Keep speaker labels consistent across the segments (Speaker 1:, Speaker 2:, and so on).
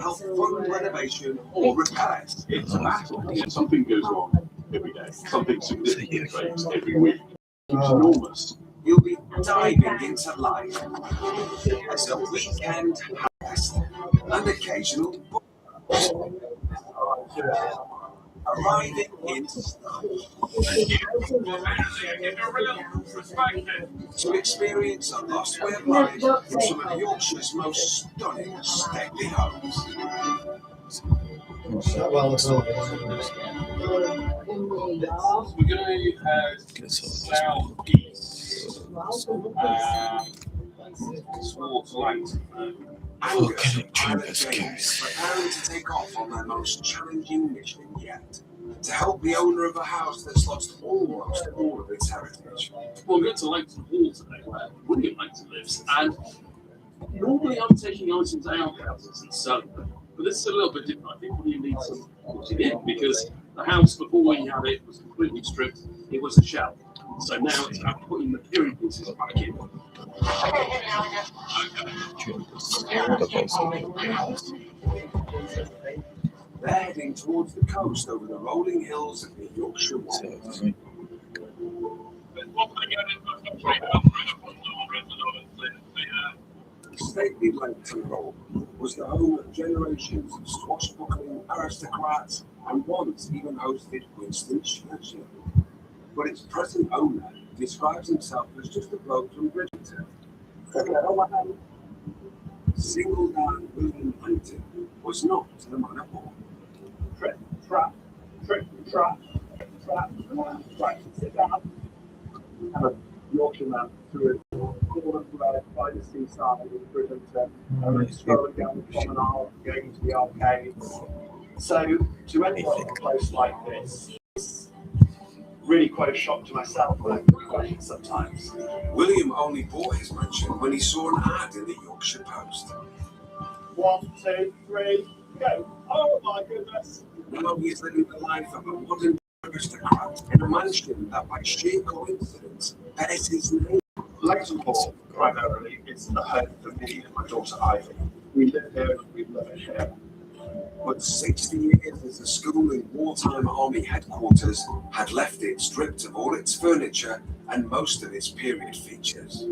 Speaker 1: help fund renovation or repairs.
Speaker 2: It's a battle. Something goes wrong every day. Something significant breaks every week. It's enormous.
Speaker 1: You'll be diving into life as a weekend harvest and occasional arriving in to experience a lost way of life in some of Yorkshire's most stunning stately homes.
Speaker 3: We're going to head southeast towards Langton.
Speaker 1: Angus and Pilot James preparing to take off on their most challenging mission yet, to help the owner of a house that's lost almost all of its heritage.
Speaker 2: Well, we're going to Langton Hall today, where William Langton lives, and normally I'm taking items out of houses and selling them, but this is a little bit different. I think William needs some putting in, because the house before he had it was completely stripped. It was a shell. So now it's about putting the period pieces back in.
Speaker 1: They're heading towards the coast over the rolling hills of the Yorkshire Wolds. Stately Langton Hall was the home of generations of swashbuckling aristocrats and once even hosted Winston Churchill. But its present owner describes himself as just a bloke from Bridgerton. Single-down William Langton was not the man of war.
Speaker 4: Trap, trap, right, sit down. Have a Yorkshire man through a corner by the seaside in Bridgerton, and strolling down the promenade, going to the arcades. So, to enter a place like this, it's really quite a shock to myself when I sometimes.
Speaker 1: William only bought his mansion when he saw an ad in the Yorkshire Post.
Speaker 4: 1, 2, 3, go. Oh my goodness.
Speaker 1: Now he is living the life of a modern aristocrat in a mansion that by sheer coincidence bears his name.
Speaker 4: Langton Hall, primarily, is the home for me and my daughter Ivy. We live here and we live here.
Speaker 1: But 60 years as a school and wartime army headquarters had left it stripped of all its furniture and most of its period features.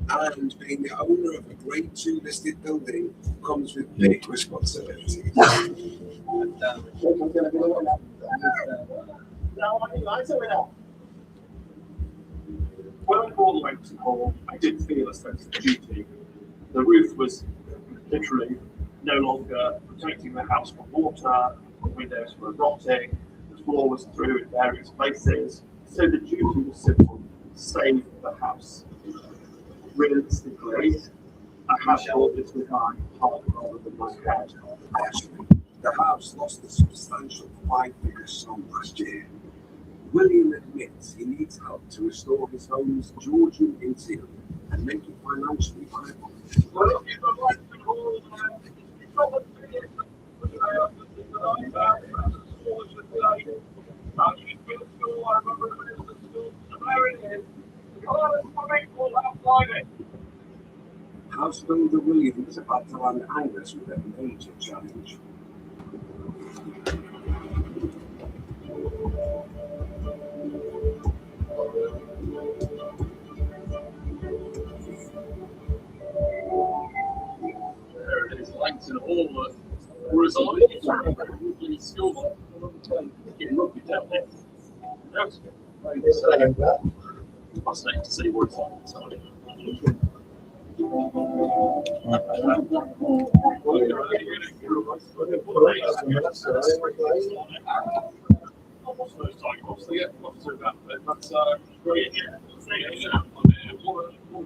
Speaker 1: And being the owner of a Grade 2 listed building comes with big responsibilities.
Speaker 4: When I bought Langton Hall, I did feel a sense of duty. The roof was literally no longer protecting the house from water, the windows were rotting, the floor was through in various places, so the duty was simple: save the house. Realistically, I have bought this with my heart rather than my head.
Speaker 1: Actually, the house lost a substantial 5-figure sum last year. William admits he needs help to restore his home's Georgian interior and make it financially viable.
Speaker 4: Well, if you'd like to call
Speaker 1: House builder William is about to land Angus with a major challenge.
Speaker 2: There it is, Langton Hall. Whereas I in school, getting rugby down there. That's fascinating to see what's on inside.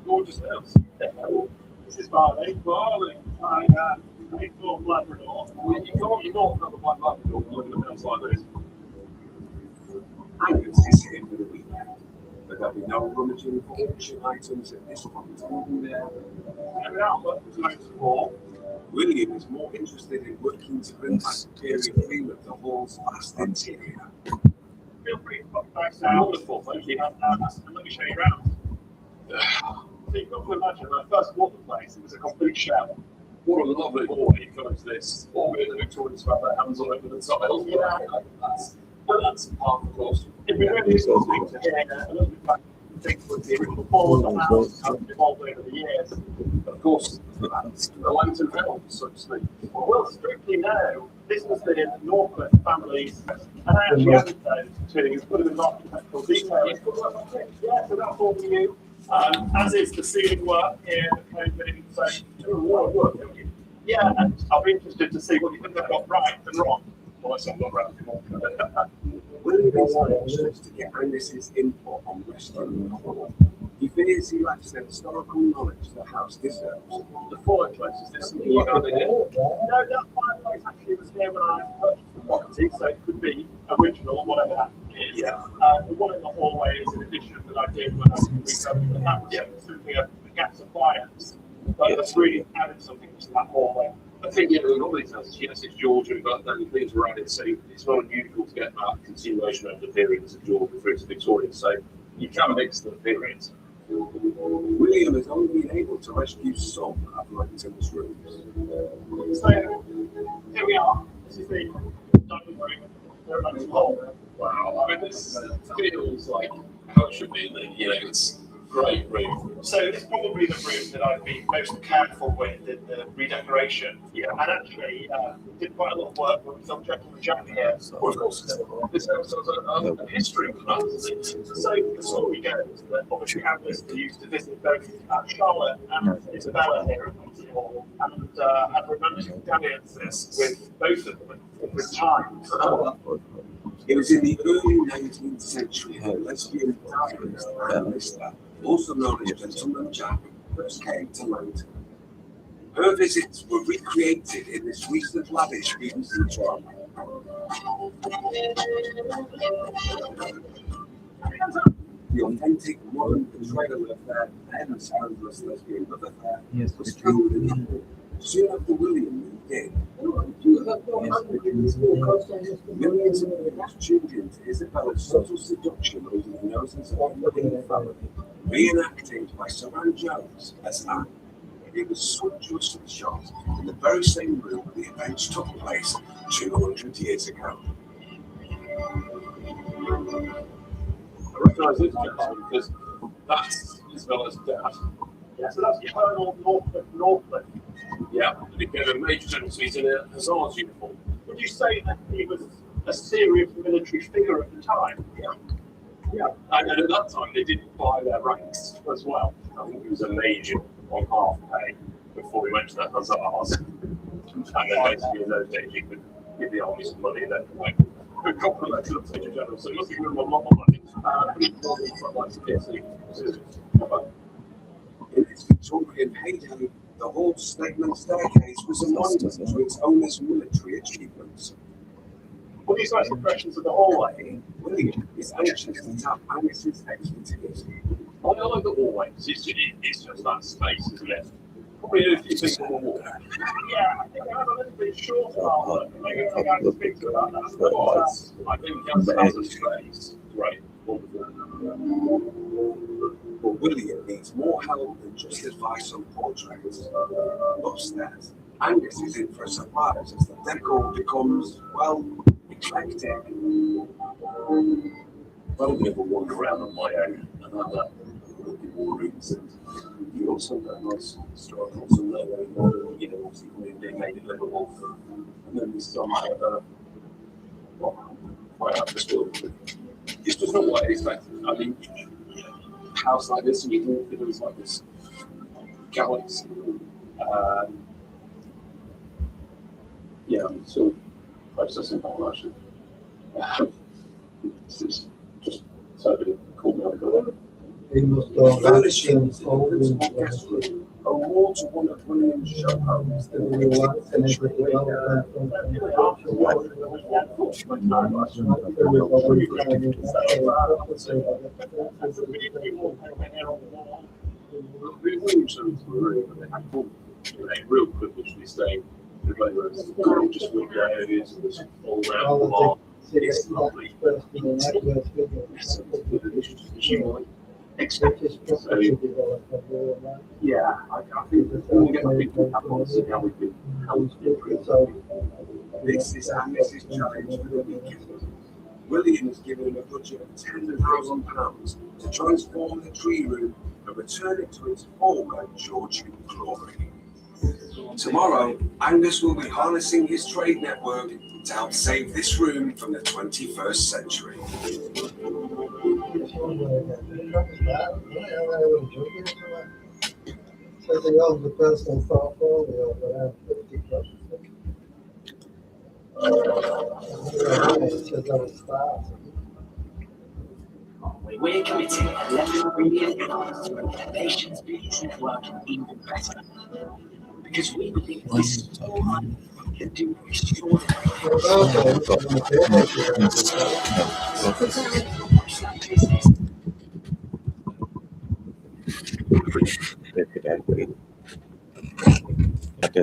Speaker 2: Gorgeous house.
Speaker 4: This is Barley. Barley. I thought Labrador.
Speaker 2: You can't have a white Labrador looking at a house like this.
Speaker 1: Angus is here for the weekend, but there'll be no rummaging for auction items at this point. William is more interested in working to bring back the period feel of the hall's vast interior.
Speaker 4: Feel free to pop back down. Wonderful, thank you. Let me show you around. So you've got to imagine when I first bought the place, it was a complete shell.
Speaker 2: What a lovely hallway. You come into this hallway, the Victorians have their hands all over the tiles. That's part of the course.
Speaker 4: It'd be really interesting to hear a little bit back things with the original form of the house, how it's evolved over the years.
Speaker 2: Of course, that's the Langton Film, so to speak.
Speaker 4: Well, strictly now, this was the Northcliffe family's, and I actually added those to put them in architectural detail. Yeah, so that's all new. As is the ceiling work here, so do a lot of work, don't you? Yeah, and I'll be interested to see what you think they've got right and wrong. Well, it's not right anymore.
Speaker 1: William is anxious to get Angus's input on rescuing the hall. He fears he lacks the historical knowledge the house deserves.
Speaker 2: The fireplace, is this something you have in here?
Speaker 4: No, that fireplace actually was here when I purchased the property, so it could be original, whatever that is.
Speaker 2: Yeah.
Speaker 4: The one in the hallway is an addition that I did when I was refurbishing the house. Yeah. Simply a gas appliance. But that's really added something to that hallway.
Speaker 2: I think, yeah, in all these houses, yes, it's Georgian, but then things were added, so it's not unusual to get that continuation over the periods of Georgian through to Victorian, so you can mix the periods.
Speaker 1: William has only been able to rescue some of Langton's rooms.
Speaker 4: So here we are. This is the dining room. Very much hall.
Speaker 2: Wow, I mean, this feels like how it should be, you know, it's a great room.
Speaker 4: So it's probably the room that I've been most careful with in the redecoration.
Speaker 2: Yeah.
Speaker 4: And actually did quite a lot of work with some gentleman Jack here. So
Speaker 2: Well, of course, this house has a history with that, doesn't it?
Speaker 4: So the story goes that obviously Angus used to visit both Charlotte and Isabella here at Monty Hall, and had romantic dalliances with both of them at different times.
Speaker 1: It was in the early 19th century that lesbian diarist Anne Lister, also known as Gentleman Jack, first came to Langton. Her visits were recreated in this recent lavish BBC drama. The authentic modern portrayal of their then scandalous lesbian love affair was filmed in England soon after William moved in. Millions of people tuned into Isabella's subtle seduction under the noses of her loving family, reenacted by Saran Jones as Anne. It was sumptuously shot in the very same room where the events took place 200 years ago.
Speaker 2: I recognise this gentleman because that's Isabella's dad.
Speaker 4: Yeah, so that's Colonel Northcliffe.
Speaker 2: Yeah, and he became a major general, so he's in a hussar's uniform.
Speaker 4: Would you say that he was a serious military figure at the time?
Speaker 2: Yeah. Yeah, and at that time they didn't buy their ranks as well. I think he was a major on half pay before he went to the hussars. And then basically in those days you could give the army some money and then like compliment to the major general. So he must have given them a lot of money.
Speaker 1: In its Victorian heyday, the whole statement staircase was a monument to its owner's military achievements.
Speaker 4: What do you say impressions of the hallway?
Speaker 1: William is anxious to tap Angus's expertise.
Speaker 2: I like the hallway. It's just that space, isn't it? Probably a few things on the wall.
Speaker 4: Yeah, I think I have a little bit shorter artwork. Maybe I can speak about that.
Speaker 2: I think that's a space. Great.
Speaker 1: But William needs more help than just advice on portraits. Upstairs, Angus is in for a surprise as the decor becomes, well, eclectic.
Speaker 2: Well, we never wander around on my own and have that looking rooms, and you also got nice historical, some very modern, you know, obviously they made it livable. And then there's some quite atmospheric. It's just not what I expected. I mean, a house like this, and you walk in, it's like this galaxy. Yeah, I'm still processing that actually. It's just totally caught me off guard.
Speaker 1: Furnishings in the principal guest room owe more to one of William's show homes than the 18th century.
Speaker 2: Real privilege to be staying in those gorgeous windows and this all round the wall. It's lovely. expected. So, yeah, I think when we get the big capital, see how we can improve.
Speaker 1: This is Angus's challenge for the weekend. William has given him a budget of £10,000 to transform the tree room and return it to its former Georgian glory. Tomorrow, Angus will be harnessing his trade network to help save this room from the 21st century.
Speaker 5: So they own the personal portfolio of around 50 properties.
Speaker 6: We're committed to letting Brilliant enhance to make the nation's business network even better. Because we believe this is all money can do extraordinary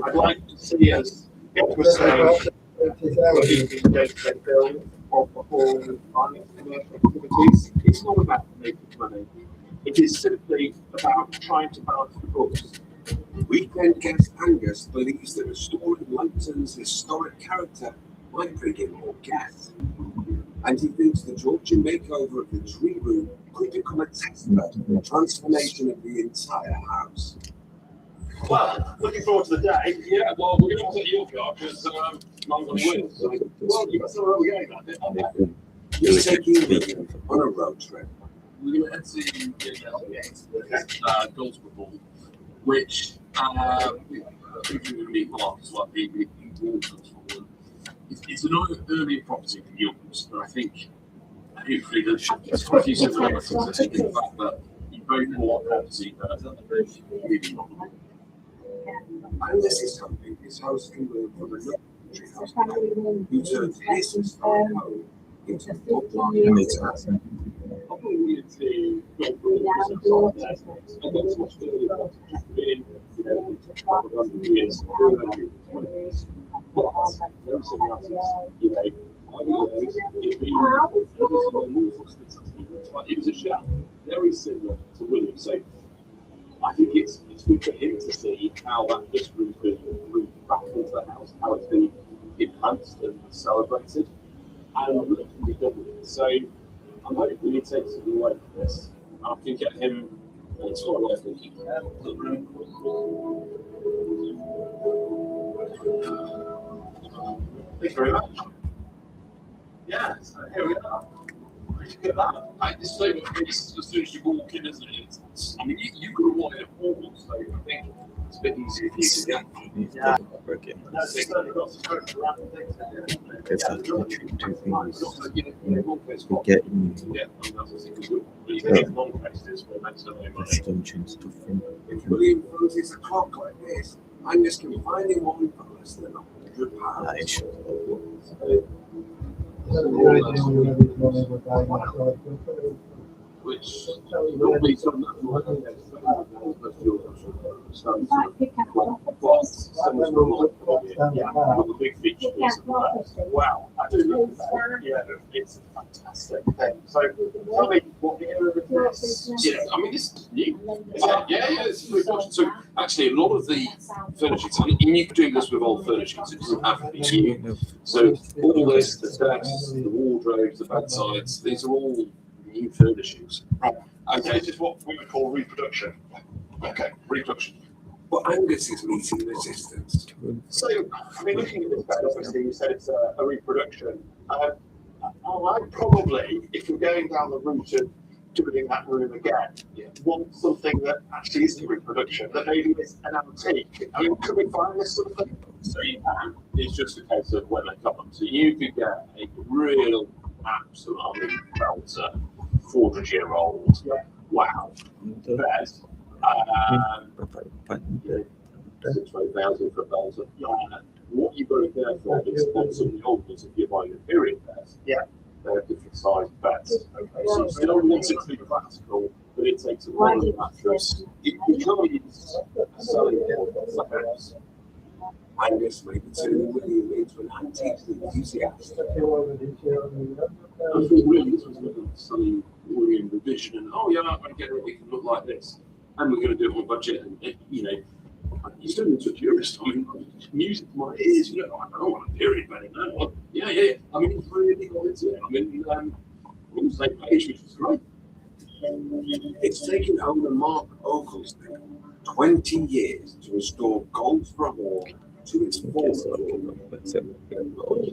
Speaker 2: I'd like to see us get to a stage where we can day-to-day bills or perform finance commercial activities. It's not about making money. It is simply about trying to balance the books.
Speaker 1: Weekend guest Angus believes that restoring Langton's historic character might bring in more guests. And he thinks the Georgian makeover of the tree room could become a testament to the transformation of the entire house.
Speaker 2: Well, looking forward to the day. Yeah, well, we're going to take your car because I'm going to win. So, well, you got somewhere we're going that.
Speaker 1: He's taking William on a road trip.
Speaker 2: We're going to head to Goldsboro Hall, which I think you're going to meet Mark as well. He walks us forward. It's an earlier property than yours, but I think hopefully there's quite a few similarities. I think the fact that you both bought property that really not.
Speaker 1: Angus is hoping his house can move from a luxury house who turned his historic home into a bookmark.
Speaker 2: Probably need to go through the I got so much further in 100 years. But there was something else, you know, I realised it was a shout, very similar to William. So I think it's good for him to see how that history has been moved back into the house, how it's been enhanced and celebrated, and what can be done with it. So I'm hoping we take something away from this. I can get him on tour, I think. Thank you very much. Yeah, so here we are. Look at that. This favour is as soon as you walk in, isn't it? I mean, you could have wanted a formal, so I think it's a bit easier for you to get.
Speaker 7: Yeah.
Speaker 5: Because
Speaker 7: that's literally two things. We get extension stuff from.
Speaker 1: If William fancies a clock like this, Angus can find him one for less than £100.
Speaker 7: That is
Speaker 2: Which normally some the big feature is wow, I do love that. Yeah, it's a fantastic thing. So tell me what the area of this. Yeah, I mean it's new. Yeah, it's a good question. So actually a lot of the furniture, and you could do this with old furniture, it doesn't have to be new. So all this, the desks, the wardrobes, the bedsides, these are all new furnishings. Right. Okay, this is what we would call reproduction. Okay, reproduction.
Speaker 1: But Angus is meeting resistance.
Speaker 2: So, I mean, looking at this bed, obviously you said it's a reproduction. I'd probably, if we're going down the route of doing that room again, want something that actually is a reproduction, that maybe is an antique. I mean, could we find this sort of thing? So you can. It's just a case of when they come. So you could get a real absolute belter, 400-year-old. Wow. Bed. 6,000 for a belter. What you've got to go for is on some of the old ones if you're buying a period beds. Yeah. They're different sized beds. Okay. So you still want it to be practical, but it takes a lot of mattress. You can't use selling the house.
Speaker 1: Angus may be turning William into an antiques enthusiast.
Speaker 2: I thought really this was another sunny William revision, and oh yeah, I'm going to get it. We can look like this, and we're going to do it on a budget. And you know, he's turning into a purist. I mean, music to my ears. You know, I don't want a period wedding. No, yeah. I mean, he's really got into it. I mean, we're on the same page, which was great.
Speaker 1: It's taken owner Mark Oglesby 20 years to restore Goldsborough Hall to its former glory.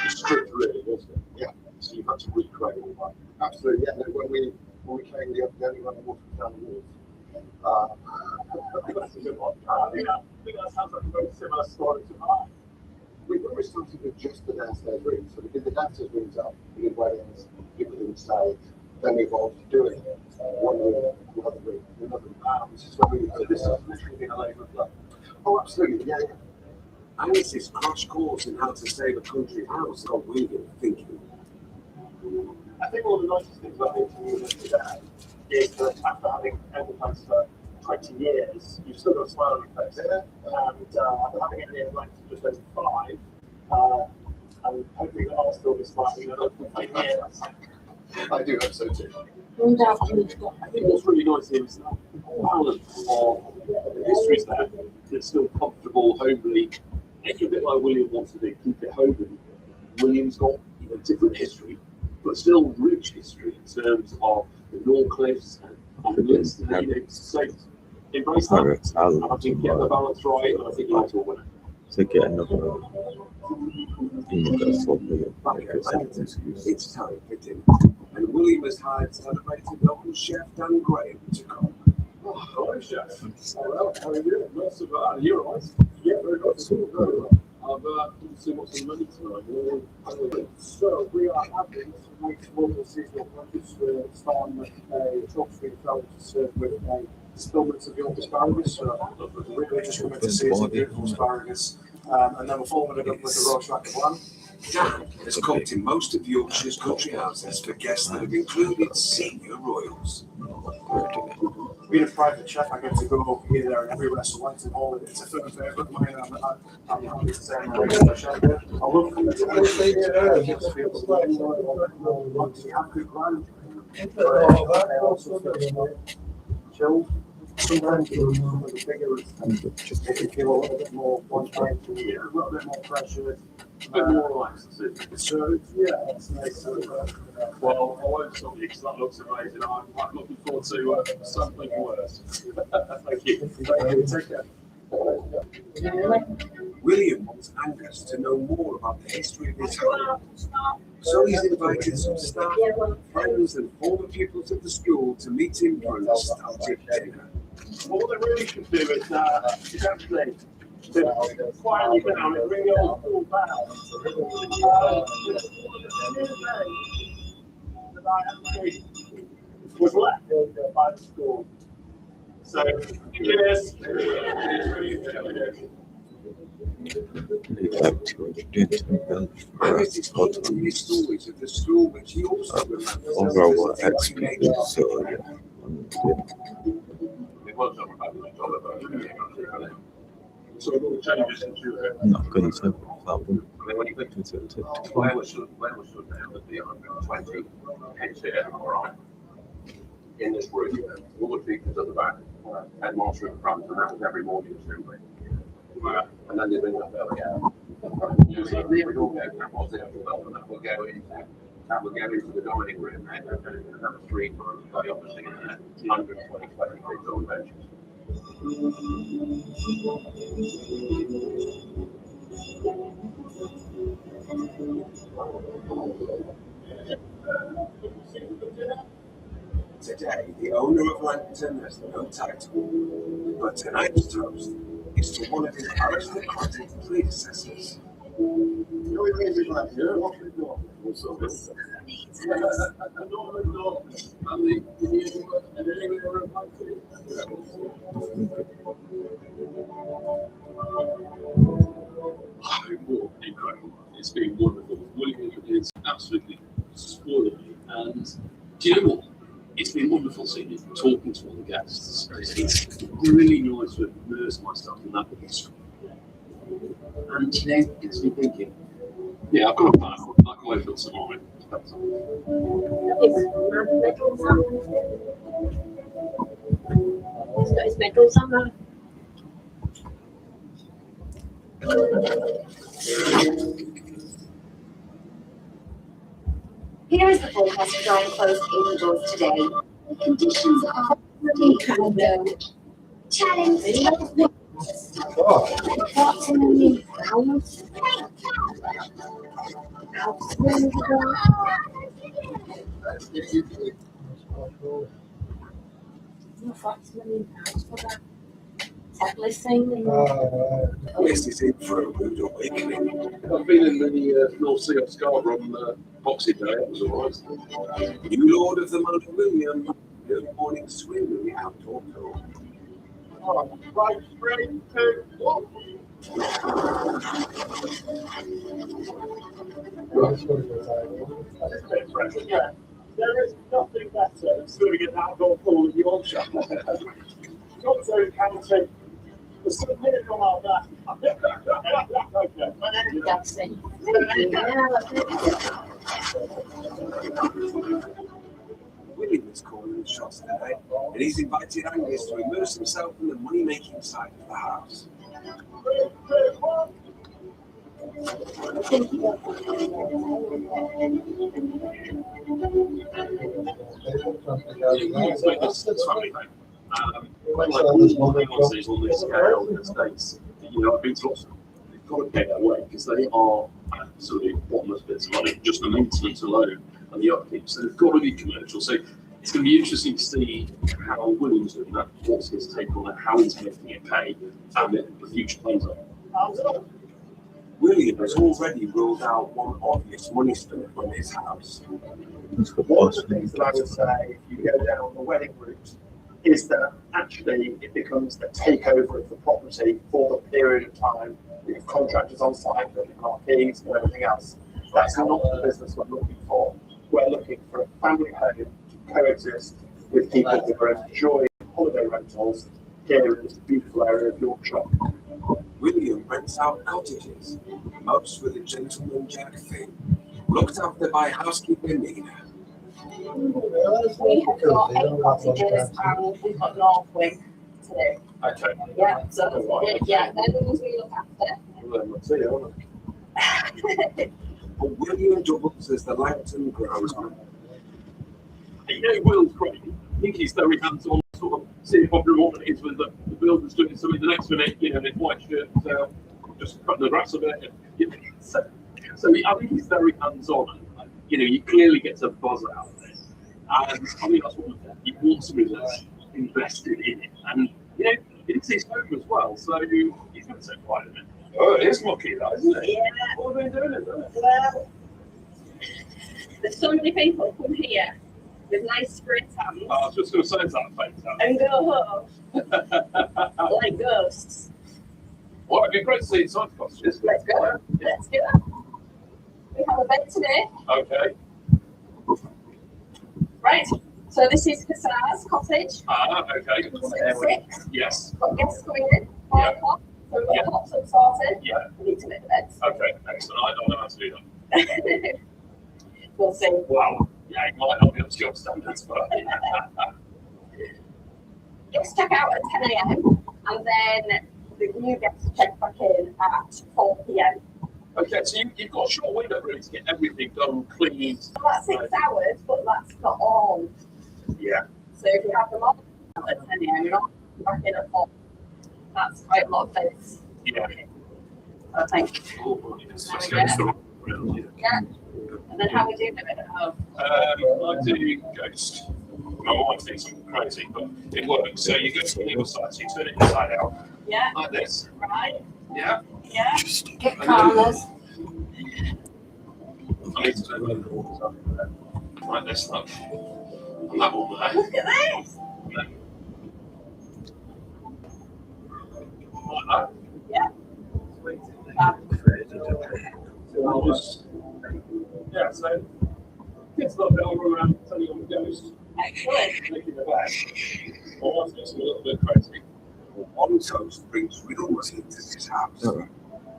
Speaker 2: Strict, really, wasn't it?
Speaker 4: Yeah.
Speaker 2: So you had to recreate all that.
Speaker 4: Absolutely, yeah. No, when we came, the only one who walked down the walls. That's a good one. I think that sounds like a very similar story to mine. We've always started with just the downstairs rooms. So we did the downstairs rooms up, we did weddings, people didn't stay. Then we evolved to doing one room, another room, another room. This is what we so this has literally been a labour of love. Oh, absolutely, yeah.
Speaker 1: Angus's crash course in how to save a country house got William thinking.
Speaker 4: I think one of the nicest things about being community today is that after having open plans for 20 years, you've still got a smile on your face. And after having it here like just over 5, and hoping that I'll still be smiling in another 15 years. I do hope so too.
Speaker 2: I think what's really nice here is that balance of the histories there that's still comfortable, homely. It's a bit like William wants to do, keep it homely. William's got different history, but still rich history in terms of the Norcliffes and the list. So embrace that. And I think get the balance right, and I think you will win it.
Speaker 7: To get another
Speaker 1: It's time fitting, and William has hired celebrated local chef Dan Graham to cook.
Speaker 2: Oh, hello, Chef. Well, how are you doing? Not so bad. You're all right. Yeah, very good. Very well. I've seen what's on the menu tonight.
Speaker 4: So we are having some nice local seasonal produce. We're starting with a chalk street salad to serve with a spillments of York asparagus. So really just coming to see some beautiful asparagus. And then we're following it up with the roast rack of lamb.
Speaker 1: Dan has cooked in most of Yorkshire's country houses for guests that have included senior royals.
Speaker 4: Being a private chef, I get to go here, there, and every restaurant in all. It's a firm favourite of mine. I'm happy to say I'm a regular chef. I love coming to the just feels like once you have good brand. I also feel chilled. Sometimes the bigger just make it feel a little bit more one time, a little bit more pressure.
Speaker 2: A bit more relaxed,
Speaker 4: So yeah, it's nice.
Speaker 2: Well, I won't stop you because that looks amazing. I'm looking forward to something worse. Thank you.
Speaker 4: Thank you. Take care.
Speaker 1: William wants Angus to know more about the history of his home, so he's invited some staff, friends and former pupils of the school to meet him for a nostalgic dinner.
Speaker 4: Well, what they really should do is actually quietly down and bring the old school back. That I actually was left by the school. So, cheers.
Speaker 1: Angus explained to me stories of the school which he also remembers
Speaker 7: overall
Speaker 1: as a teenager.
Speaker 7: so yeah.
Speaker 2: So all the changes in Julia.
Speaker 7: Not good at that one.
Speaker 8: When you think where was stood down at the 120 heads here, all right, in this room, all the teachers at the back, headmaster at the front, and that was every morning assembly. And then they bring up there again. We'd all go, that was the actual belt, and that would go into the dining room, and that was 3 times, but obviously, 120 kids on benches.
Speaker 1: Today, the owner of Langton has no title, but tonight's toast is to one of his aristocratic predecessors.
Speaker 2: Incredible. It's been wonderful. William is absolutely spoiled me. And do you know what? It's been wonderful seeing you talking to all the guests. It's really nice to immerse myself in that history. And you know, it gets me thinking. Yeah, I've got a plan. I can wait for some more.
Speaker 9: He's got his medals on there.
Speaker 10: Here is the forecast for dry and closed indoors today. Conditions are cold. Challenge.
Speaker 5: Oh,
Speaker 10: Approximately hours.
Speaker 9: Listening.
Speaker 1: West is in for a rude awakening.
Speaker 2: I've been in the North Sea of Scarborough on Boxing Day. It was alright.
Speaker 1: New Lord of the Mount William, early morning swim in the outdoor pool.
Speaker 4: Right, 3, 2, 1. Yeah, there is nothing better than swimming in an outdoor pool in Yorkshire. Got to County. There's some minute on our back. Okay.
Speaker 9: Dancing.
Speaker 1: William is calling the shots today, and he's invited Angus to immerse himself in the money-making side of the house.
Speaker 4: 3, 2, 1.
Speaker 2: Like all the houses on this scale in the States, you know, I've been to lots of them. They've got to pay their way because they are absolutely bottomless bits of money, just the maintenance alone and the upkeep. So they've got to be commercial. So it's going to be interesting to see how William's doing that, what's his take on it, how he's making it pay, and the future plans are.
Speaker 1: William has already ruled out one obvious money spinner from his house.
Speaker 4: One of the things that I would say, if you go down the wedding route, is that actually it becomes a takeover of the property for the period of time. We have contractors on site, building marquees and everything else. That's not the business we're looking for. We're looking for a family home to coexist with people who are enjoying holiday rentals here in this beautiful area of Yorkshire.
Speaker 1: William rents out cottages, most with a gentleman jack thing, looked after by housekeeper Nina.
Speaker 9: We have got 8 cottages and we've got North Wing too.
Speaker 2: Okay.
Speaker 9: Yeah, so yeah, they're the ones we look after.
Speaker 2: Well, let's see, aren't I?
Speaker 1: But William doubles as the Langton groundsman.
Speaker 2: You know, Will's great. I think he's very hands-on, sort of seeing what it is with the builders doing something. The next minute, you know, in his white shirt, just cutting the grass a bit. So I think he's very hands-on. And, you know, you clearly get a buzz out of it. And I think that's what you want somebody that's invested in it. And, you know, it's his home as well. So he's going to take pride in it. Oh, it is mucky, that, isn't it?
Speaker 9: Yeah.
Speaker 2: What are they doing, isn't it?
Speaker 9: Well, there's so many people come here with nice spray tans
Speaker 2: I was just going to say that, thanks.
Speaker 9: and go home like ghosts.
Speaker 2: Well, it'd be great to see inside the cottages.
Speaker 9: Let's go. Let's do it. We have a bed today.
Speaker 2: Okay.
Speaker 9: Right. So this is Cassar's cottage.
Speaker 2: Okay.
Speaker 9: 6.
Speaker 2: Yes.
Speaker 9: Got guests coming in. 5 o'clock. So we've got
Speaker 2: Yeah.
Speaker 9: the hot tub sorted.
Speaker 2: Yeah.
Speaker 9: We need to make the beds.
Speaker 2: Okay. Excellent. I don't know how to do that.
Speaker 9: We'll see.
Speaker 2: Wow. Yeah, it might not be up to your standards, but
Speaker 9: Guests check out at 10 a.m. and then the new guests check back in at 4 p.m.
Speaker 2: okay. So you've got a short window really to get everything done, cleaned.
Speaker 9: So that's 6 hours, but that's not all.
Speaker 2: Yeah.
Speaker 9: So if you have them all at 10 a.m., you're not back in at 4. That's quite a lot of beds.
Speaker 2: Yeah.
Speaker 9: I think.
Speaker 2: Oh, yes. Let's go to the
Speaker 9: Yeah. And then how we do it at home.
Speaker 2: I do Ghost. My wife thinks I'm crazy, but it works. So you go to the other side, so you turn it inside out,
Speaker 9: Yeah.
Speaker 2: like this.
Speaker 9: Right.
Speaker 2: Yeah.
Speaker 9: Yeah. Get corners.
Speaker 2: I need to turn it like this, look. And that one there.
Speaker 9: Look at this.
Speaker 2: Like that.
Speaker 9: Yeah.
Speaker 2: So I'll just, yeah, so kids love it. I'll run around telling you I'm a ghost,
Speaker 9: Excellent.
Speaker 2: making the bed. My wife thinks I'm a little bit crazy.
Speaker 1: one toast brings real money into this house.
Speaker 7: Oh.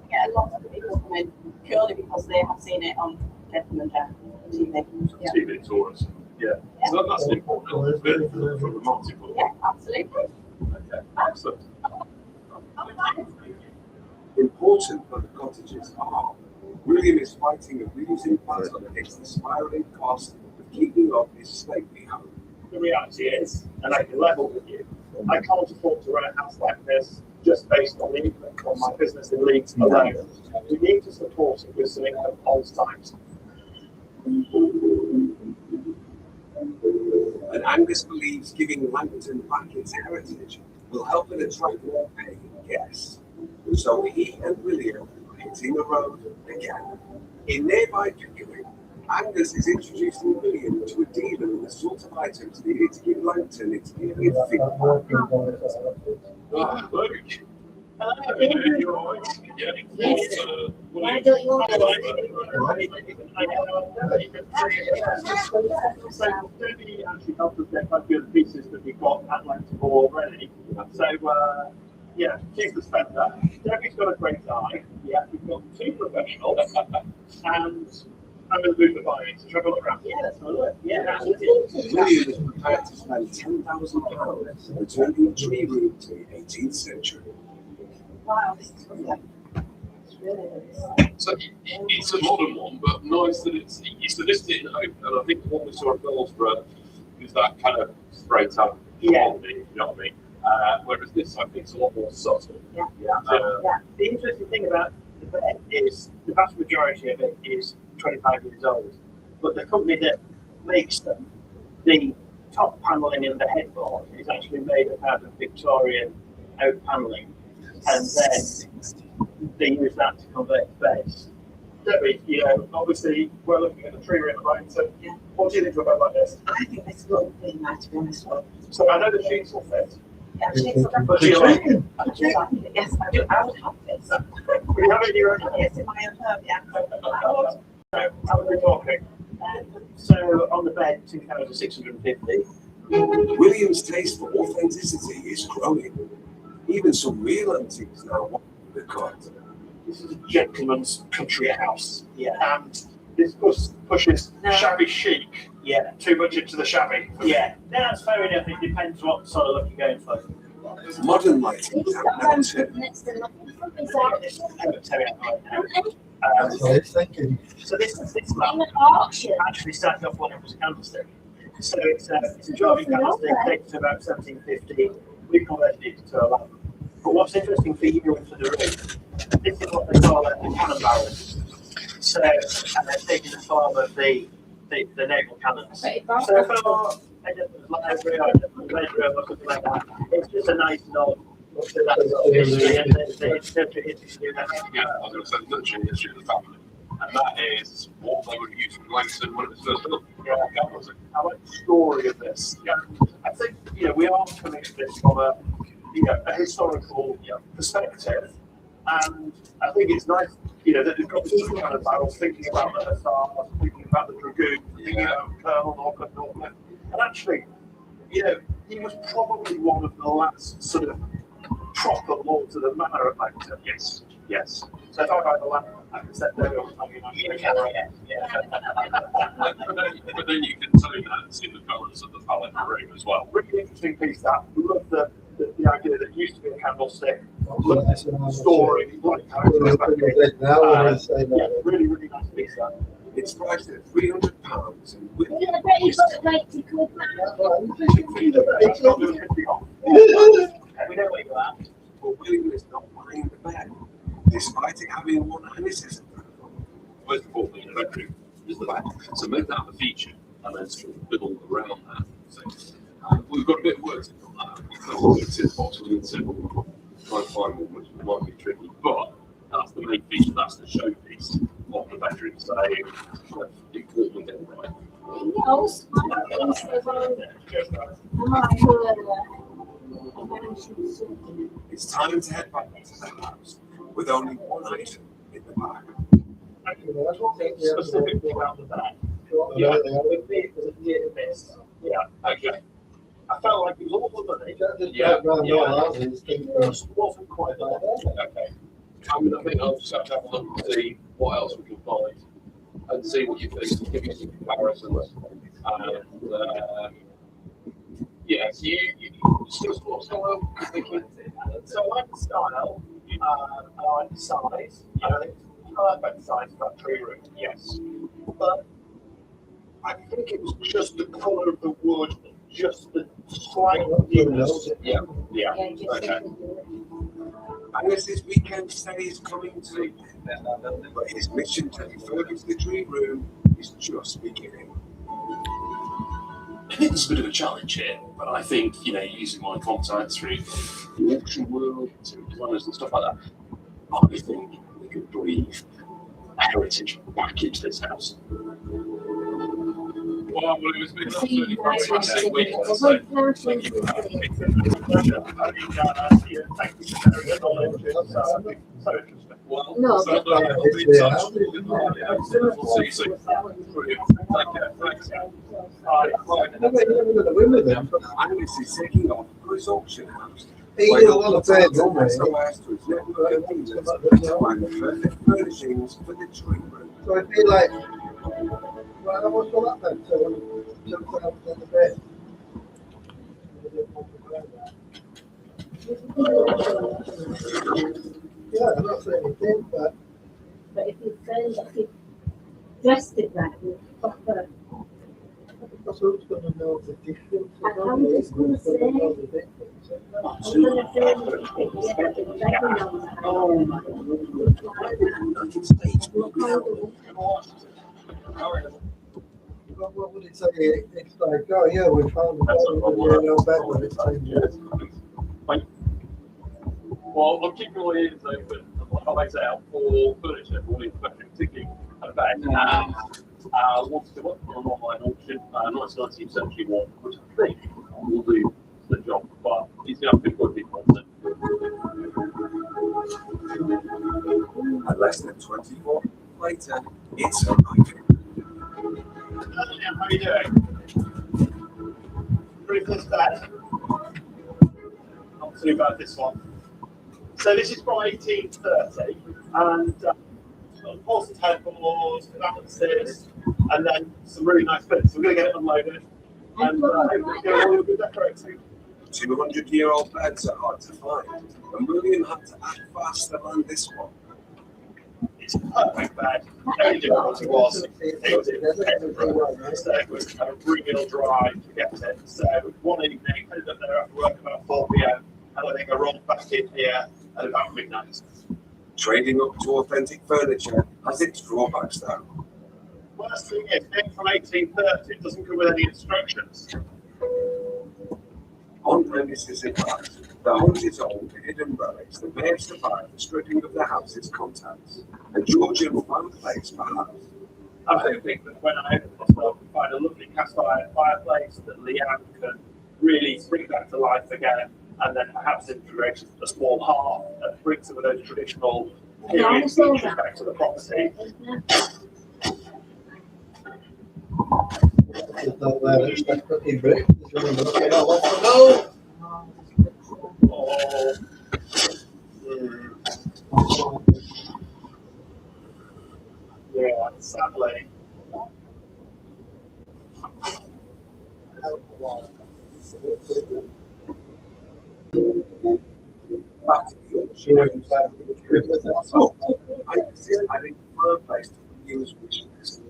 Speaker 9: Get a lot of people come in purely because they have seen it on Gentleman Jack TV. Yeah.
Speaker 2: TV tours. Yeah. So that's an important bit from the marketing point of
Speaker 9: Yeah,
Speaker 2: view.
Speaker 9: absolutely.
Speaker 2: Okay. Excellent.
Speaker 1: Important for the cottages are William is fighting a losing battle against the spiralling cost of keeping up his stately home.
Speaker 4: The reality is, and I can level with you, I can't afford to run a house like this just based on the income from my business in Leeds alone. We need to support it with some income on site.
Speaker 1: And Angus believes giving Langton back its heritage will help it attract more paying guests. So he and William are hitting the road again. In nearby Pickering, Angus is introducing William to a dealer in the sort of items needed to give Langton its period
Speaker 5: I'm
Speaker 1: figure.
Speaker 5: working on it, so
Speaker 2: Ah, Luke. You're all right. Yeah.
Speaker 10: Yes.
Speaker 2: What
Speaker 10: Why
Speaker 2: are you-
Speaker 10: don't you all
Speaker 4: So Debbie actually helped us get quite a few of the pieces that we've got at Langton already. So yeah, she's the spender. Debbie's got a great eye. Yeah, we've got two professionals, and I'm going to move the buying. So shall I look around? Yeah, that's my look. Yeah, absolutely.
Speaker 1: William is prepared to spend £10,000 returning the tree room to the 18th century.
Speaker 9: Wow, this is lovely. It's really nice.
Speaker 2: So it's a modern one, but nice that it's listed in oak, and I think the one we saw at Middlesbrough is that kind of straight up
Speaker 4: Yeah.
Speaker 2: quality, you know what I mean? Whereas this, I think, is a lot more subtle.
Speaker 4: Yeah.
Speaker 9: Yeah.
Speaker 4: The interesting thing about the bed is the vast majority of it is 25 years old, but the company that makes them, the top paneling in the headboard is actually made out of Victorian oak paneling, and then they use that to convert to beds. Debbie, you know, obviously we're looking at the tree room right, so what do you think about like this?
Speaker 9: I think this will be nice, to be honest.
Speaker 4: So I know the sheets will fit.
Speaker 9: Actually, it's a
Speaker 4: But do you like it?
Speaker 9: I do like it. Yes, I do. I would have this.
Speaker 4: We have it in your own home.
Speaker 9: Yes, in my own home, yeah.
Speaker 4: How are we talking? So on the bed, 2,650.
Speaker 1: William's taste for authenticity is growing. Even some real antiques now want the cut.
Speaker 4: This is a gentleman's country house.
Speaker 6: Yeah.
Speaker 4: And this pushes
Speaker 9: No.
Speaker 4: shabby chic
Speaker 6: Yeah.
Speaker 4: too much into the shabby.
Speaker 6: Yeah. No, that's fair enough. It depends what sort of look you're going for.
Speaker 1: Modern lighting
Speaker 10: He's
Speaker 1: have
Speaker 10: got
Speaker 1: never
Speaker 10: one
Speaker 1: turned.
Speaker 10: next to nothing.
Speaker 5: that's what he's thinking.
Speaker 6: So this
Speaker 10: I'm
Speaker 6: lamp
Speaker 10: at auction.
Speaker 6: actually started off when it was a candlestick. So it's a drawing candlestick, dates to about 1750. We converted it to a lamp. But what's interesting for you and for the room, this is what they call a cannon barrel. So, and they're taking the form of the naval cannons.
Speaker 10: Pretty
Speaker 6: So for a gentleman's library or a gentleman's bedroom or something like that, it's just a nice nod to that sort of history and the history to that.
Speaker 2: Yeah, I was going to say the military history of the family, and that is what they would use from Langton when it was first built.
Speaker 4: Yeah.
Speaker 2: That was it.
Speaker 4: I like the story of this.
Speaker 2: Yeah.
Speaker 4: I think, you know, we are coming at this from a historical perspective. And I think it's nice, you know, that they've got this kind of barrels thinking about the Hussars, thinking about the Dragoon, thinking about Colonel Norcliffe. And actually, you know, he was probably one of the last sort of proper lords of the manor of Langton.
Speaker 2: Yes, yes.
Speaker 4: So if I buy the land, I can set there on something like
Speaker 2: But then you can tone that in the colours of the palette room as well.
Speaker 4: Really interesting piece that. Love the idea that it used to be a candlestick. Love this story. Like how it goes back in.
Speaker 5: Now when he's saying
Speaker 4: Yeah,
Speaker 5: that.
Speaker 4: really, really nice piece that.
Speaker 1: It's priced at £300 and with
Speaker 10: Yeah, I bet you've got 90 quid back.
Speaker 4: It's not doing 50 off.
Speaker 6: We know where you're at.
Speaker 1: but William is not buying the bed, despite it having one anesthetic.
Speaker 2: Most important thing in the bedroom is the back. So make that a feature and then sort of build around that. So, we've got a bit of work to do on that. Because it's impossible to try and find one, which might be tricky. But that's the main feature, that's the showpiece of the bedroom. So important to get it right.
Speaker 10: Knows.
Speaker 1: It's time to head back into the house with only one item in the bag.
Speaker 4: Actually, that's one thing specifically about the bed.
Speaker 5: Yeah.
Speaker 4: Would be this.
Speaker 2: Okay.
Speaker 6: I felt like it was all the money.
Speaker 8: Yeah, yeah.
Speaker 6: It just wasn't quite there.
Speaker 8: Okay. I think I'll just have to have a look and see what else we can find and see what you think, give you some comparisons. And yes, you still what style you're thinking?
Speaker 6: So I like the style, I like the size, I think it's perfect size for that tree room, yes. But I think it was just the colour of the wood, just the slight newness.
Speaker 8: Yeah.
Speaker 10: Yeah, just
Speaker 8: Okay.
Speaker 1: And as this weekend stay is coming to, but his mission to refurbish the tree room is just beginning.
Speaker 2: I think there's a bit of a challenge here, but I think, you know, using my contacts through the auction world, to designers and stuff like that, I think we could breathe heritage back into this house.
Speaker 3: Well, it was been
Speaker 10: See you
Speaker 3: absolutely
Speaker 10: guys
Speaker 3: fantastic week.
Speaker 10: later.
Speaker 3: So, thank you.
Speaker 6: Thank you for sharing your knowledge, so interesting.
Speaker 3: Well,
Speaker 10: No.
Speaker 3: so I'll be in touch. We'll see you soon. Brilliant. Thank you. Thanks.
Speaker 6: Bye.
Speaker 1: And this is taking off for his auction house.
Speaker 5: He didn't want to pay it, don't
Speaker 1: SOS to his network of dealers to find the perfect furnishings for the tree room.
Speaker 5: So it'd be like, well, how much will that then? So, jump out on the bed. Yeah, I'm not saying anything, but
Speaker 10: But if you felt like you dressed it right, you proper.
Speaker 5: that's who's going to know the difference.
Speaker 10: And I'm just gonna say-
Speaker 5: Who's gonna know the difference?
Speaker 10: I'm gonna feel like it's
Speaker 5: What would it say? It's like, oh yeah, we found the bed, no bed, but it's 10 years.
Speaker 2: Well, I'm keeping my ears open, I'll make it out for furniture, for all the particularly kind of bag. And wants to work on an online auction, 19th century one, which I think will do the job, but he's going to have to put people on it.
Speaker 1: And less than 24 later, it's arriving.
Speaker 6: How are you doing? Pretty close bed. Not too bad, this one. So this is from 1830, and upholstered headboards, balances, and then some really nice bits. We're going to get it unloaded, and hopefully get all the good decorating.
Speaker 1: 200-year-old beds are hard to find, and William had to act fast to land this one.
Speaker 6: It's a perfect bed. The only difficulty was it was in Edinburgh, so it was kind of real drive to get it. So one evening, ended up there after work about 4 p.m. and I think I rolled back in here at about midnight.
Speaker 1: Trading up to authentic furniture has its drawbacks though.
Speaker 6: Worst thing is, being from 1830, it doesn't come with any instructions.
Speaker 1: On premises advice, the haunted old hidden relics that may have survived the stripping of the house's contents, a Georgian fireplace perhaps.
Speaker 6: I'm hoping that when I open this up, we find a lovely cast iron fireplace that Leanne can really bring back to life again, and then perhaps integrate a small hearth and bring some of those traditional period features back to the property.
Speaker 5: There's no extra cooking brick. No!
Speaker 6: Oh. Yeah, sadly.
Speaker 1: Back to the auction. I insist having a fireplace to review his wish list,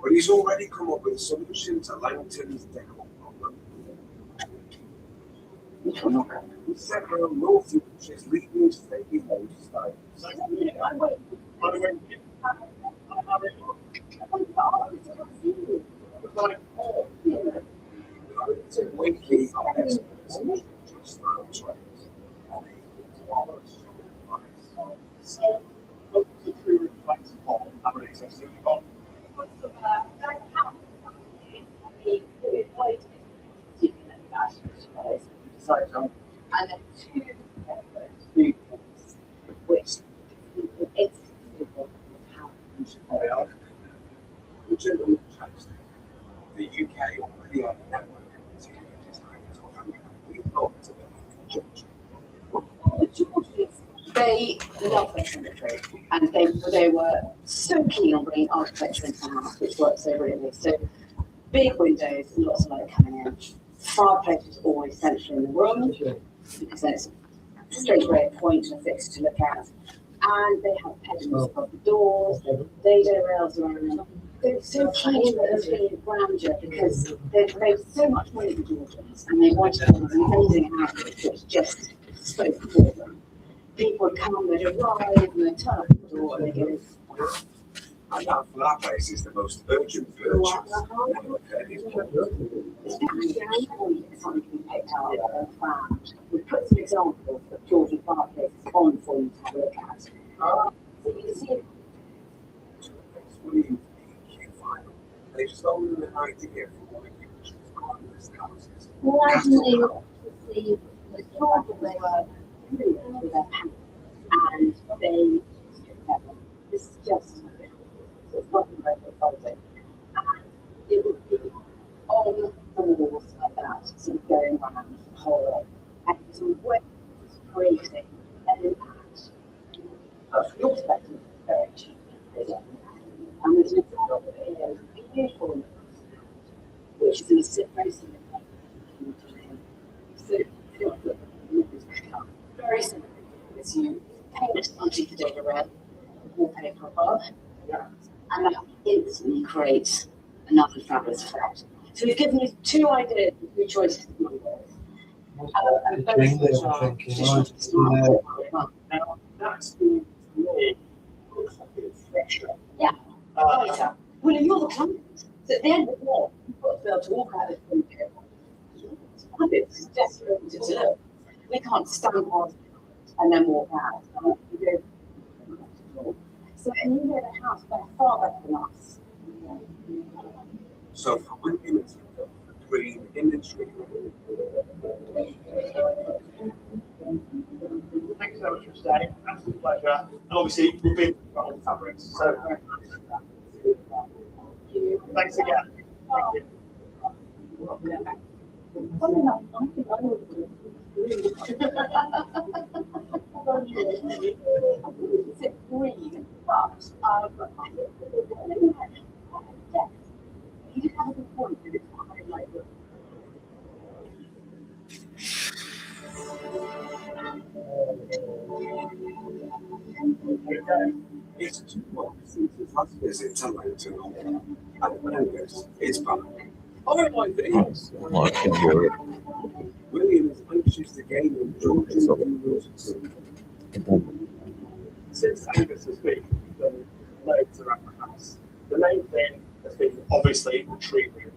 Speaker 1: but he's already come up with a solution to Langton's decor problem. Several North Yorkshire's leading stately home styles. It's a winky of experts in Georgian style trades.
Speaker 6: So, look at the true reflects upon our existing economy.
Speaker 9: And then two efforts, which it's how
Speaker 1: Which are the UK already have a network of interior designers
Speaker 11: They love their cemetery, and they were so keen on bringing architecture into the house, which works so brilliantly. So big windows, lots of light coming in. Fireplace is always central in the room because then it's a straight away a point and a fixture to look at. And they have pediments above the doors, dado rails around them. They're so keen that there's been grandeur because they've made so much money with Georgians, and they wanted to have an amazing house which just spoke for them. People would come, they'd arrive, and they'd turn up at the door, and they'd go, wow.
Speaker 1: And that fireplace is the most urgent purchase.
Speaker 11: It's actually something we picked out and found. We put some examples of Georgian fireplaces on for you to have a look at. So you can see it.
Speaker 1: They've stolen an idea from one of the houses.
Speaker 10: Why do they want to see the
Speaker 11: Georgians were brilliant with their pants, and they stripped them. This is just it's nothing very folding. And it would be on the walls like that, sort of going around the whole and sort of way creating an impact. From your perspective, very cheap. And there's an example here, a beautiful which is in a sit very similar. So if you want to look at the very similar as you paint underneath the data red, wallpaper above, and that instantly creates another fabulous effect. So we've given you two ideas, two choices of numbers. And both of which are traditional smart.
Speaker 6: Now, that's the really looks like it's fresher.
Speaker 11: Yeah. Later. Well, you're the client. So at the end of the day, you've got to be able to walk out of the room. It's just to do. We can't stand on and then walk out. So, and you know the house by far better than us.
Speaker 1: So for one imagery, green imagery.
Speaker 6: Thanks so much for staying. Absolute pleasure. And obviously, we've been on fabrics. So, thanks again. Thank you.
Speaker 11: It's green, but you did have a good point that it's quite like
Speaker 1: It's well, last visit to Langton and Angus, it's back. Oh my goodness!
Speaker 7: I can hear it.
Speaker 1: William is anxious to gain the Georgian university.
Speaker 6: Since Angus has been, we've done loads around the house. The main thing has been obviously the tree room.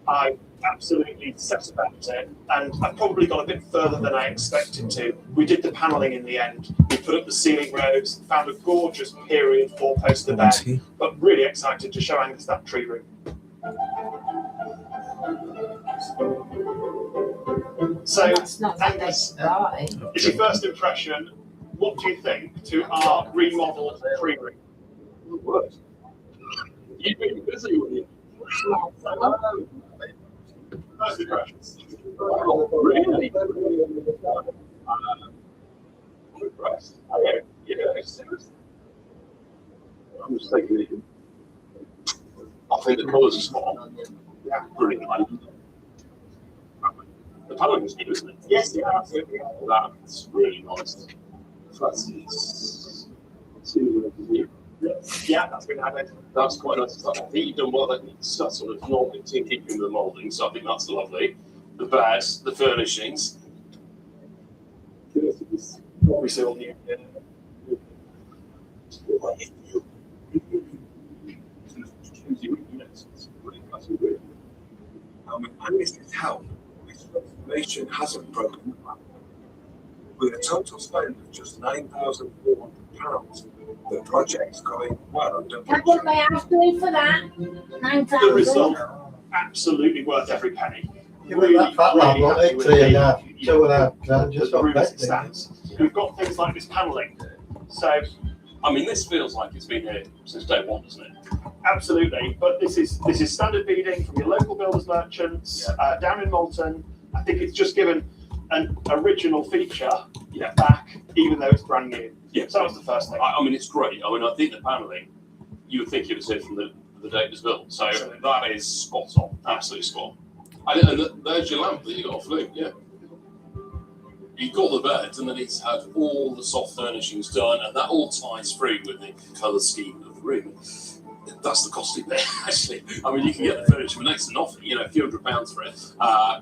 Speaker 6: I absolutely set about it, and I probably got a bit further than I expected to. We did the panelling in the end. We put up the ceiling robes, found a gorgeous period four-poster bed, but really excited to show Angus that tree room. So, Angus, it's your first impression. What do you think to our remodeled tree room?
Speaker 8: What? You've been busy with it.
Speaker 6: First impressions.
Speaker 8: Really? I'm impressed. Okay. Yeah, seriously. I'm just thinking, I think the colours are spot on. Yeah, brilliant. The paneling is good, isn't it?
Speaker 6: Yes, yeah, absolutely.
Speaker 8: That's really nice. That's
Speaker 6: yeah, that's been added.
Speaker 8: That's quite nice. I think you've done well. That's sort of not in keeping with the moulding, so I think that's lovely. The bed, the furnishings.
Speaker 6: Obviously, all new.
Speaker 1: With Angus's help, this transformation hasn't broken the plan. With a total spend of just £9,400, the project's going well under
Speaker 10: That's what they asked me for that.
Speaker 6: The
Speaker 10: 9,000.
Speaker 6: result, absolutely worth every penny.
Speaker 5: That fat lad won't eat 2.5 grand just
Speaker 6: the
Speaker 5: on
Speaker 6: room as it
Speaker 5: bed.
Speaker 6: stands. We've got things like this panelling. So,
Speaker 8: I mean, this feels like it's been here since day one, doesn't it?
Speaker 6: absolutely, but this is standard beading from your local builders merchants down in Malton. I think it's just given an original feature back, even though it's brand new.
Speaker 2: Yeah.
Speaker 6: So that was the first thing.
Speaker 2: I mean, it's great. I mean, I think the panelling, you would think it was here from the day it was built. So that is spot on, absolutely spot on. And there's your lamp that you got off Luke, yeah. You've got the beds, and then it's had all the soft furnishings done, and that all ties through with the colour scheme of the room. That's the costing there, actually. I mean, you can get the furniture for next to nothing, you know, a few £100 for it.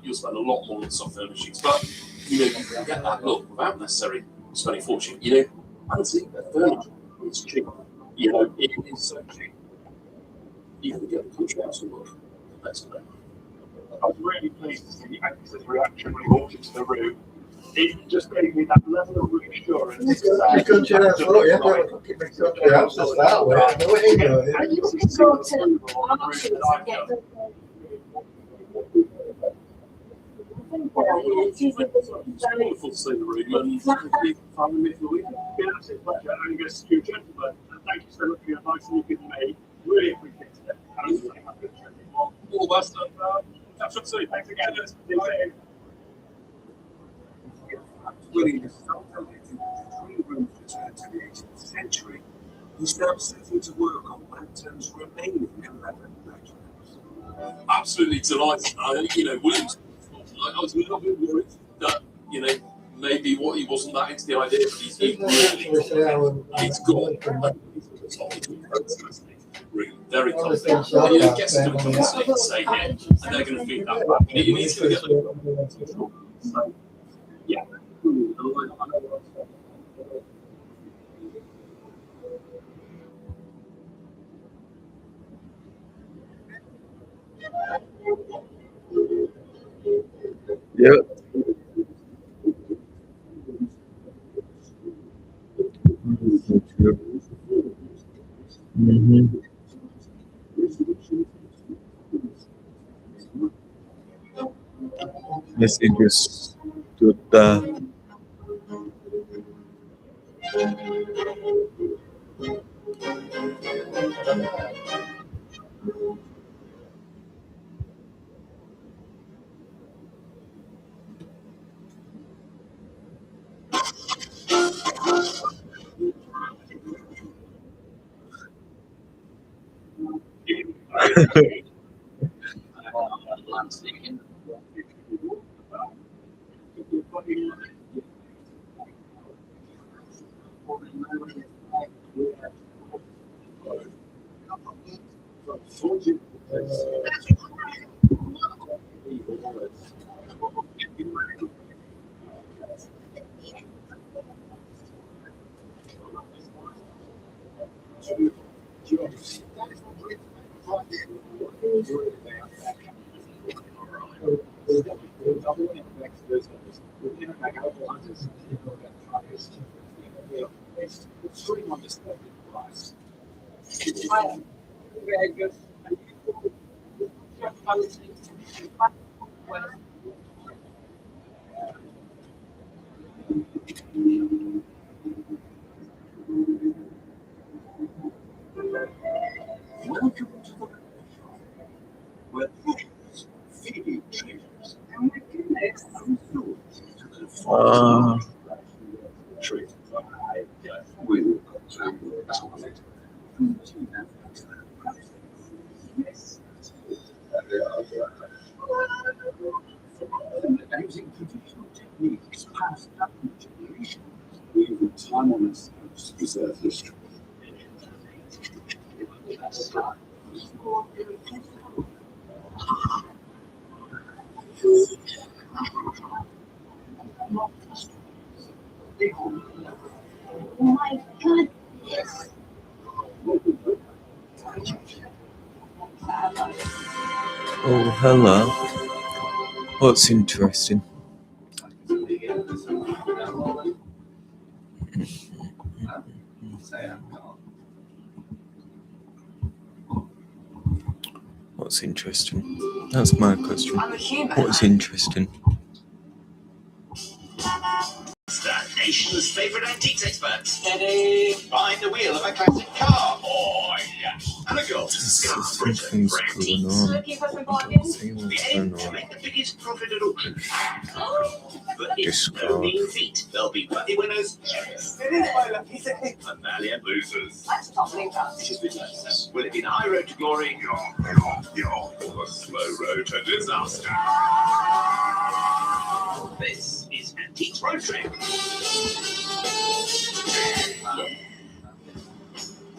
Speaker 2: You'll spend a lot more on soft furnishings, but, you know, you can get that look without necessarily spending a fortune. You know, fancy furniture, it's cheap. You know, it is so cheap. You can get the country house to look. That's great.
Speaker 6: I was really pleased to see Anx's reaction when he walked into the room. It just gave me that level of reassurance.
Speaker 5: You country house, oh, yeah, well, fucking big country house, that's that way, I know what you know, yeah.
Speaker 6: And you can go to the options that I've done.
Speaker 2: It's wonderful to see the room, and thank for having me for the weekend.
Speaker 6: It's been an absolute pleasure, and I guess you gentlemen, and thank you so much for your advice and you've given me. Really appreciate it. And I'm really happy to share it.
Speaker 2: All the best, and catch up soon.
Speaker 6: Thanks again. See you later.
Speaker 1: William is so delighted that three rooms returned to the 18th century. He's now setting to work on Lantern's remaining 11 bedrooms.
Speaker 2: Absolutely delighted. I think, you know, Williams, I was a little bit worried that, you know, maybe he wasn't that into the idea, but he's really, he's got very confident. You know, gets to the stay here, and they're going to feed that back. And he's going to get them. So, yeah.
Speaker 7: Yep. Mm-hmm. Yes, it just stood there.
Speaker 1: Welcome to the where pleasures feeding treasures. Oh my goodness. Treat with using traditional techniques passed down to generations, leaving time on us to preserve history.
Speaker 10: Oh my goodness.
Speaker 7: Oh, hello. What's interesting? What's interesting? That's my question.
Speaker 12: I'm a human.
Speaker 7: What's interesting?
Speaker 13: The nation's favourite antiques expert. Steady. Behind the wheel of a classic car. Oh, yes. And a goal.
Speaker 7: Something's going on.
Speaker 9: Looking for some bargains?
Speaker 7: See what's
Speaker 13: The aim
Speaker 7: going
Speaker 13: to
Speaker 7: on.
Speaker 13: make the biggest profit at auction. But it's no
Speaker 7: Discard.
Speaker 13: mean feat. There'll be lucky winners
Speaker 9: It is my lucky day.
Speaker 13: and valiant losers.
Speaker 9: Let's not believe that.
Speaker 13: This is business. Will it be the high road to glory or the slow road to disaster? This is Antiques Road Trip.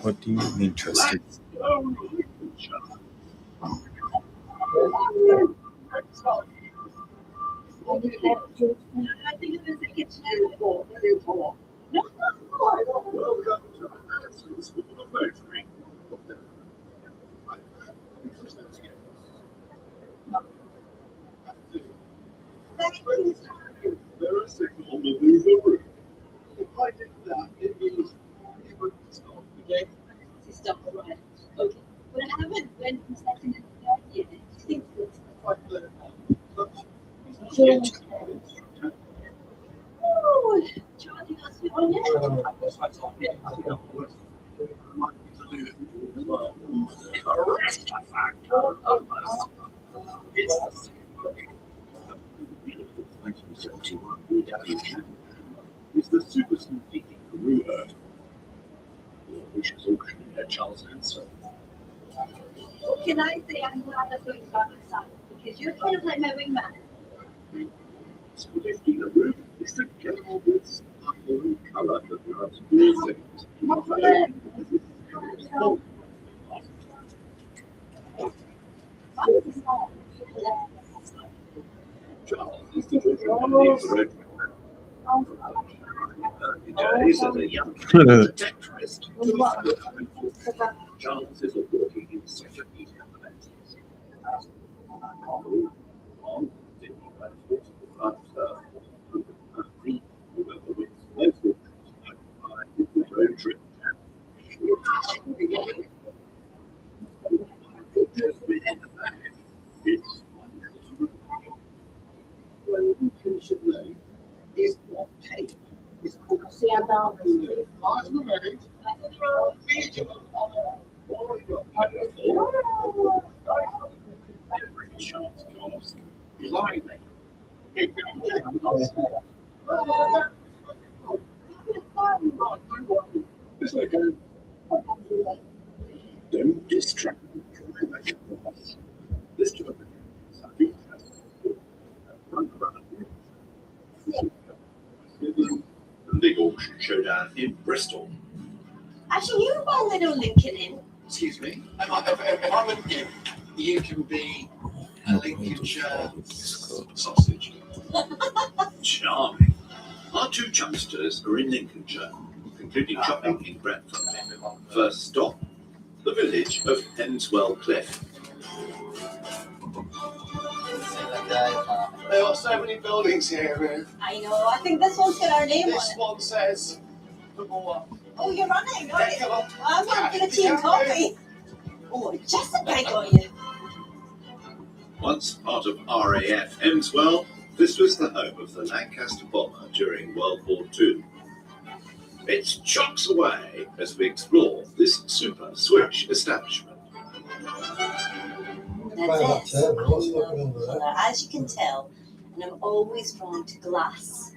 Speaker 7: What do you mean interested?
Speaker 9: I think it is a kitchen for no.
Speaker 3: Welcome to Madison School of Motoring. There are signal maneuver room. If I did that, it means you would stop the game.
Speaker 9: Stop right. Okay. But I haven't went from second and third yet. I think it's oh, Charlie, that's the one.
Speaker 3: Is the super sneaky Peru Earth, which is auctioning at Charles Hanson.
Speaker 9: What can I say? I'm glad that's going by my side because you're kind of like my wingman.
Speaker 3: So if in the room is to get all this blue colour that we are experiencing. Charles is the children days as a young detectorist. Charles is working in such a media road trip. Just within the back, it's well, we should know is what tape is called.
Speaker 9: See, I'm down.
Speaker 3: Every chance comes blindly. It's like don't distract me from my magic boss. This job is a big the big auction showdown in Bristol.
Speaker 9: Actually, you have a little Lincoln in.
Speaker 3: Excuse me. If I'm Lincoln, you can be a Lincolnshire sausage. Charming. Our two chumsters are in Lincolnshire, concluding shopping in Brentford. First stop, the village of Henswell Cliff.
Speaker 4: There are so many buildings here, Ruth.
Speaker 9: I know. I think this one's got our name
Speaker 4: This
Speaker 9: on it.
Speaker 4: one says football.
Speaker 9: Oh, you're running.
Speaker 4: Yeah, come on.
Speaker 9: I'm not going to tea and
Speaker 4: Yeah,
Speaker 9: coffee. Oh, Jessica got you.
Speaker 3: Once part of RAF Hemswell, this was the home of the Lancaster bomber during World War II. It chocks away as we explore this super Swiss establishment.
Speaker 5: That's it. What's looking under there?
Speaker 9: Colour, as you can tell, and I'm always drawn to glass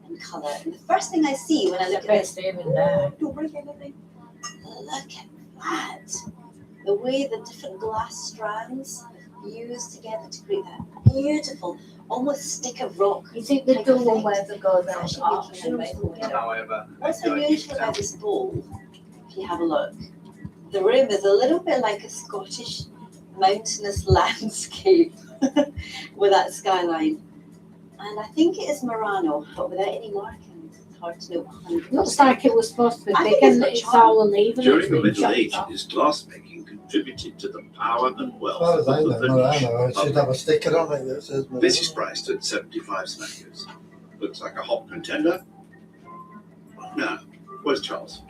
Speaker 9: and colour. And the first thing I see when I look at this, don't break anything. Look at that. The way the different glass strands fuse together to create that beautiful, almost stick of rock.
Speaker 11: You think the door where the goes out?
Speaker 8: However,
Speaker 9: What's unusual about this bowl, if you have a look, the rim is a little bit like a Scottish mountainous landscape with that skyline. And I think it is Murano, but without any markings. It's hard to know 100%.
Speaker 11: Looks like it was supposed to be
Speaker 9: I
Speaker 11: big
Speaker 9: think
Speaker 11: and
Speaker 9: it's
Speaker 11: it's
Speaker 9: got
Speaker 11: all uneven.
Speaker 3: During the
Speaker 11: It's been
Speaker 3: Middle
Speaker 11: chopped
Speaker 3: Ages, glassmaking contributed to the power and
Speaker 5: As
Speaker 3: wealth
Speaker 5: far as I
Speaker 3: of
Speaker 5: know,
Speaker 3: the
Speaker 5: well, I
Speaker 3: Venetian
Speaker 5: know, it should have
Speaker 3: Republic.
Speaker 5: a sticker on it that says.
Speaker 3: This is priced at 75 smackers. Looks like a hot contender. Now, where's Charles?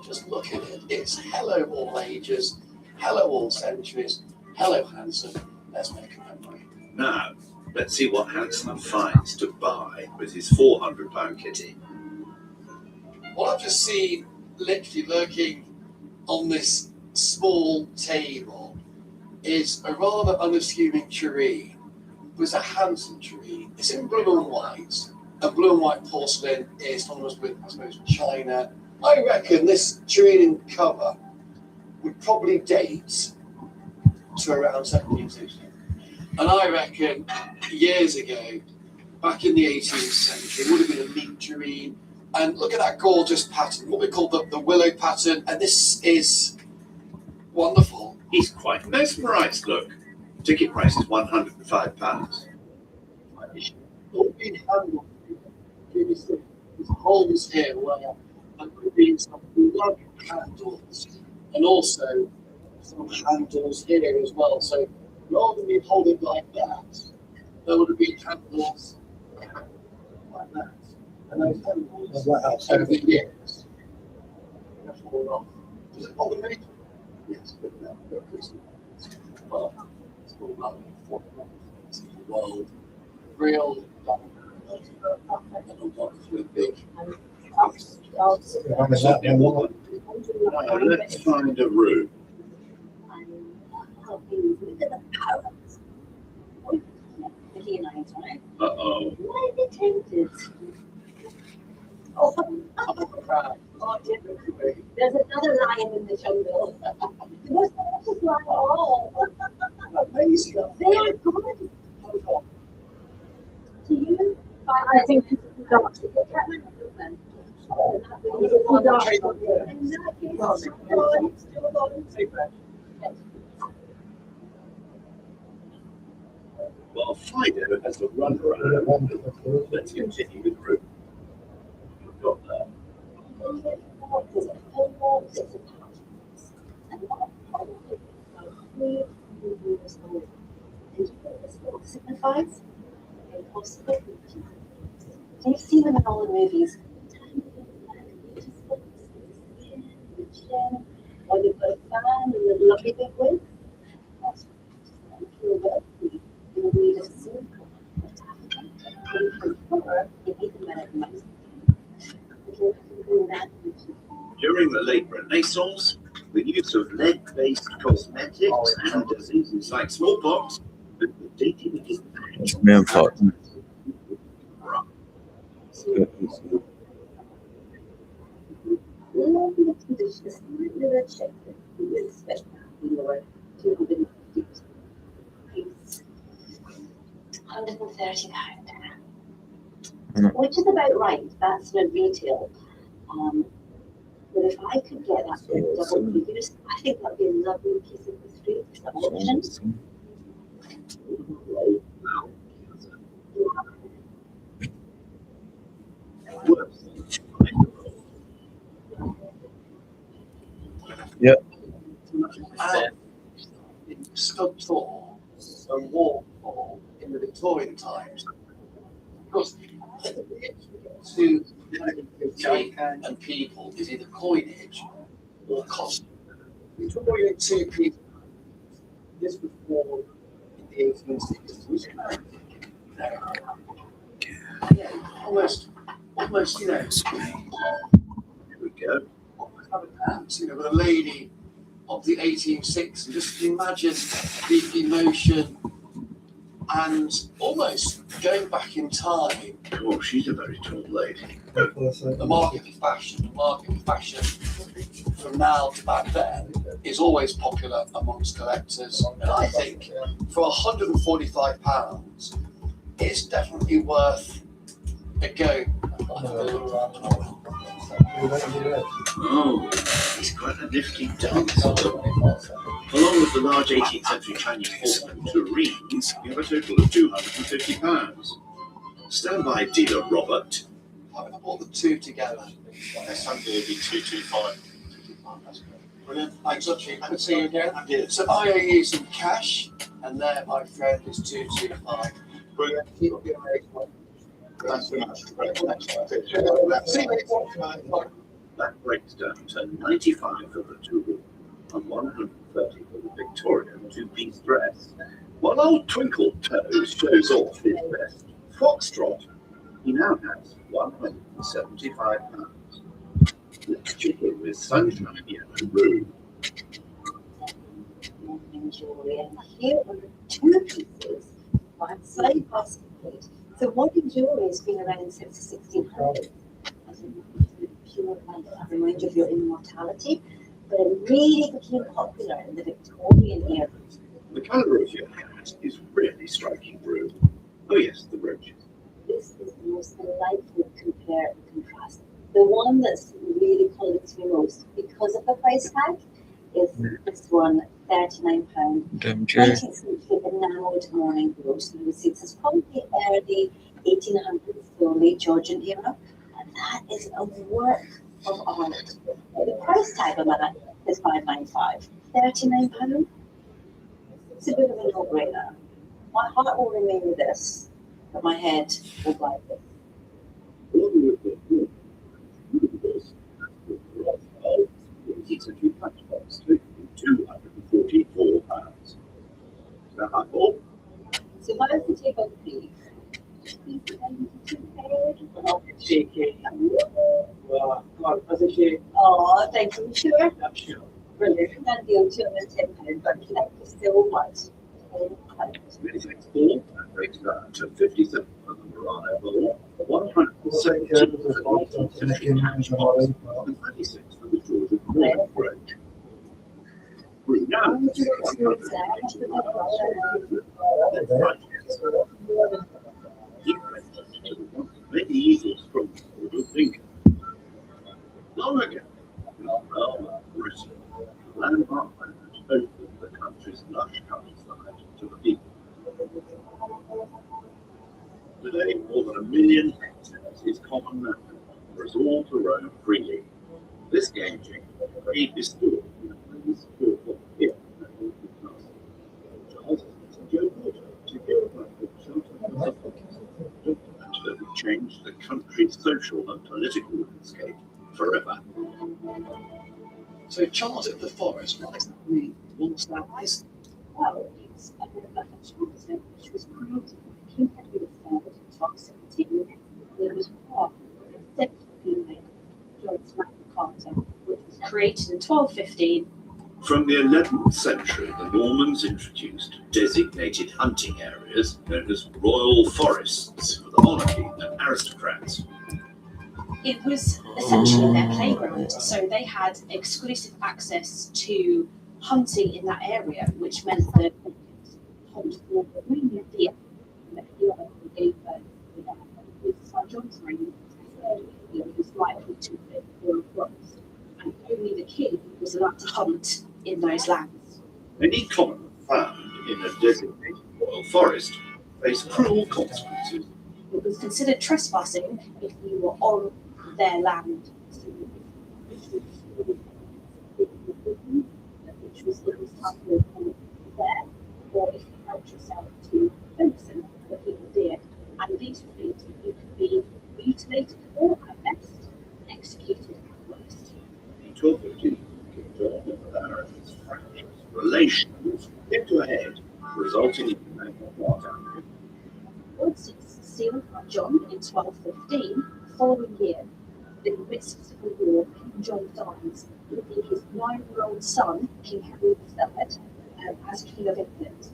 Speaker 4: Just look at it. It's hello all ages, hello all centuries, hello Hanson. Let's make a memory.
Speaker 3: Now, let's see what Hanson finds to buy with his £400 kitty.
Speaker 4: What I've just seen literally lurking on this
Speaker 3: small table is a rather unassuming tureen. But it's a handsome tureen. It's in blue and white. And blue and white porcelain is synonymous with, I suppose, China. I reckon this tureen cover would probably date to around 1760. And I reckon years ago, back in the 18th century, it would have been a meat tureen. And look at that gorgeous pattern, what we call the willow pattern. And this is wonderful.
Speaker 13: He's quite mesmerised, look. Ticket price is £105.
Speaker 3: All been handled. There's holes here where there could be some lovely handles and also some handles here as well. So rather than me hold it like that, there would have been handles like that. And those handles over the years have fallen off. Does it bother me? Yes, but no, well, it's all lovely for the world. Real big.
Speaker 13: Let's find a room. Uh-oh.
Speaker 9: Why are they tempted? Oh, there's another lion in the jungle. The most delicious lion of all.
Speaker 3: Amazing.
Speaker 9: They are good. To you, I think it's a dog.
Speaker 13: Well, Fido has a run around. Let's continue with the room. We've got that.
Speaker 9: Signifies impossible. You've seen them in all the movies. Or they've got a fan and a lovely big wig. That's what you need a suit.
Speaker 13: During the late Renaissance, the use of lead-based cosmetics and diseases like smallpox with the dating of his
Speaker 9: Lovely condition, slightly red shape. We would expect that we were 250 piece. £130. Which is about right. That's the retail. But if I could get that for double figures, I think that'd be a lovely piece of history for some auction.
Speaker 7: Yep.
Speaker 3: Sculptor and Warhol in the Victorian times. Of course, to and people is either coinage or costume. Victorian two people. This was born in the 1860s. Yeah, almost, you know.
Speaker 13: Here we go.
Speaker 3: You know, with a lady of the 1860s, just imagine the emotion and almost going back in time.
Speaker 13: Oh, she's a very tall lady.
Speaker 3: The market for fashion from now to back then is always popular amongst collectors. And I think for £145, it's definitely worth a go.
Speaker 13: Oh, it's quite a nifty dance. Along with the large 18th century Chinese ornament tureens, we have a total of £250. Stand by, dealer Robert.
Speaker 3: I bought the two together.
Speaker 2: Next time it'll be 225.
Speaker 3: Brilliant. Thanks, Archie. Good to see you again. So I owe you some cash, and there, my friend, is 225. Brilliant. Thanks very much. See you later.
Speaker 13: That breaks down to 95 for the two-room and 130 for the Victorian two-piece dress. While old Twinkle Toes shows off his best foxtrot, he now has £175. Let's check in with Sunshine Yellow Room.
Speaker 9: here are 2 pieces, one side by side. So modern jewelry has been around since the 1600s. As a pure light, a reminder of your immortality, but it really became popular in the Victorian era.
Speaker 13: The colour of your hat is really striking, Brew. Oh yes, the brooches.
Speaker 9: This is the most delightful compare and contrast. The one that's really calling to me most because of the price tag is this one, £39. 19th century enamelled morning brooch. So you would see this is probably early 1800s, so late Georgian era, and that is a work of art. The price tag on that is £5.95. £39. It's a bit of a no-brainer. My heart will remain with this, but my head will buy this.
Speaker 13: £244. Is that my fault?
Speaker 9: So what is the table, please?
Speaker 6: I'll take it. Well, God, as a shame.
Speaker 9: Oh, thank you, sure.
Speaker 6: I'm sure.
Speaker 9: Brilliant. That deal £210, but thank you so much.
Speaker 13: Many thanks, Paul. That brings that to 57 for the Murano Bowl, 170 for the 26 for the Georgia Morning Brooch. Now, medieval stronghold of Lincoln. Long ago, in the realm of Britain, landmark owners opened the country's lush countryside to the people. Today, more than 1 million hectares is common land for us all to roam freely. This game-changing trade is still here. Charles and Joe Porter together that would change the country's social and political landscape forever.
Speaker 3: So Charles at the Forest, what exactly was that place?
Speaker 9: Well, it's a bit of a Charleston, which was created by King Henry III in 1217. There was part of the 6th female, George Magna Carta, which was created in 1215.
Speaker 13: From the 11th century, the Normans introduced designated hunting areas known as royal forests for the monarchy and aristocrats.
Speaker 12: It was essentially their playground, so they had exclusive access to hunting in that area, which meant that they could hunt for mainly deer, and a few other game birds. With Sir John's reign, it was likely to fit for a forest, and only the king was allowed to hunt in those lands.
Speaker 13: Any commoner found in a designated royal forest faced cruel consequences.
Speaker 12: It was considered trespassing if you were on their land. Which was it was tough to there, or if you helped yourself to venison, what people did. And these were things that you could be mutilated or at best executed at worst.
Speaker 13: In 1215, King John and Arran's fractious relations came to a head, resulting in the Magna Carta.
Speaker 12: Once it's sealed by John in 1215, the following year, in the midst of civil war, King John dies, leaving his 9-year-old son, King Henry III, as King of England.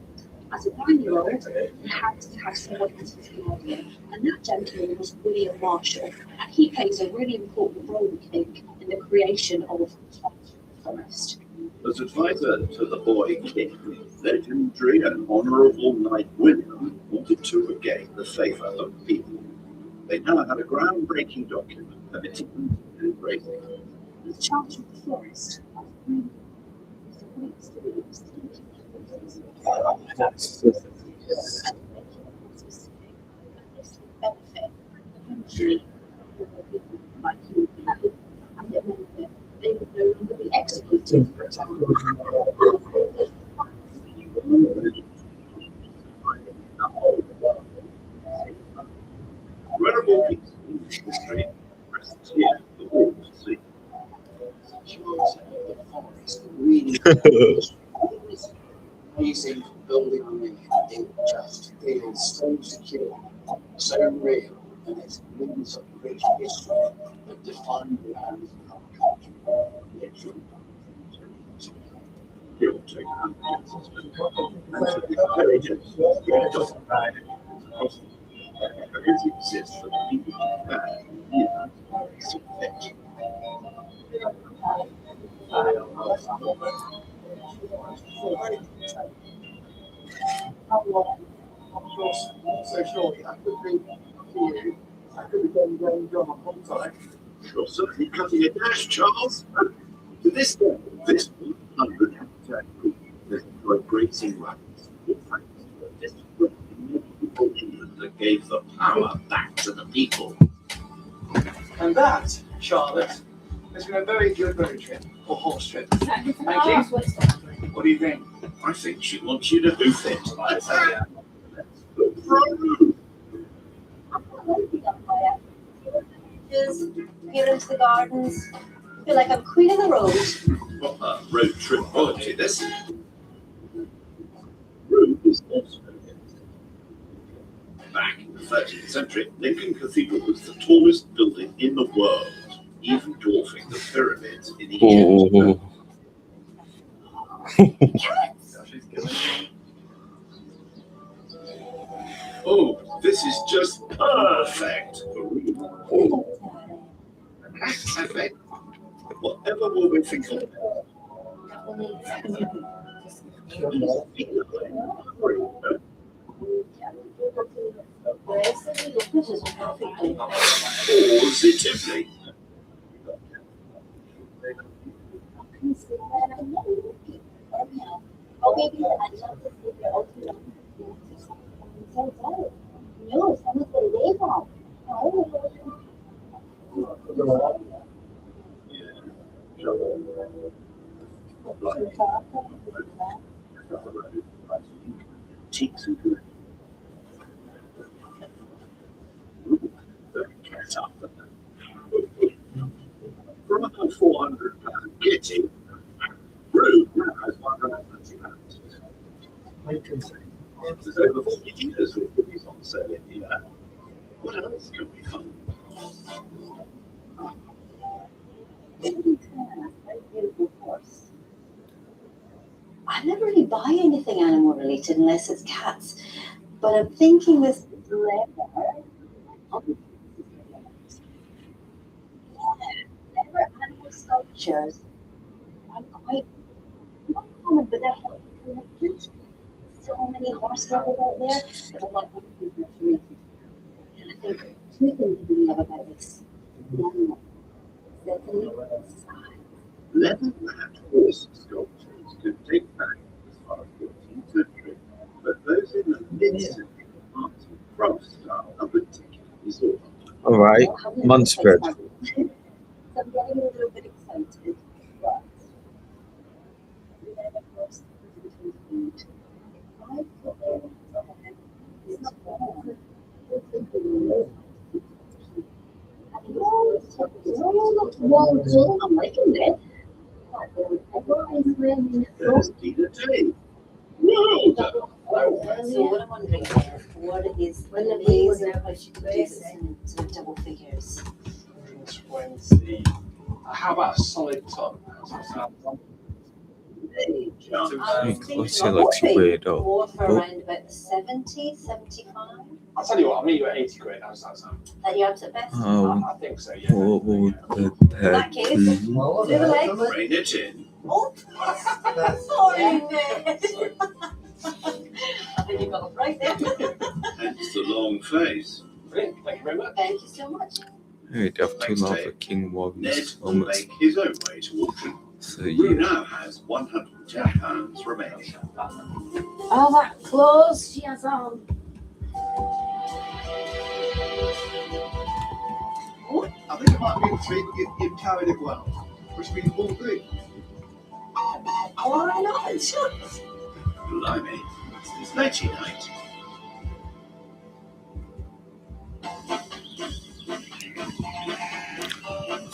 Speaker 12: As a 9-year-old, he had to have someone as his guardian, and that gentleman was William Marshall, and he plays a really important role, I think, in the creation of the forest.
Speaker 13: As advisor to the boy king, legendary and honourable Knight William wanted to regain the favour of the people. They now had a groundbreaking document permitting them to embrace it.
Speaker 12: The Charter of the Forest like you and it meant that they would no longer be executed.
Speaker 13: Incredible piece of history rests here for all to see.
Speaker 3: Charles at the Forest really amazing building on me. It just feels so secure, so real, and it's really such a rich history that defined the land of our country. Literally.
Speaker 13: Cool. take a look at the system. And to be very generous, it doesn't matter. It exists for the people to plan, it's a fit.
Speaker 4: So surely that could be for you. That could be done John on one time.
Speaker 13: You're certainly cutting a dash, Charles. To this day, this 100 habitat group has enjoyed great sing rights. In fact, this group people in England that gave the power back to the people.
Speaker 4: And that, Charlotte, has been a very good road trip, or horse trip. Thank you. What do you think?
Speaker 13: I think she wants you to hoof it.
Speaker 9: Just get into the gardens. Feel like I'm queen of the road.
Speaker 13: What a road trip quality this. Road is also back in the 13th century, Lincoln Cathedral was the tallest building in the world, even dwarfing the pyramids in Egypt. Oh, this is just perfect for real. Whatever will we think of it? Positively. From about £400 getting Rue now has £120. There's over 40 years with goodies on sale in here. What else can we find?
Speaker 9: I never really buy anything animal related unless it's cats. But I'm thinking this leather animal sculptures are quite not common, but they're collected. So many horse lovers out there that I'm like, and I think two things we love about this animal. Secondly,
Speaker 13: Leather-wrapped horse sculptures could date back as far as the 14th century, but those in the mid-century art and craft style are particularly sought after.
Speaker 7: All right, Munsford.
Speaker 9: So I'm getting a little bit excited, but then of course food. I thought it's not bad. I'm liking it.
Speaker 13: There's Tina Day. Well done.
Speaker 9: So what I'm wondering is, what is amazing how she could do this in sort of double figures?
Speaker 4: Wednesday. How about a solid top?
Speaker 7: What's it like to weird up?
Speaker 9: More for around about the 70, 75?
Speaker 4: I'll tell you what, I'll meet you at 80 quid. How does that sound?
Speaker 9: That your absolute best?
Speaker 4: I think so, yeah.
Speaker 7: What would the
Speaker 9: In that case, do the legs.
Speaker 13: Rein it in.
Speaker 9: Oh, sorry, Nick. I think you got it right there.
Speaker 13: Hence the long face.
Speaker 4: Brilliant, thank you very much.
Speaker 9: Thank you so much.
Speaker 7: We'd have to love a King
Speaker 13: Ned
Speaker 7: Woggs
Speaker 13: will
Speaker 7: almost.
Speaker 13: make his own way to auction.
Speaker 7: So
Speaker 13: Rue
Speaker 7: yeah.
Speaker 13: now has £110 remaining.
Speaker 14: All that clothes she has on.
Speaker 3: I think it might be the three, but you've carried it well, which means all three.
Speaker 9: Why not?
Speaker 13: Blimey, it's nighty night.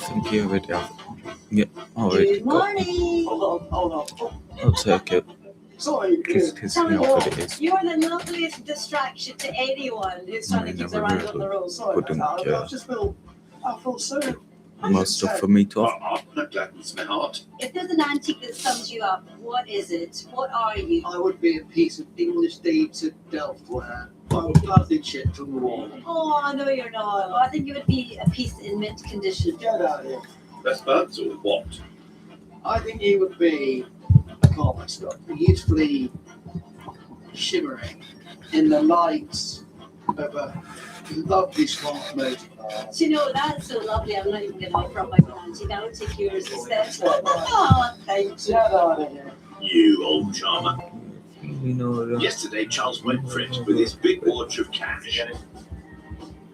Speaker 7: I think you already have. Yeah, already
Speaker 9: Good
Speaker 7: got.
Speaker 9: morning.
Speaker 4: Hold on.
Speaker 7: I'll take it.
Speaker 4: Sorry,
Speaker 7: Because you
Speaker 9: Tell me
Speaker 7: know what it is.
Speaker 9: You're the loveliest distraction to anyone who's trying to keep their eyes on the road.
Speaker 4: sorry about
Speaker 7: Wouldn't
Speaker 4: that.
Speaker 7: care.
Speaker 4: I feel so
Speaker 7: more stuff for me to have.
Speaker 13: That gladdens my heart.
Speaker 9: If there's an antique that sums you up, what is it? What are you?
Speaker 3: I would be a piece of English deeds of Delftware. I would gladly chip from the wall.
Speaker 9: Oh, no, you're not. Well, I think it would be a piece in mint condition.
Speaker 3: Get out of here.
Speaker 13: Best buds or what?
Speaker 3: I think you would be a comic stuff, beautifully shimmering in the lights of a lovely smart motor car.
Speaker 9: Do you know, that's so lovely. I'm not even going to offer up my own antique. I would take yours instead. Oh, thank you.
Speaker 3: Get out of here.
Speaker 13: You old charmer.
Speaker 7: You know,
Speaker 13: Yesterday, Charles went for it with his big watch of cash,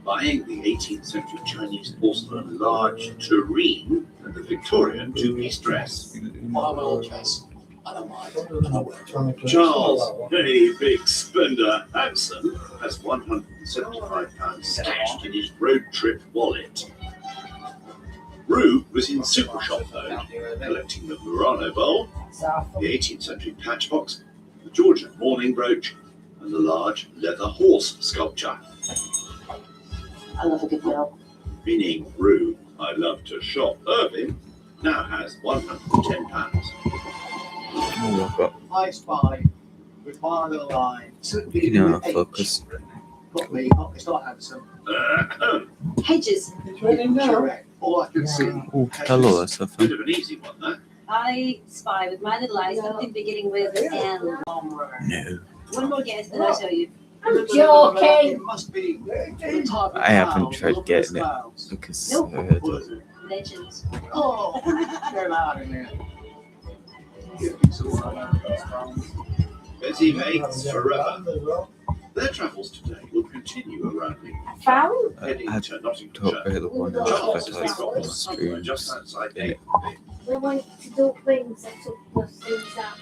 Speaker 13: buying the 18th century Chinese porcelain large tureen and the Victorian two-piece dress.
Speaker 3: I'm well dressed. I don't mind. And I will.
Speaker 13: Charles, hey, big spender Hanson, has £175 stashed in his road trip wallet. Rue was in super shop mode, collecting the Murano bowl, the 18th century patchbox, the Georgian mourning brooch, and the large leather horse sculpture.
Speaker 11: I love a good meal.
Speaker 13: Meaning Rue, I love to shop, Irving, now has £110.
Speaker 7: oh, I've got,
Speaker 3: I spy with my little eye.
Speaker 7: you know, focus.
Speaker 3: Got me. Oh, it's not handsome.
Speaker 9: Hedges.
Speaker 3: It's really correct. All I can see.
Speaker 7: Oh, hello, that's a
Speaker 13: Bit
Speaker 7: fun.
Speaker 13: of an easy one, that.
Speaker 9: I spy with my little eyes something beginning with N.
Speaker 7: No,
Speaker 9: One more guess, then I'll tell you.
Speaker 14: I'm joking.
Speaker 3: It must be the type of
Speaker 7: I haven't
Speaker 3: cloud,
Speaker 7: tried
Speaker 3: not
Speaker 7: getting it
Speaker 3: clouds.
Speaker 7: because
Speaker 9: Nope.
Speaker 7: I heard
Speaker 3: What is it?
Speaker 9: Legends.
Speaker 3: Oh, get out of here.
Speaker 13: Betty Bates forever. Their travels today will continue around the
Speaker 14: Found?
Speaker 13: heading
Speaker 7: I
Speaker 13: to
Speaker 7: don't
Speaker 13: Nottinghamshire.
Speaker 7: really want to
Speaker 13: Charles has
Speaker 7: advertise
Speaker 13: got
Speaker 7: the
Speaker 13: somewhere just
Speaker 7: streams
Speaker 13: outside
Speaker 7: in it.
Speaker 14: We went to do things that took us things out.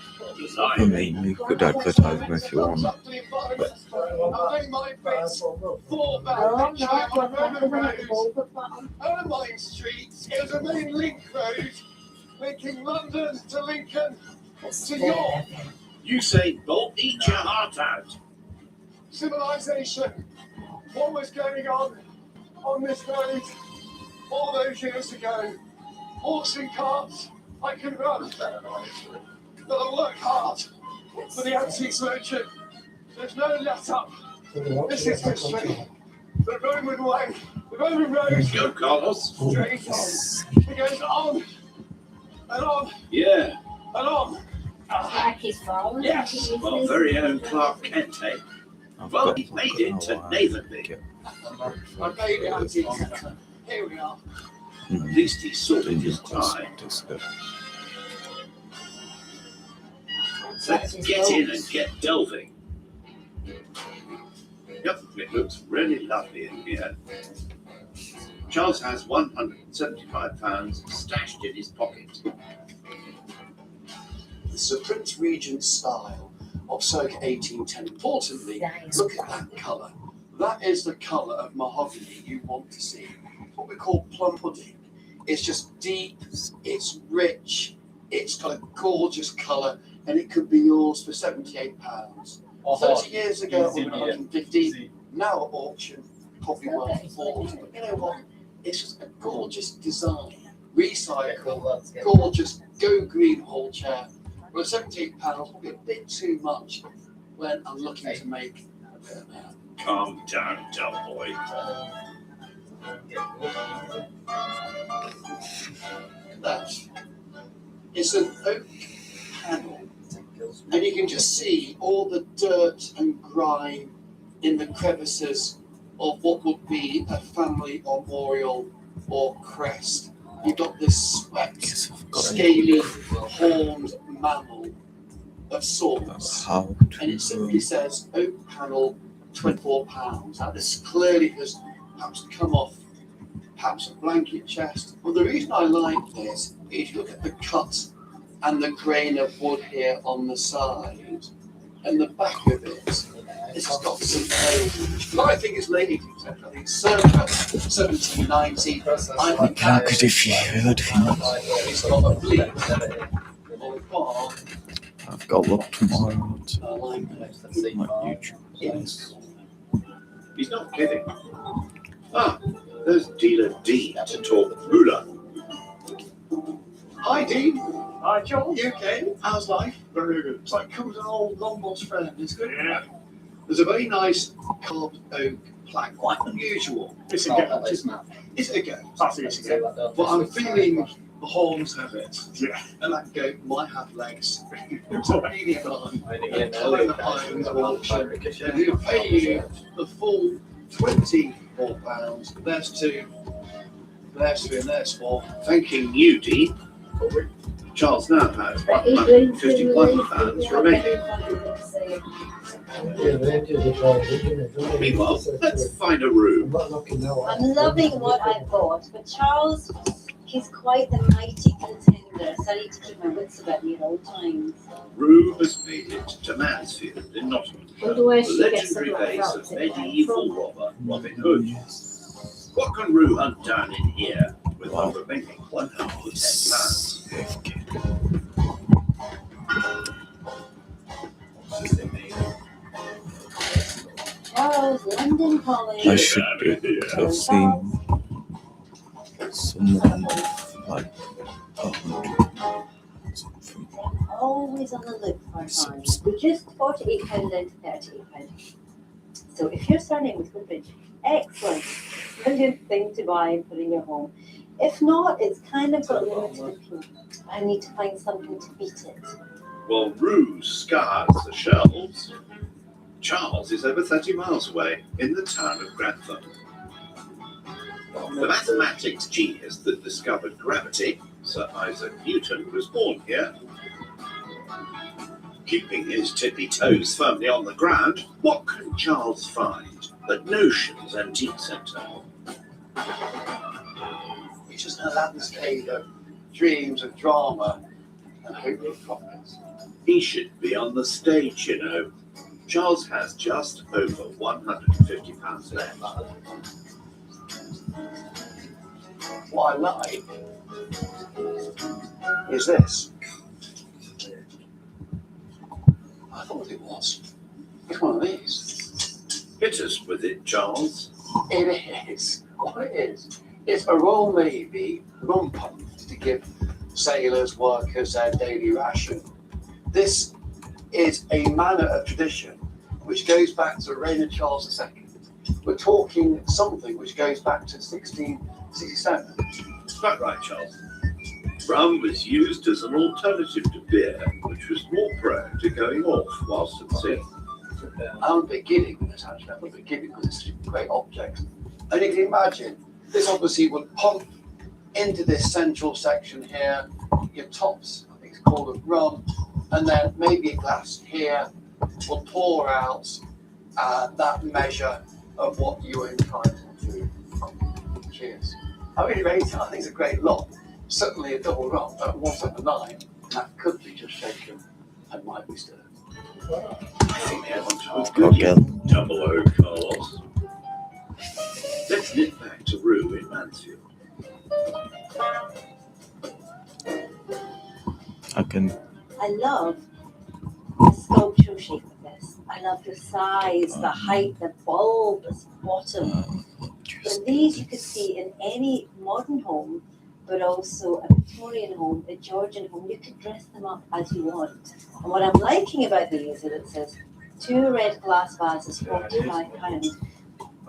Speaker 7: I mean, you could advertise them if you want.
Speaker 14: Oh, no,
Speaker 3: Ermine Street is a main link road linking London to Lincoln to York.
Speaker 13: You say, don't eat your heart out.
Speaker 3: Civilization. What was going on this road all those years ago? Horse and carts. I can run. But I work hard for the antiques merchant. There's no let up. This is history. The Roman way. The Roman road.
Speaker 13: Go, Carlos.
Speaker 3: Straight on. It goes on and on
Speaker 13: Yeah.
Speaker 3: and on.
Speaker 14: like his phone.
Speaker 13: Yes. Well, very own Clark Kent, eh?
Speaker 7: I've
Speaker 13: Well,
Speaker 7: got
Speaker 13: he made it to Nathanby.
Speaker 3: I made it antique centre. Here we are.
Speaker 13: At least he sorted his tie. Let's get in and get delving. Yep, it looks really lovely in here. Charles has £175 stashed in his pocket.
Speaker 3: It's a Prince Regent style of circa 1810. Importantly, look at that colour. That is the colour of mahogany you want to see. What we call plum pudding. It's just deep, it's rich, it's got a gorgeous colour, and it could be yours for £78. 30 years ago, it would have been 150. Now at auction, probably worth 40. But you know what? It's just a gorgeous design. Recycle, gorgeous, go green hall chair. Well, £78 will be a bit too much when I'm looking to make a bit of that.
Speaker 13: Calm down, dumb boy.
Speaker 3: That. It's an oak panel, and you can just see all the dirt and grime in the crevices of what would be a family memorial or crest. You've got this swept, scaly, horned mammal of sorts, and it simply says oak panel, £24. Now this clearly has perhaps come off perhaps a blanket chest. Well, the reason I like this is if you look at the cut and the grain of wood here on the side and the back of it, this has got some age. What I think is late 18th century, I think circa 1790. I think
Speaker 7: How could if you heard him?
Speaker 3: it's got a bleak or a bar.
Speaker 7: I've got look tomorrow.
Speaker 3: I like
Speaker 7: My YouTube.
Speaker 13: He's not kidding. Ah, there's Dealer D to talk ruler.
Speaker 3: Hi, Dean.
Speaker 6: Hi, John.
Speaker 3: You okay? How's life? Very good. It's like coming to an old long lost friend. It's good. Yeah. There's a very nice carved oak plaque, quite unusual.
Speaker 6: It's a goat, isn't it?
Speaker 3: Is it a goat?
Speaker 6: I think it's a goat.
Speaker 3: But I'm feeling the horns have it.
Speaker 6: Yeah.
Speaker 3: And that goat might have legs. It's a really fun. He'll pay you the full £24. There's two. There's three and there's four.
Speaker 13: Thanking you, Dean. Charles now has £151 remaining.
Speaker 5: Yeah, they do the drawing, isn't it?
Speaker 13: Meanwhile, let's find a room.
Speaker 9: I'm loving what I bought, but Charles, he's quite the mighty contender, so I need to keep my wits about me at all times.
Speaker 13: Rue has made it to Mansfield in Nottinghamshire,
Speaker 14: Otherwise
Speaker 13: the
Speaker 14: she gets
Speaker 13: legendary
Speaker 14: some
Speaker 13: base
Speaker 14: like
Speaker 13: of
Speaker 14: that.
Speaker 13: medieval robber Robin Hood. What can Rue hunt down in here with our remaining £110?
Speaker 9: Charles, London calling.
Speaker 7: I should have seen someone like 100 something.
Speaker 9: Always on the look for fun. We're just £48 down to £38. So if you're starting with Woodbridge, excellent. Brilliant thing to buy and put in your home. If not, it's kind of got limited appeal. I need to find something to beat it.
Speaker 13: While Rue scars the shelves, Charles is over 30 miles away in the town of Grantham. The mathematics genius that discovered gravity, Sir Isaac Newton, was born here. Keeping his tippy toes firmly on the ground, what can Charles find at Notions Antique Centre?
Speaker 3: It's just an Aladdin's cave of dreams of drama and hope of profits.
Speaker 13: He should be on the stage, you know. Charles has just over £150 left.
Speaker 3: What I like is this. I thought it was. It's one of these.
Speaker 13: Hit us with it, Charles.
Speaker 3: It is. What it is, it's a Royal Navy rum pump to give sailors, workers their daily ration. This is a manner of tradition which goes back to the reign of Charles II. We're talking something which goes back to 1667.
Speaker 13: Quite right, Charles. Rum was used as an alternative to beer, which was more prone to going off whilst at sea.
Speaker 3: I'm beginning with this actually. I'm beginning with this great object. And you can imagine, this obviously would pump into this central section here, your tops, I think it's called a rum, and then maybe a glass here will pour out that measure of what you're entitled to. Cheers. I really rate it. I think it's a great lot. Certainly a double rum at 179, that could be just shaken and might be stirred.
Speaker 13: I think that one's good. Double O, Carlos. Let's nip back to Rue in Mansfield.
Speaker 9: I love the sculptural shape of this. I love the size, the height, the bulbous bottom. And these you could see in any modern home, but also a Victorian home, a Georgian home. You could dress them up as you want. And what I'm liking about these is it says 2 red glass vases, £45.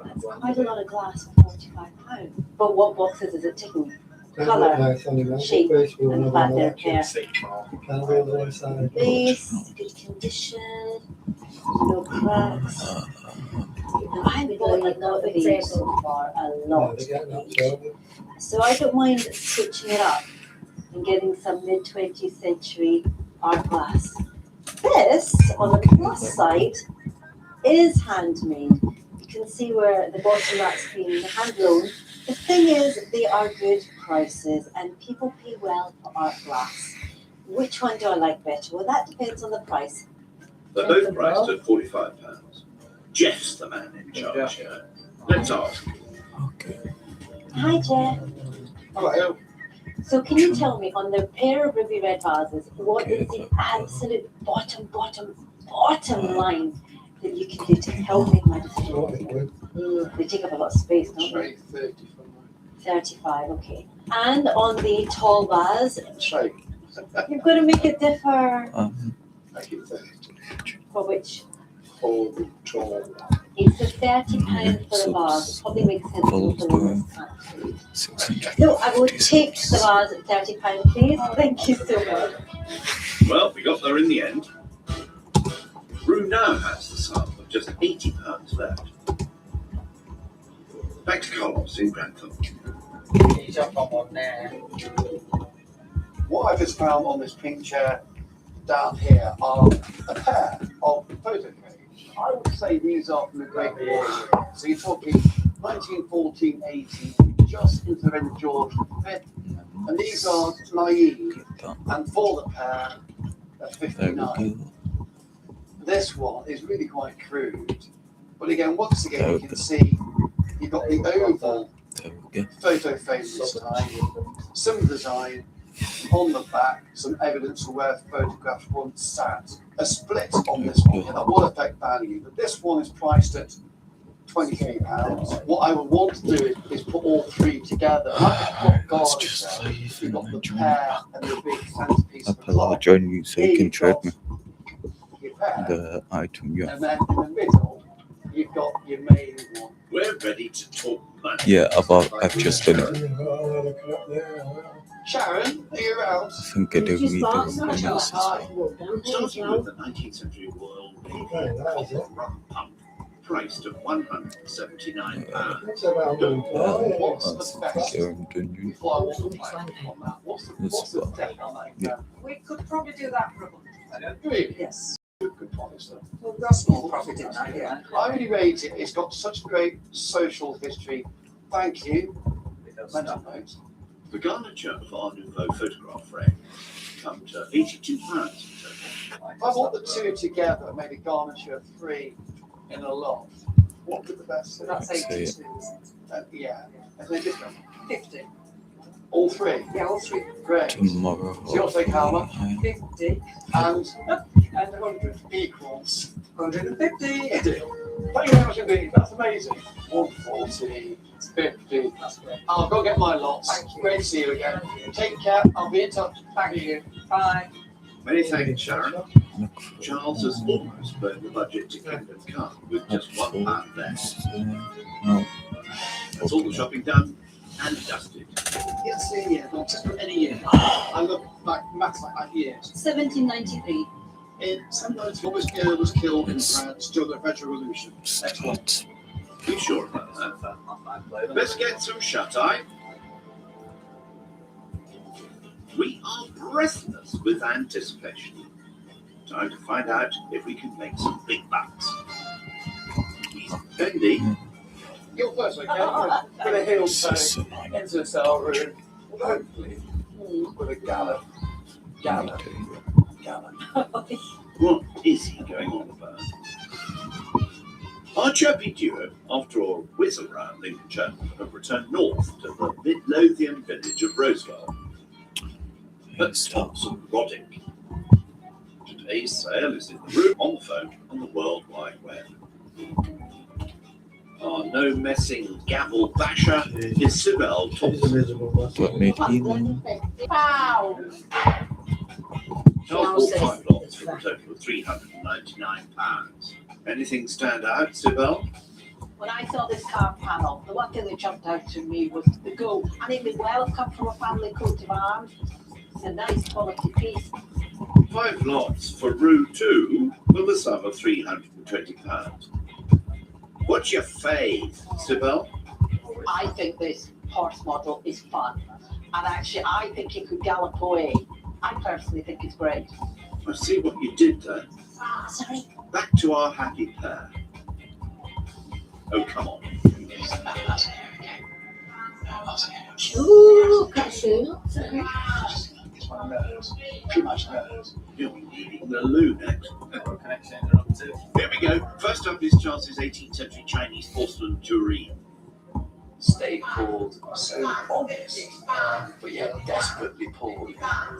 Speaker 9: That's quite a lot of glass for £45. But what boxes is it ticking? Colour, shape, and pattern here. Base, good condition, no cracks. Now, I've bought a lot of these for a lot. So I don't mind switching it up and getting some mid-20th century art glass. This, on the plus side, is handmade. You can see where the bottom that's been hand-blown. The thing is, they are good prices and people pay well for art glass. Which one do I like better? Well, that depends on the price.
Speaker 13: They're both priced at £45. Jeff's the man in charge here. Let's ask.
Speaker 9: Hi, Jeff.
Speaker 3: Hello.
Speaker 9: So can you tell me, on the pair of ruby red vases, what is the absolute bottom line that you can do to help make my decision? They take up a lot of space, don't they?
Speaker 3: 30
Speaker 9: 35, okay. And on the tall vase,
Speaker 3: Shake.
Speaker 9: you've got to make it differ.
Speaker 3: Make it 30.
Speaker 9: For which?
Speaker 3: For the tall.
Speaker 9: It's a £30 for the vase. Probably makes sense to put the one that's actually. No, I will take the vase at £30, please. Thank you so much.
Speaker 13: Well, we got there in the end. Rue now has the sum of just £80 left. Back to Carlos in Grantham.
Speaker 4: He's up on one there.
Speaker 3: What I've just found on this pink chair down here are a pair of photo frames. I would say these are from the Great War. So you're talking 1914, 18, just into the reign of George V. And these are naive. And for the pair, they're 59. This one is really quite crude. But again, once again, you can see you've got the oval photo frame this time, some design on the back, some evidence of where photographs once sat. A split on this one, that will affect value, but this one is priced at £23. What I would want to do is put all three together. I've got you've got the pair and the big centerpiece of the clock.
Speaker 7: Join you so you can trade me
Speaker 3: Your pair,
Speaker 7: the item. Yeah.
Speaker 3: and then in the middle, you've got your main one.
Speaker 13: We're ready to talk money.
Speaker 7: Yeah, I've just done it.
Speaker 3: Sharon, are you around?
Speaker 7: I think I do need the bonus.
Speaker 13: Starting with the 19th century Royal Navy copper rum pump, priced at £179.
Speaker 3: What's the best? Before I want to play on that, what's the date on that?
Speaker 7: Yeah.
Speaker 15: We could probably do that for a month.
Speaker 3: Really?
Speaker 15: Yes.
Speaker 3: Good promise, though.
Speaker 15: Well, that's more profit in that, yeah.
Speaker 3: I really rate it. It's got such great social history. Thank you. Mental notes.
Speaker 13: The garniture of our Nouveau photograph frame come to £82 in total.
Speaker 3: If I bought the two together, made a garniture of 3 in a lot, what would the best be?
Speaker 15: That's 82, isn't
Speaker 3: Yeah. Is there a discount?
Speaker 15: 50.
Speaker 3: All three?
Speaker 15: Yeah, all three.
Speaker 3: Great.
Speaker 7: Tomorrow.
Speaker 3: So you'll take how much?
Speaker 15: 50
Speaker 3: And 100 equals
Speaker 15: 150.
Speaker 3: a deal. Thank you very much indeed. That's amazing. 140, 50.
Speaker 15: That's great.
Speaker 3: I'll go get my lots.
Speaker 15: Thank you.
Speaker 3: Great to see you again. Take care. I'll be in touch.
Speaker 15: Thank you. Bye.
Speaker 13: Many thanks, Sharon. Charles has almost burned the budget to Kingdom Come with just £1 left. That's all the shopping done and dusted.
Speaker 3: Yes, yeah, not just for any year. I look back, maths like that years.
Speaker 9: 1793.
Speaker 3: In 1794, girl was killed in France during the French Revolution. Excellent.
Speaker 13: You sure about that? Let's get some shut-eye. We are breathless with anticipation. Time to find out if we can make some big bucks. Bendy.
Speaker 3: You're first, okay? With a heel toe into the cell room. Hopefully, with a gallon.
Speaker 13: What is he going on about? Our chirpy duo, after a whizzle around Lincolnshire, have returned north to the Midlothian village of Rosewell. At Thompson Roddick. Today's sale is in the room, on the phone, on the World Wide Web. Our no-messing gavel basher is Sibel Thompson.
Speaker 7: What made him?
Speaker 12: Wow.
Speaker 13: Charles bought 5 lots for a total of £399. Anything stand out, Sibel?
Speaker 15: When I saw this carved panel, the one thing that jumped out to me was the gold. And it may well have come from a family coat of arms. It's a nice quality piece.
Speaker 13: 5 lots for Rue 2 with the sum of £320. What's your fave, Sibel?
Speaker 15: I think this horse model is fun. And actually, I think it could gallop away. I personally think it's great.
Speaker 13: I see what you did there.
Speaker 15: Sorry.
Speaker 13: Back to our happy pair. Oh, come on.
Speaker 14: Ooh, cashew.
Speaker 3: It's my nerves. Too much nerves.
Speaker 13: You'll be needing the loo next. Here we go. First up is Charles's 18th century Chinese porcelain tureen.
Speaker 3: Stay cold, so honest, but yet desperately poor.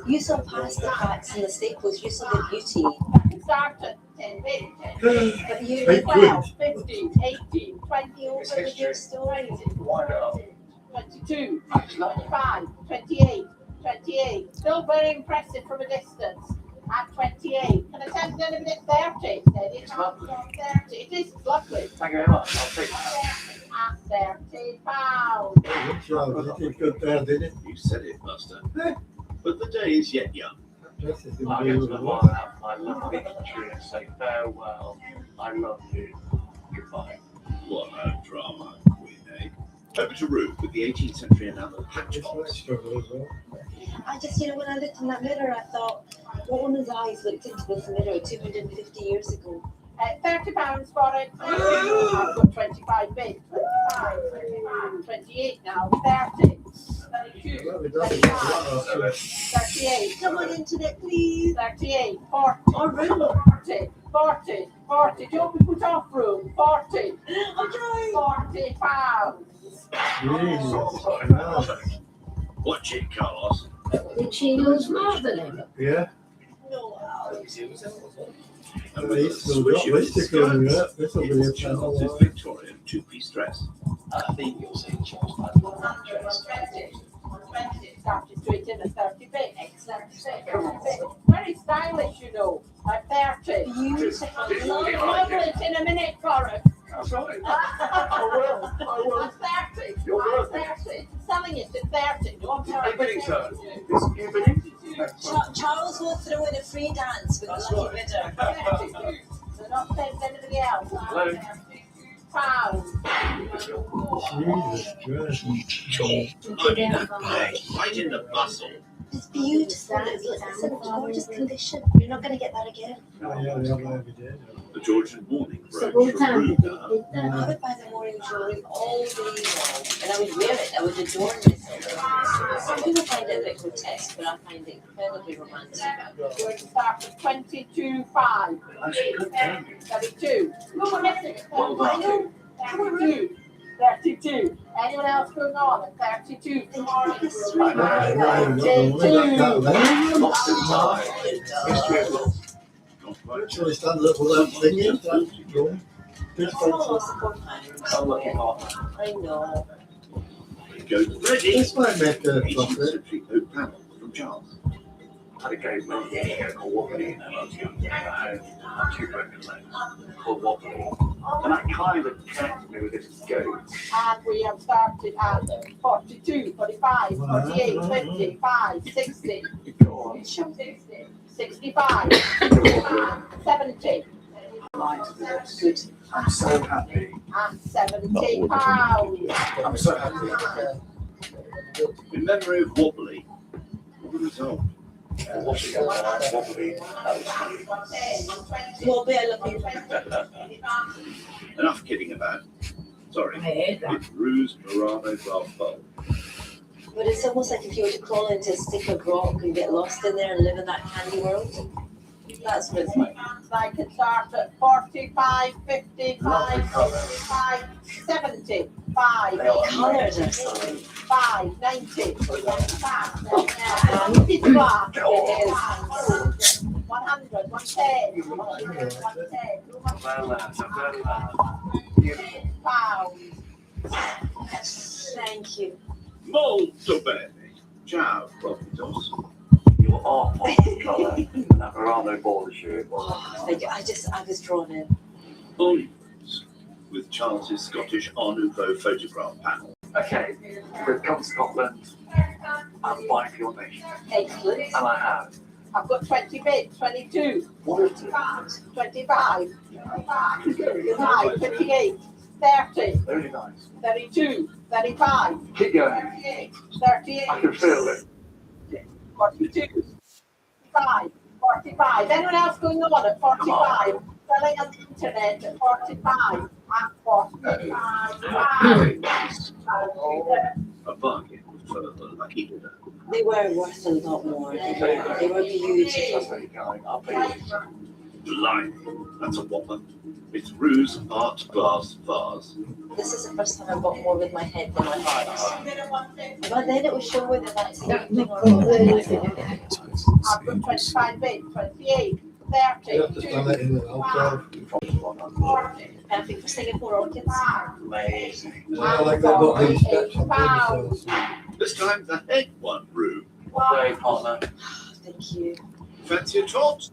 Speaker 9: You saw past the facts and the staples, you saw the beauty.
Speaker 12: Started in
Speaker 9: But you
Speaker 12: 12, 15, 18, 20 over the good stories.
Speaker 3: Why not?
Speaker 15: 22, 25, 28, 28. Still very impressive from a distance. At 28. Can I tell you a minute 30? It's 30. It is lovely.
Speaker 4: Thank you very much. I'll take that.
Speaker 15: At 30 pounds.
Speaker 5: Good job, you did good there, didn't it?
Speaker 13: You said it, Buster. But the day is yet young.
Speaker 5: Dress is
Speaker 4: I'll
Speaker 5: gonna
Speaker 4: go
Speaker 5: be
Speaker 4: to the
Speaker 5: with
Speaker 4: one out. I love Lincolnshire and say farewell. I love you. Goodbye.
Speaker 13: What a drama, Queen, eh? Over to Ruth with the 18th century enamel patch box.
Speaker 5: struggle as well.
Speaker 9: I just, when I looked in that mirror, I thought, what woman's eyes looked into this mirror 250 years ago?
Speaker 15: £30 for it. I've got 25 bids. 25, 28 now. 30. 32. 35. 38.
Speaker 9: Someone internet, please.
Speaker 15: 38. 40.
Speaker 9: Or room.
Speaker 15: 40. 40. 40. Don't be put off room. 40.
Speaker 9: I'm trying.
Speaker 15: 40 pounds.
Speaker 5: Jesus.
Speaker 13: Watch it, Carlos.
Speaker 14: Did she lose more than him?
Speaker 5: Yeah.
Speaker 9: No.
Speaker 13: And
Speaker 5: These
Speaker 13: with
Speaker 5: will
Speaker 13: the
Speaker 5: got
Speaker 13: swish of his
Speaker 5: lipstick on you,
Speaker 13: skirts,
Speaker 5: this will be a
Speaker 13: it's Charles's
Speaker 5: channel.
Speaker 13: Victorian two-piece dress.
Speaker 4: I think you'll see Charles
Speaker 15: 120. 120. Started straight in at 30 big. Excellent. Very stylish, At 30.
Speaker 9: Beautiful.
Speaker 15: Lovely. It in a minute for us.
Speaker 4: That's right.
Speaker 15: I will. At 30.
Speaker 4: You're
Speaker 15: At 30. Selling it at 30. No, I'm sorry.
Speaker 4: Hey, bidding, sir. You've been in.
Speaker 9: Charles will throw in a free dance with the lucky bidder.
Speaker 15: They're not saying anybody else.
Speaker 4: Hello.
Speaker 15: Pounds.
Speaker 5: Jesus Christ.
Speaker 13: I'm in that bag, right in the bustle.
Speaker 9: It's beautiful. It's in gorgeous condition. You're not going to get that again.
Speaker 5: Oh, yeah, we have that every day.
Speaker 13: The Georgian morning
Speaker 14: So
Speaker 13: brooch
Speaker 14: what
Speaker 13: from
Speaker 14: time did they
Speaker 13: Ruger.
Speaker 14: did
Speaker 9: I
Speaker 14: that?
Speaker 9: would buy the morning jewelry all day long, and I would wear it. I would adorn myself. Some people find it a bit grotesque, but I find it incredibly romantic.
Speaker 15: We're going to start with 22.5. 32. Look, we're missing it. I know. 32. 32. Anyone else going on at 32?
Speaker 5: Lost in time. History of love. Actually, stand up without singing. Just
Speaker 4: I'm looking hot.
Speaker 9: I know.
Speaker 13: Go ready.
Speaker 5: This might make a
Speaker 13: 18th
Speaker 5: profit.
Speaker 13: century oak panel from Charles.
Speaker 3: had a game many years ago called Wobbly, and I was young, and I had two broken legs called Wobbly. And that kind of connected me with this game.
Speaker 15: And we have started at 42, 45, 48, 55, 60, 65, 70.
Speaker 3: Good. I'm so happy.
Speaker 15: And 70 pounds.
Speaker 3: I'm so happy.
Speaker 13: In memory of Wobbly, what the result?
Speaker 3: Wobbly,
Speaker 9: Wobbly, I love you.
Speaker 13: Enough kidding about. Sorry. It's Ruse Murano Glass Bowl.
Speaker 9: But it's almost like if you were to crawl into a stick of rock and get lost in there and live in that candy world. That's what it's like.
Speaker 15: I can start at 45, 55, 65, 70, 5,
Speaker 9: Colours are something.
Speaker 15: 5, 90, 95, it's black, it is. 100, 110, 110, pounds.
Speaker 9: Thank you.
Speaker 13: Molto bene. Ciao, Profitos.
Speaker 3: Your art colour and that Murano border shirt.
Speaker 9: I was drawn in.
Speaker 13: Onions with Charles's Scottish Art Nouveau photograph panel.
Speaker 3: Okay, we've come to Scotland. I'm buying for your nation.
Speaker 15: Excellent.
Speaker 3: And I have.
Speaker 15: I've got 20 bits, 22, 25, 25, 28, 30,
Speaker 3: Very nice.
Speaker 15: 32, 35,
Speaker 3: Keep going.
Speaker 15: 38, 38.
Speaker 3: I can feel it.
Speaker 15: 42, 45, 45. Anyone else going on at 45? Selling on the internet at 45. At 45.
Speaker 13: A bargain for the lucky bidder.
Speaker 9: They were worth a lot more. They were beautiful.
Speaker 3: That's where you're going. I'll pay you.
Speaker 13: Blimey, that's a whopper. It's Ruse Art Glass Vase.
Speaker 9: This is the first time I bought more with my head than my heart. But then it was showing that that's something or
Speaker 15: I've got 25 bits, 28, 30,
Speaker 5: You have to stand it in an alcove.
Speaker 15: 40,
Speaker 9: Perfect for Singapore orchids.
Speaker 3: Amazing.
Speaker 5: Well, they got what these steps on the
Speaker 13: This time the head one, Rue.
Speaker 3: Very partner.
Speaker 9: Thank you.
Speaker 13: Fancy a tot?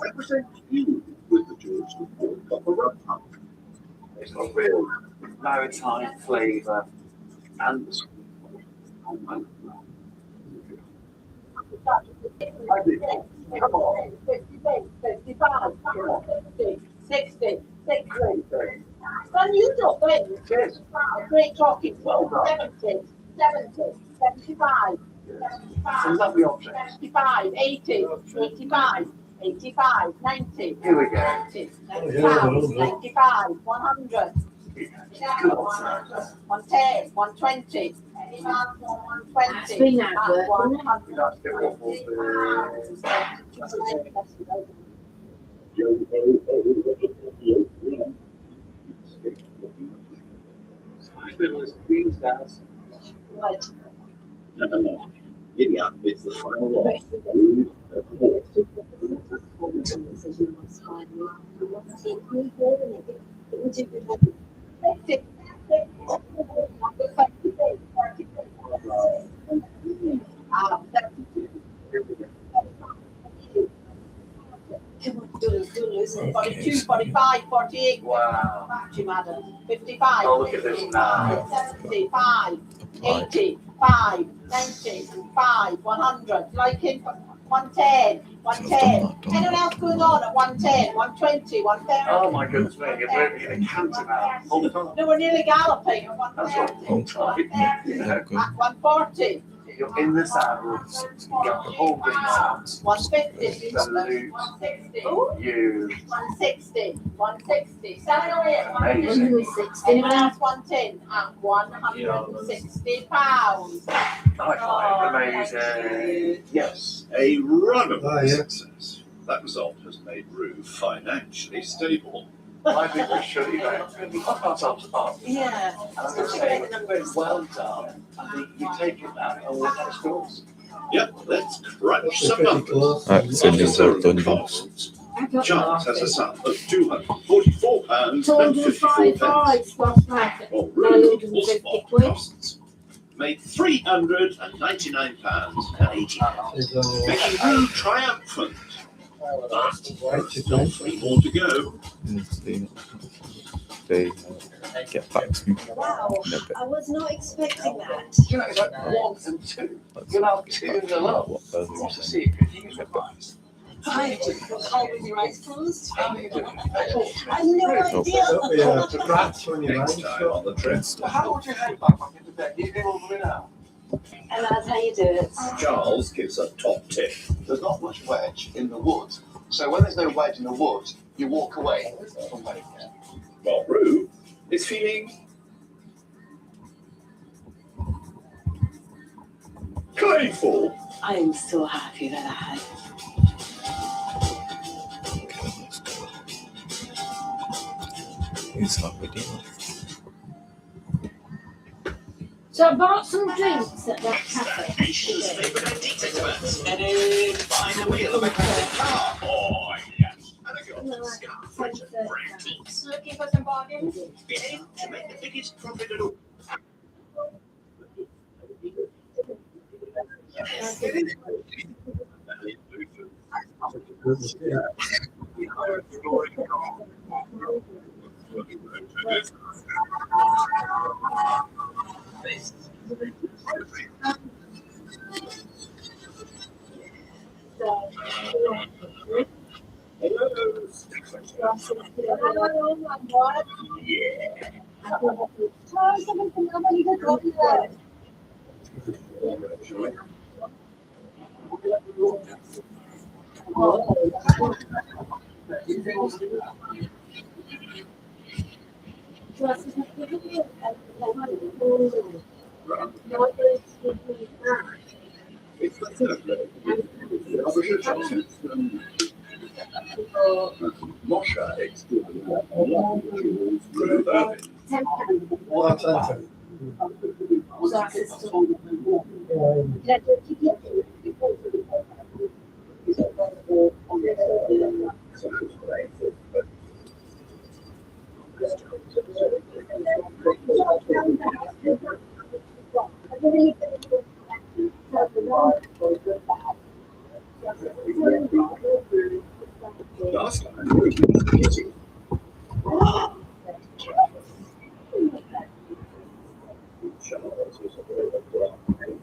Speaker 13: Represent you with the George IV copper rum pump.
Speaker 3: It's got real maritime flavour and the
Speaker 15: Come on. 55, 60, 60. It's unusual thing.
Speaker 3: Yes.
Speaker 15: Great talking. 70, 75.
Speaker 3: It's a lovely object.
Speaker 15: 75, 80, 85, 85, 90.
Speaker 3: Here we go.
Speaker 15: 90, 95, 95, 100. 110, 120. 120. 120. Right.
Speaker 13: No. Giddy up, it's the final lot.
Speaker 9: Come on, don't lose it.
Speaker 15: 42, 45, 48.
Speaker 3: Wow.
Speaker 15: Back to you, madam. 55.
Speaker 3: Oh, look at this now.
Speaker 15: 75, 85, 95, 100. Like in 110, 110. Anyone else going on at 110, 120, 130?
Speaker 3: Oh my goodness me, you're really in a canter now. Hold it on.
Speaker 15: No, we're nearly galloping at
Speaker 3: That's
Speaker 15: 130.
Speaker 3: right.
Speaker 15: At 140.
Speaker 3: You're in the saddle. You get the whole thing out.
Speaker 15: 150.
Speaker 3: Salute
Speaker 15: 160.
Speaker 3: you.
Speaker 15: 160. 160. 708.
Speaker 3: Amazing.
Speaker 15: 160. Anyone else 110 at 160 pounds.
Speaker 3: High five. Amazing. Yes.
Speaker 13: A runaway
Speaker 5: Oh, yeah.
Speaker 13: success. That result has made Rue financially stable.
Speaker 3: I think we should, you know, knock ourselves up.
Speaker 9: Yeah.
Speaker 3: And I'm saying, well done. I think you take it now and we'll have scores.
Speaker 13: Yep, let's crunch
Speaker 5: They're
Speaker 13: some
Speaker 5: pretty
Speaker 13: numbers.
Speaker 5: close.
Speaker 7: Accent is
Speaker 13: Officer
Speaker 7: done.
Speaker 13: costs. Charles has a sum of £244 and 54
Speaker 14: 255 plus that.
Speaker 13: Well, Rue,
Speaker 14: 950
Speaker 13: all spot
Speaker 14: quid.
Speaker 13: costs, made £399.80, making Rue triumphant. But still 3 more to go.
Speaker 7: They get back to me
Speaker 9: Wow.
Speaker 7: in a bit.
Speaker 9: I was not expecting that.
Speaker 3: You know, it's like 1 and 2. You're now 2 in a lot.
Speaker 7: What further
Speaker 3: What's the
Speaker 7: is
Speaker 3: secret? You use advice.
Speaker 9: Hi, how with your eyes closed?
Speaker 3: How do you do it?
Speaker 9: I have no idea.
Speaker 5: Yeah, to scratch when you're
Speaker 13: Next time on the trip.
Speaker 3: Well, how would you head back into bed? You do all the way now.
Speaker 9: And that's how you do it.
Speaker 13: Charles gives a top tip.
Speaker 3: There's not much wedge in the woods. So when there's no wedge in the woods, you walk away from where you can.
Speaker 13: While Rue is feeling playful.
Speaker 9: I am so happy with that.
Speaker 7: Who's not ready?
Speaker 14: So I bought some drinks at that cafe.
Speaker 13: Nation's favourite antiques experts. Headed behind the wheel of a classic car. Oh, yes. And a girl scarf for antiques.
Speaker 15: Looking for some bargains?
Speaker 13: Get in to make the biggest profit at all. Mosha
Speaker 5: Well, that's it.
Speaker 3: Last time, we were getting Charles was a bit of a blind.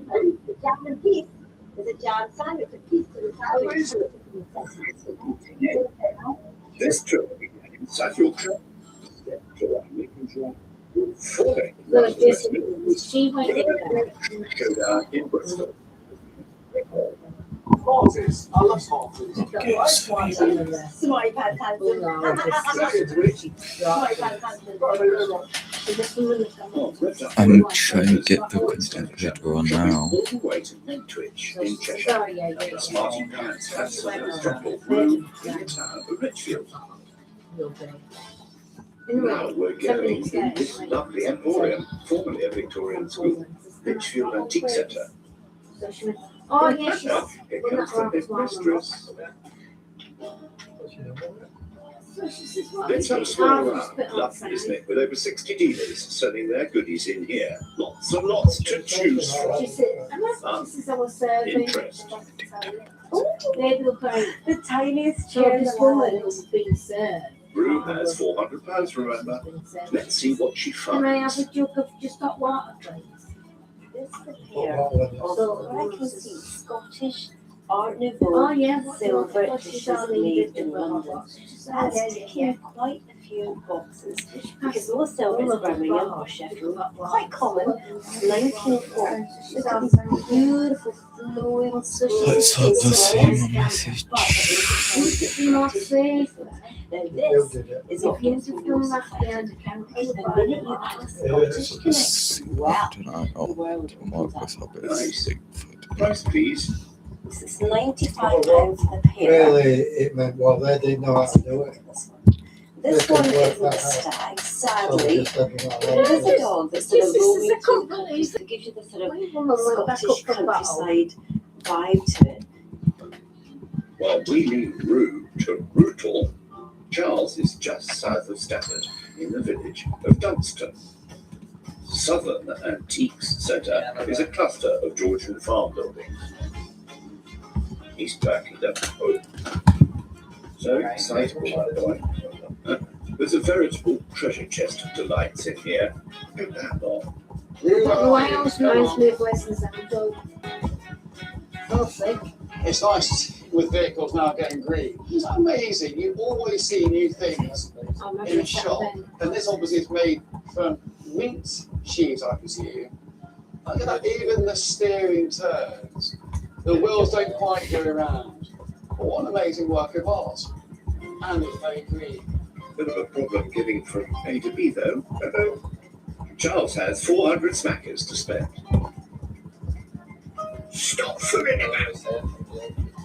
Speaker 9: The jam and peas. There's a jam sandwich, a piece to the sandwich.
Speaker 3: This trip began in South Yorkshire. Making sure you're falling.
Speaker 14: Look, she went in there.
Speaker 3: Showdown in Bristol.
Speaker 4: Horses. I love horses.
Speaker 9: Smarty pants Hanson. Smarty pants Hanson.
Speaker 7: I'm trying to get the content creator on now.
Speaker 3: All the way to Nantwich in Cheshire. The Smarty Pants have some drop-off room in the town of Richfield. Now we're going in this lovely emporium, formerly a Victorian school, Richfield Antique Centre.
Speaker 14: Oh, yeah, she's.
Speaker 3: Here comes the big mistress. Let's have a stroll around. Lovely, isn't it? With over 60 dealers selling their goodies in here. Lots and lots to choose from.
Speaker 14: This is our survey.
Speaker 3: Interest.
Speaker 14: They look like
Speaker 9: The tiniest
Speaker 14: so
Speaker 9: chair in
Speaker 14: this
Speaker 9: the
Speaker 14: woman
Speaker 9: world.
Speaker 14: who's been served.
Speaker 3: Rue has £400, remember? Let's see what she
Speaker 14: Can I have
Speaker 3: finds.
Speaker 14: a jug of just hot water, please?
Speaker 9: This pair of, I can see, Scottish Art Nouveau
Speaker 14: Oh, yeah.
Speaker 9: silver
Speaker 14: What
Speaker 9: dishes
Speaker 14: shall we
Speaker 9: made
Speaker 14: do
Speaker 9: in
Speaker 14: with
Speaker 9: London.
Speaker 14: hot
Speaker 9: That's
Speaker 14: water?
Speaker 9: taking quite a few boxes because those silver is Birmingham or Sheffield, quite common. 1904. Look at these beautiful flowing
Speaker 7: Let's have the same message.
Speaker 9: Now this is a beautiful and the minute you add a Scottish connection, wow, the world opens up.
Speaker 3: Nice. Price, please.
Speaker 9: This is £95 for the pair.
Speaker 5: Really, it meant, well, they didn't know how to do it.
Speaker 9: This
Speaker 5: They
Speaker 9: one
Speaker 5: could work
Speaker 9: isn't a
Speaker 5: that out.
Speaker 9: stag,
Speaker 5: So
Speaker 9: sadly.
Speaker 5: they just didn't know how
Speaker 9: But
Speaker 5: to
Speaker 9: it is
Speaker 5: do
Speaker 9: a
Speaker 5: it.
Speaker 9: dog that's sort of roaming through
Speaker 14: company.
Speaker 9: that gives you the sort of
Speaker 14: Back
Speaker 9: Scottish
Speaker 14: up from the bottle.
Speaker 9: countryside vibe to it.
Speaker 3: While we leave Rue to Rootle, Charles is just south of Stafford in the village of Dunstan. Southern Antiques Centre is a cluster of Georgian farm buildings. He's back in the so excitable, by the way. There's a veritable treasure chest of delights in here. Look at that lot.
Speaker 14: Wales reminds me of Western Sound. So sick.
Speaker 4: It's nice with vehicles now getting green. It's amazing. You always see new things in a shop. And this obviously is made from mint cheese, I presume. Look at that, even the steering turns. The wheels don't quite go around. But what an amazing work of art. And it's very green.
Speaker 3: Bit of a problem getting from A to B though. Charles has 400 smackers to spend. Stop fooling about.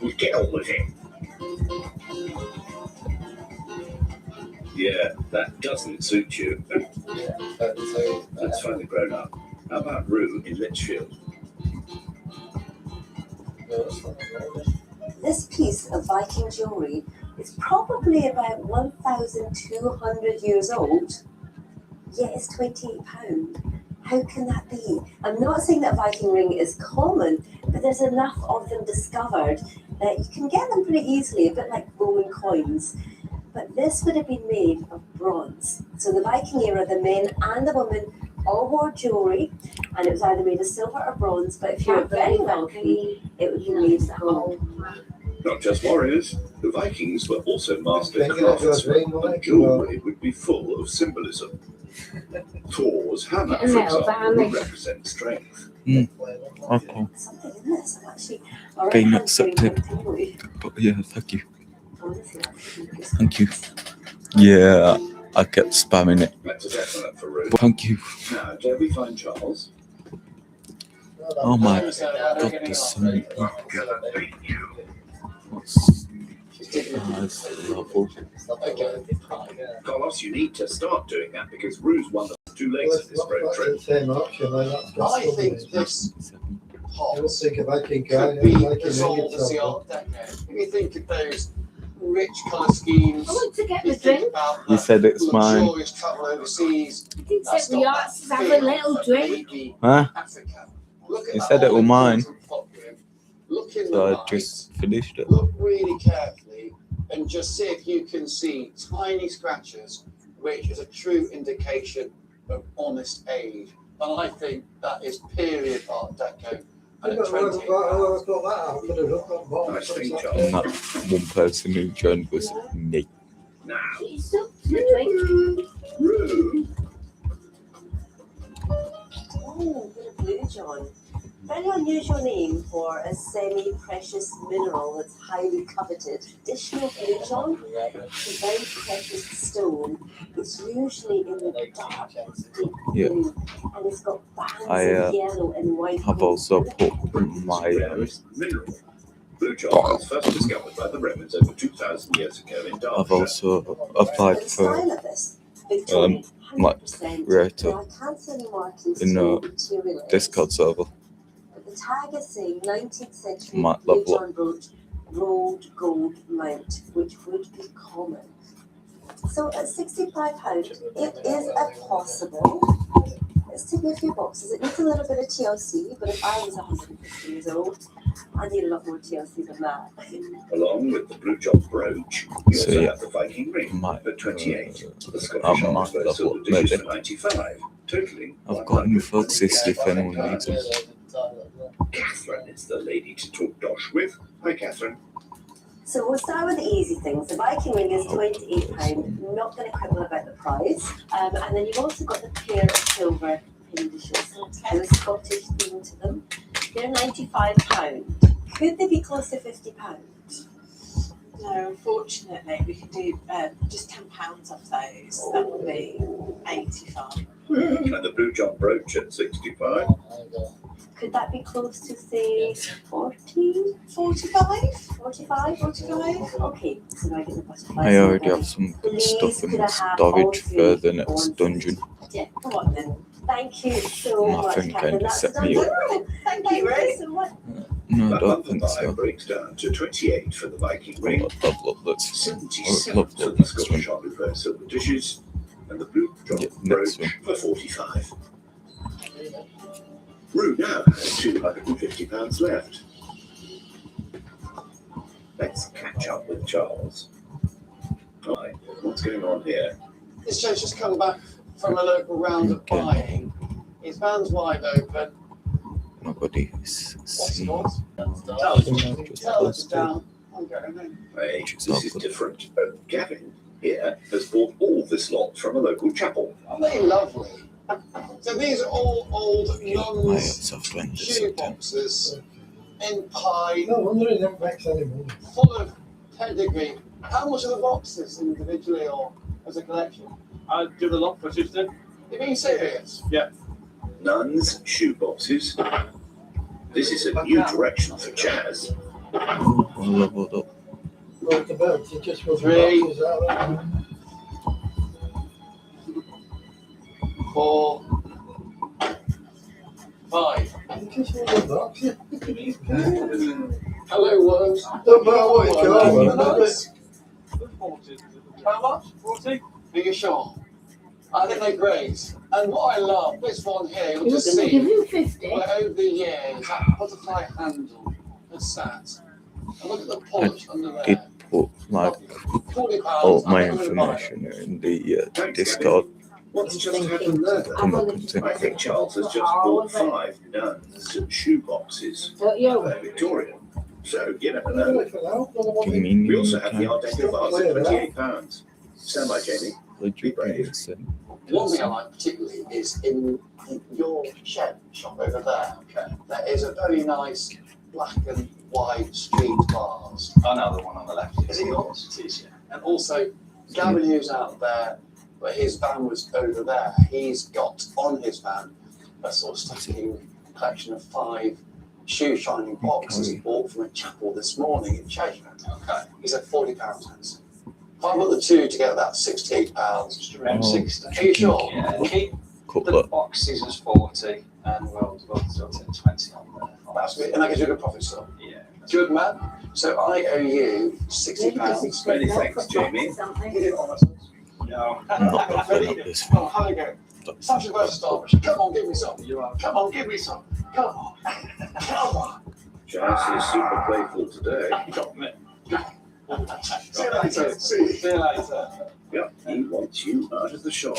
Speaker 3: You get on with it. Yeah, that doesn't suit you. That's finally grown up. How about Rue in Litchfield?
Speaker 9: This piece of Viking jewellery is probably about 1,200 years old, yet it's £28. How can that be? I'm not saying that Viking ring is common, but there's enough of them discovered that you can get them pretty easily, a bit like Roman coins. But this would have been made of bronze. So in the Viking era, the men and the women all wore jewellery, and it was either made of silver or bronze, but if you were very wealthy, it would be made of gold.
Speaker 3: Not just warriors, the Vikings were also master
Speaker 5: Think that's what's
Speaker 3: craftsmen,
Speaker 5: wrong,
Speaker 3: and
Speaker 5: like,
Speaker 3: jewellery would be full of symbolism. Thor's hammer, for example, would represent strength.
Speaker 7: Okay.
Speaker 9: Something in this, I'm actually. All
Speaker 7: Being
Speaker 9: right,
Speaker 7: accepted.
Speaker 9: I'm going
Speaker 7: But yeah, thank you.
Speaker 9: to-
Speaker 7: Thank you. Yeah, I kept spamming it.
Speaker 13: That's a definite for Rue.
Speaker 7: Thank you.
Speaker 13: Now, dare we find Charles?
Speaker 7: Oh my god, there's so many people. That's level.
Speaker 13: Carlos, you need to start doing that because Rue's won the 2 legs of this road trip.
Speaker 3: I think this pot
Speaker 5: You'll think if I can go,
Speaker 3: could be
Speaker 5: like
Speaker 3: as old as the Art Deco. If you think of those rich colour schemes,
Speaker 14: I want to get
Speaker 3: you
Speaker 14: the
Speaker 3: think
Speaker 14: drink.
Speaker 3: about
Speaker 7: You
Speaker 3: that
Speaker 7: said it's mine.
Speaker 3: luxurious travel overseas.
Speaker 14: I think
Speaker 3: That's
Speaker 14: that we
Speaker 3: got
Speaker 14: ought
Speaker 3: that
Speaker 14: to have a
Speaker 3: feel
Speaker 14: little
Speaker 3: of
Speaker 14: drink.
Speaker 3: maybe
Speaker 7: Huh?
Speaker 3: Africa. Look at
Speaker 7: You
Speaker 3: that
Speaker 7: said it were mine.
Speaker 3: all-inclusive pot room. Look in the
Speaker 7: So I
Speaker 3: light.
Speaker 7: just finished it.
Speaker 3: Look really carefully and just see if you can see tiny scratches, which is a true indication of honest age. And I think that is period Art Deco. And at 20,
Speaker 13: Nice thing,
Speaker 7: And
Speaker 13: Charles.
Speaker 7: that one person who joined was me.
Speaker 13: Now,
Speaker 14: It's up to drink.
Speaker 13: Rue.
Speaker 9: Oh, bit of blue john. Very unusual name for a semi-precious mineral that's highly coveted. Traditional blue john is a very precious stone. It's usually in the dark, deep
Speaker 7: Yeah.
Speaker 9: blue, and it's got bands
Speaker 7: I
Speaker 9: of yellow and white.
Speaker 7: have also put my
Speaker 13: Rarest mineral. Blue john was first discovered by the Romans over 2,000 years ago in
Speaker 7: I've
Speaker 13: Derbyshire.
Speaker 7: also applied
Speaker 9: The style
Speaker 7: for
Speaker 9: of this, Victorian,
Speaker 7: like
Speaker 9: 100%.
Speaker 7: Rota
Speaker 9: Now, I can't see any markings
Speaker 7: in
Speaker 9: to
Speaker 7: a
Speaker 9: material is.
Speaker 7: Discord server.
Speaker 9: But the tag is saying 19th century
Speaker 7: Might
Speaker 9: blue
Speaker 7: level up.
Speaker 9: john brooch, rolled gold mount, which would be common. So at £65, it is a possible. Let's take a few boxes. It needs a little bit of TLC, but if I was 150 years old, I need a lot more TLC than that.
Speaker 13: Along with the blue john brooch, you
Speaker 7: So,
Speaker 13: also
Speaker 7: yeah.
Speaker 13: have the Viking ring
Speaker 7: Might,
Speaker 13: at 28. The
Speaker 7: I
Speaker 13: Scottish
Speaker 7: might
Speaker 13: Arms
Speaker 7: level
Speaker 13: silver
Speaker 7: up,
Speaker 13: dishes
Speaker 7: maybe.
Speaker 13: for 95, totaling
Speaker 7: I've got a new Foxist if anyone needs them.
Speaker 13: Catherine is the lady to talk dosh with. Hi, Catherine.
Speaker 9: So we'll start with the easy things. The Viking ring is £28. I'm not going to quibble about the price. And then you've also got the pair of silver pin dishes. There's a Scottish theme to them. They're £95. Could they be close to £50?
Speaker 15: No, unfortunately, we could do just £10 off those. That would be 85.
Speaker 13: And the blue john brooch at 65.
Speaker 9: Could that be close to, say, 40?
Speaker 15: 45?
Speaker 9: 45? 45? Okay, so now I get the butterflies.
Speaker 7: I already have some good stuff in my storage for the next dungeon.
Speaker 9: Yeah, come on then. Thank you so much,
Speaker 7: Nothing
Speaker 9: Catherine.
Speaker 7: kind of
Speaker 9: That's
Speaker 7: set me up.
Speaker 9: wonderful. Thank you so much.
Speaker 7: No, I
Speaker 13: That
Speaker 7: don't
Speaker 13: month
Speaker 7: think
Speaker 13: buy
Speaker 7: so.
Speaker 13: breaks down to 28 for the Viking ring,
Speaker 7: I'll level up this.
Speaker 13: 77
Speaker 7: I'll
Speaker 13: for
Speaker 7: level
Speaker 13: the
Speaker 7: up this one.
Speaker 13: Scottish Army Fair silver dishes, and the blue john
Speaker 7: Yeah,
Speaker 13: brooch
Speaker 7: next
Speaker 13: for 45. Rue now has £250 left. Let's catch up with Charles. Hi, what's going on here?
Speaker 3: This show's just come back from a local round of buying. His van's wide open.
Speaker 7: Nobody is
Speaker 3: What's
Speaker 7: seeing.
Speaker 3: yours?
Speaker 7: Just
Speaker 3: Tell us
Speaker 7: posted.
Speaker 3: down. I'm going in.
Speaker 13: Hey, this is different. Gavin here has bought all this lot from a local chapel.
Speaker 3: Aren't they lovely? So these are all old
Speaker 7: My
Speaker 3: nuns'
Speaker 7: soft lens
Speaker 3: shoe boxes in pine,
Speaker 5: No wonder it don't vex anymore.
Speaker 3: full of pedigree. How much are the boxes individually or as a collection?
Speaker 6: I'd do the lot for 15.
Speaker 3: You being serious?
Speaker 6: Yeah.
Speaker 13: Nuns' shoe boxes. This is a new direction for Chaz.
Speaker 7: I leveled up.
Speaker 5: Right the belt, it just was
Speaker 3: Three.
Speaker 5: boxes out there.
Speaker 3: 4, 5.
Speaker 5: It just was a box, yeah.
Speaker 3: Hello, worms.
Speaker 5: Don't matter what you call them, does it?
Speaker 6: 40.
Speaker 3: How much?
Speaker 6: 40?
Speaker 3: Are you sure? I think they're great. And what I love, this one here, you'll
Speaker 14: You're
Speaker 3: just
Speaker 14: going to give
Speaker 3: see,
Speaker 14: him 50?
Speaker 3: where over the years, that butterfly handle has sat. And look at the polish under
Speaker 7: Did
Speaker 3: there.
Speaker 7: put like
Speaker 3: £40.
Speaker 7: all my
Speaker 3: I'm gonna buy it.
Speaker 7: information in the Discord.
Speaker 13: What's just happened there?
Speaker 7: Come up and
Speaker 13: I think Charles has just bought 5 nuns' shoe boxes.
Speaker 14: Don't you?
Speaker 13: They're Victorian. So, you never
Speaker 5: Don't
Speaker 13: know.
Speaker 5: it for now, don't want
Speaker 7: Give
Speaker 5: it.
Speaker 7: me
Speaker 13: We also have the Art Deco vase at £28. Stand by, Jamie. Be brave.
Speaker 3: One thing I like particularly is in your shed shop over there, there is a very nice black and white street vase.
Speaker 8: I know the one on the left.
Speaker 3: Is it yours?
Speaker 8: It is, yeah.
Speaker 3: And also, Gavin's out there
Speaker 16: but his van was over there. He's got on his van a sort of stacking collection of 5 shoe shining boxes he bought from a chapel this morning in Cheshire. Okay. He said £40 hands. If I put the two together, that's £68. Just around 60. Are you sure?
Speaker 17: Yeah, keep the boxes as 40 and we'll sort of 20 on there.
Speaker 16: That's good. And that gives you a good profit still.
Speaker 17: Yeah.
Speaker 16: Good man. So I owe you £60.
Speaker 3: Many thanks, Jamie.
Speaker 16: No. Oh, how you go? Such a first Starbucks. Come on, give me some. Come on, give me some. Come on. Come on.
Speaker 3: Charles is super playful today.
Speaker 16: See you later. See you later.
Speaker 3: Yep, he wants you out of the shop.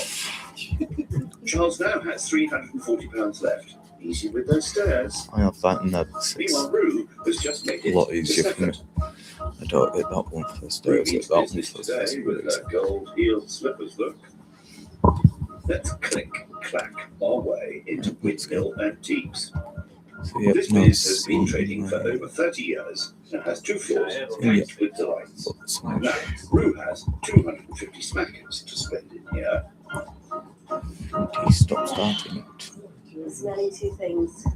Speaker 3: Charles now has £340 left. Easy with those stairs.
Speaker 7: I have that, and that's
Speaker 3: Meanwhile, Rue has just made
Speaker 7: a
Speaker 3: it
Speaker 7: lot easier for me. I don't get that one first. I get that one
Speaker 3: business
Speaker 7: first.
Speaker 3: today with her gold heeled slippers look. Let's click clack our way into Windmill Antiques.
Speaker 7: So, yeah,
Speaker 3: This
Speaker 7: no,
Speaker 3: place has been trading for over 30 years and has 2 floors packed with delights. Now, Rue has 250 smackers to spend in here.
Speaker 7: Okay, stop starting it.
Speaker 9: Smelling 2 things.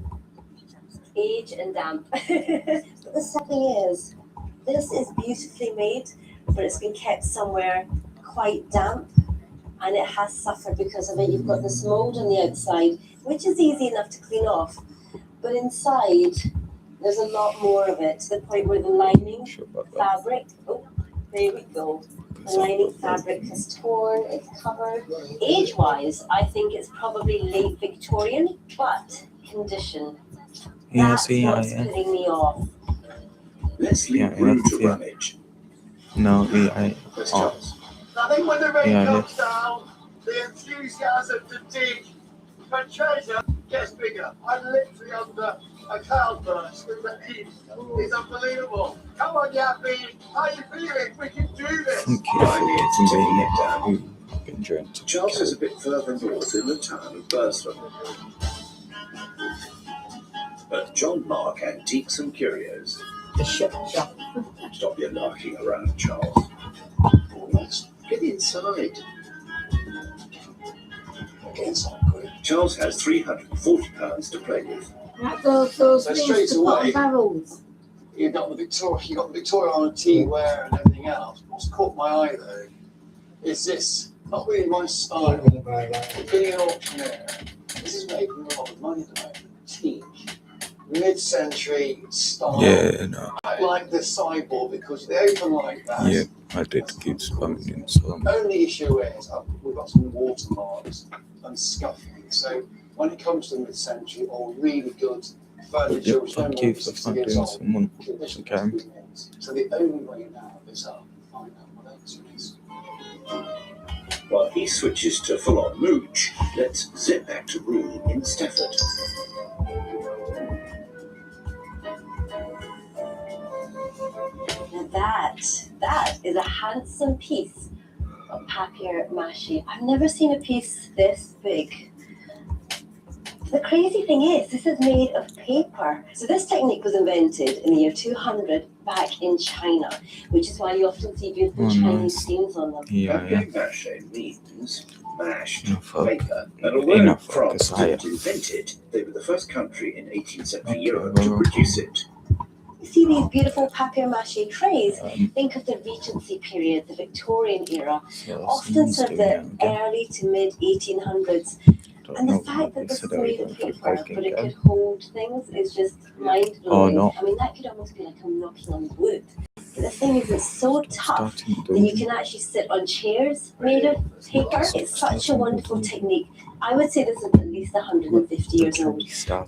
Speaker 9: Age and damp. But the sad thing is, this is beautifully made, but it's been kept somewhere quite damp, and it has suffered because of it. You've got this mold on the outside, which is easy enough to clean off, but inside there's a lot more of it, to the point where the lining fabric, oh, there we go. The lining fabric has torn, it's covered. Age-wise, I think it's probably late Victorian, but condition.
Speaker 7: Yeah,
Speaker 9: That's
Speaker 7: see,
Speaker 9: what's putting me off.
Speaker 3: Let's leave Rue to rummage.
Speaker 7: No, I. Oh.
Speaker 4: I think when the rain
Speaker 7: Yeah,
Speaker 4: comes down, the enthusiasm to dig for treasure gets bigger. I'm literally under a cloudburst in the heat. It's unbelievable. Come on, Yappy. How you feeling? We can do this.
Speaker 7: Thank you for taking it down. Been drenched.
Speaker 3: Charles is a bit further north in the town of Burslem. But John Mark Antiques and Curios. Stop your larking around, Charles. Get inside.
Speaker 16: Get inside, quick.
Speaker 3: Charles has £340 to play with.
Speaker 14: That goes those
Speaker 16: So
Speaker 14: things
Speaker 16: straight
Speaker 14: to put on
Speaker 16: away-
Speaker 14: barrels.
Speaker 16: You got the Victoria on a tea wear and everything else. What's caught my eye though is this. Not really my style. Being an auctioneer, this is making a lot of money at the moment. Teak. Mid-century style.
Speaker 7: Yeah, no.
Speaker 16: I like the sideboard because they open like that.
Speaker 7: Yeah, I did keep spamming in some.
Speaker 16: Only issue is we've got some watermarks and scuffing. So when it comes to mid-century or really good furniture,
Speaker 7: Yep,
Speaker 16: which no
Speaker 7: thank
Speaker 16: more
Speaker 7: you
Speaker 16: than
Speaker 7: for
Speaker 16: 60 years
Speaker 7: finding
Speaker 16: old,
Speaker 7: someone.
Speaker 16: condition
Speaker 7: Okay.
Speaker 16: has been made. So the only way now is up and find out what else it is.
Speaker 3: While he switches to full-on mooch, let's zip back to Rue in Stafford.
Speaker 9: Now that is a handsome piece of papier-mâché. I've never seen a piece this big. The crazy thing is, this is made of paper. So this technique was invented in the year 200 back in China, which is why you often see beautiful Chinese stains on them.
Speaker 3: Papier-mâché means mashed
Speaker 7: Enough
Speaker 3: paper. And although
Speaker 7: enough
Speaker 3: France
Speaker 7: desire.
Speaker 3: didn't invent it, they were the first country in 18th century Europe to produce it.
Speaker 9: You see these beautiful papier-mâché trays, think of the Regency period, the Victorian era, often sort of the early to mid-1800s. And the fact that this is made of paper, but it could hold things, is just mind-blowing.
Speaker 7: Oh, no.
Speaker 9: I mean, that could almost be like I'm knocking on wood. But the thing is, it's so tough that you can actually sit on chairs made of paper. It's such a wonderful technique. I would say this is at least 150 years old,